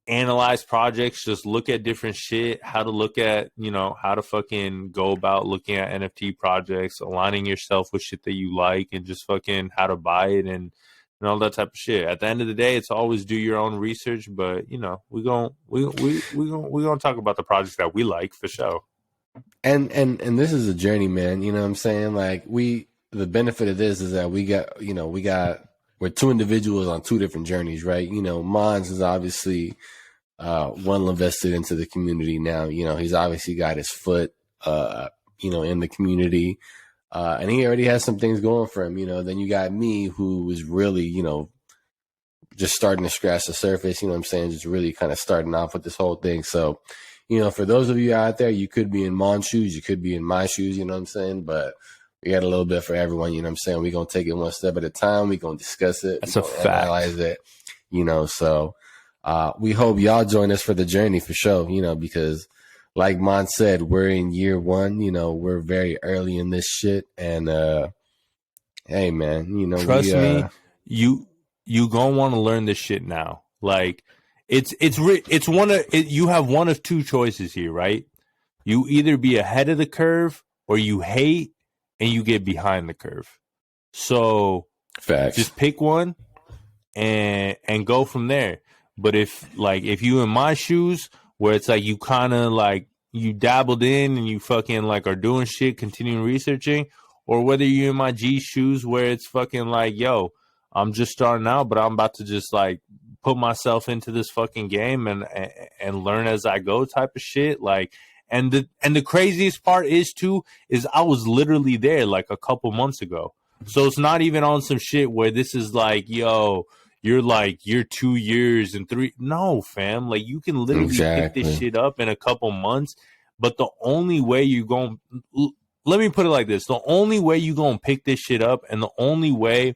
analyze projects, just look at different shit, how to look at, you know, how to fucking go about looking at NFT projects, aligning yourself with shit that you like, and just fucking how to buy it and all that type of shit. At the end of the day, it's always do your own research, but you know, we gonna talk about the projects that we like for sure. And this is a journey, man. You know what I'm saying? Like the benefit of this is that we're we're two individuals on two different journeys, right? You know, Maanz is obviously well invested into the community now. You know, he's obviously got his foot, you know, in the community, and he already has some things going for him. You know, then you got me, who is really, you know, just starting to scratch the surface. You know what I'm saying? Just really kind of starting off with this whole thing. So, you know, for those of you out there, you could be in Maan's shoes, you could be in my shoes. You know what I'm saying? But we got a little bit for everyone. You know what I'm saying? We're gonna take it one step at a time. We're gonna discuss it. That's a fact. Analyze it. You know, so. We hope y'all join us for the journey for sure, you know, because like Maanz said, we're in year one, you know, we're very early in this shit. And, hey man, you know, trust me, you gonna want to learn this shit now. Like it's you have one of two choices here, right? You either be ahead of the curve or you hate and you get behind the curve. So facts. Just pick one and go from there. But if you in my shoes, where it's like you kind of like you dabbled in and you fucking like are doing shit, continuing researching, or whether you're in my G shoes where it's fucking like, yo, I'm just starting out, but I'm about to just like put myself into this fucking game and learn as I go type of shit. Like, and the craziest part is I was literally there like a couple months ago. So it's not even on some shit where this is like, yo, you're 2 years and 3. No, fam. Like you can literally pick this shit up in a couple months. But the only way you're going, let me put it like this. The only way you're going to pick this shit up and the only way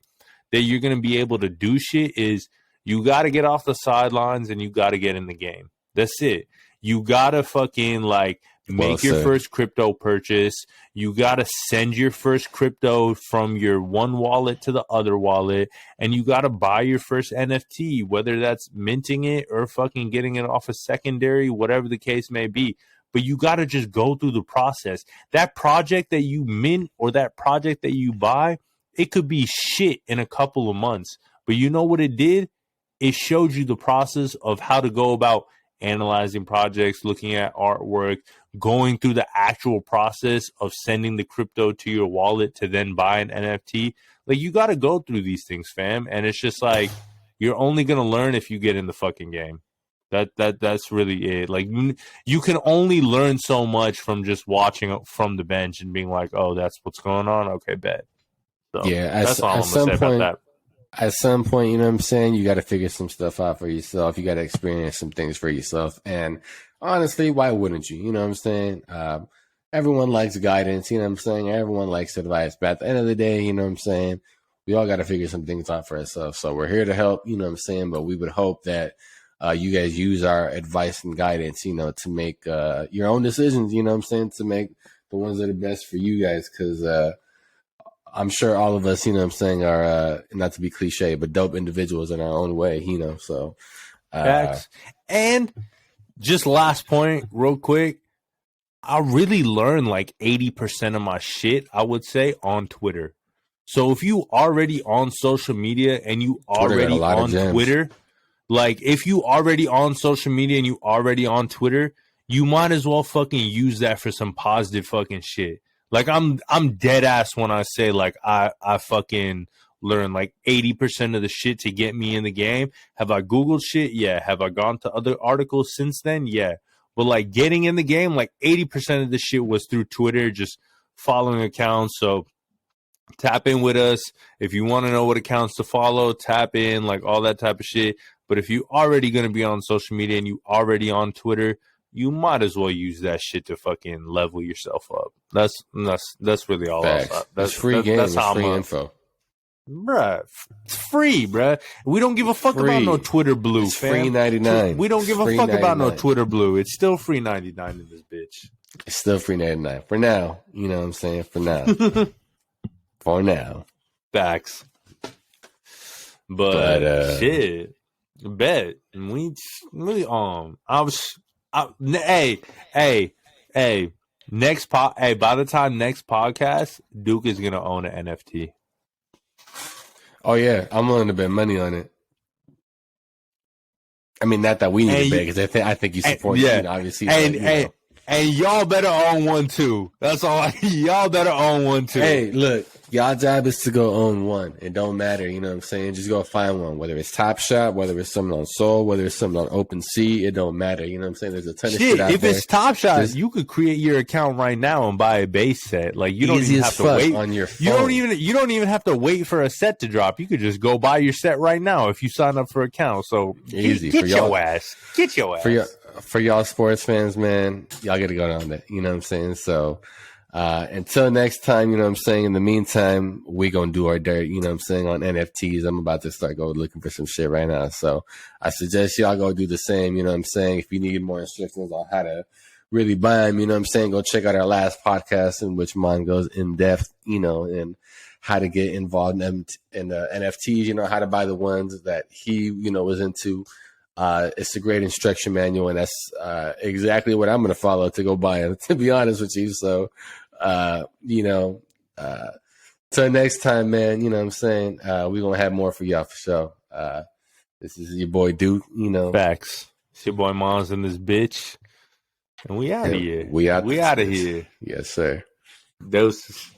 that you're going to be able to do shit is you got to get off the sidelines and you got to get in the game. That's it. You got to fucking like make your first crypto purchase. You got to send your first crypto from your one wallet to the other wallet. And you got to buy your first NFT, whether that's minting it or fucking getting it off a secondary, whatever the case may be. But you got to just go through the process. That project that you mint or that project that you buy, it could be shit in a couple of months. But you know what it did? It showed you the process of how to go about analyzing projects, looking at artwork, going through the actual process of sending the crypto to your wallet to then buy an NFT. Like you got to go through these things, fam. And it's just like, you're only going to learn if you get in the fucking game. That's really it. Like you can only learn so much from just watching from the bench and being like, oh, that's what's going on. Okay, bet. So yeah. That's all I'm going to say about that. At some point, you know what I'm saying? You got to figure some stuff out for yourself. You got to experience some things for yourself. And honestly, why wouldn't you? You know what I'm saying? Everyone likes guidance. You know what I'm saying? Everyone likes advice. But at the end of the day, you know what I'm saying? We all got to figure some things out for ourselves. So we're here to help, you know what I'm saying? But we would hope that you guys use our advice and guidance, you know, to make your own decisions, you know what I'm saying? To make the ones that are best for you guys. Because I'm sure all of us, you know what I'm saying, are, not to be cliche, but dope individuals in our own way, you know, so. Facts. And just last point, real quick, I really learned like 80% of my shit, I would say, on Twitter. So if you already on social media and you already on Twitter, like if you already on social media and you already on Twitter, you might as well fucking use that for some positive fucking shit. Like I'm dead ass when I say like I fucking learned like 80% of the shit to get me in the game. Have I Googled shit? Yeah. Have I gone to other articles since then? Yeah. But like getting in the game, like 80% of the shit was through Twitter, just following accounts. So tap in with us. If you want to know what accounts to follow, tap in, like all that type of shit. But if you already going to be on social media and you already on Twitter, you might as well use that shit to fucking level yourself up. That's really all. That's free game. That's free info. Bruh, it's free, bruh. We don't give a fuck about no Twitter blue, it's fam. Free 99. We don't give a fuck about no Twitter blue. It's still free 99 in this bitch. It's still free 99 for now. You know what I'm saying? For now. For now. Facts. But shit. Bet. By the time next podcast, Duke is gonna own an NFT. Oh yeah, I'm willing to bet money on it. I mean, not that we need to bet, because I think you support it, you know, obviously. And y'all better own one too. That's all. Y'all better own one too. Hey, look, y'all job is to go own one. It don't matter, you know what I'm saying? Just go find one. Whether it's Top Shop, whether it's something on Soul, whether it's something on OpenSea, it don't matter. You know what I'm saying? There's a ton of shit out if there. it's Top Shot, you could create your account right now and buy a base set. Like you don't even have to wait on your phone. You don't even have to wait for a set to drop. You could just go buy your set right now if you sign up for an account. So easy get for your y'all. ass. Get your ass. For y'all sports fans, man, y'all got to go down there. You know what I'm saying? So until next time, you know what I'm saying? In the meantime, we going to do our dirt, you know what I'm saying, on NFTs. I'm about to start going looking for some shit right now. So I suggest y'all go do the same, you know what I'm saying? If you need more instructions on how to really buy them, you know what I'm saying, go check out our last podcast in which Maanz goes in depth, you know, and how to get involved in NFTs, you know, how to buy the ones that he, you know, was into. It's a great instruction manual, and that's exactly what I'm going to follow to go buy it, to be honest with you. So, you know, till next time, man, you know what I'm saying? We're going to have more for y'all for sure. This is your boy Duke, you know. Facts. It's your boy Maanz and this bitch. And we out of here. We out of here. Yes, sir. Doses.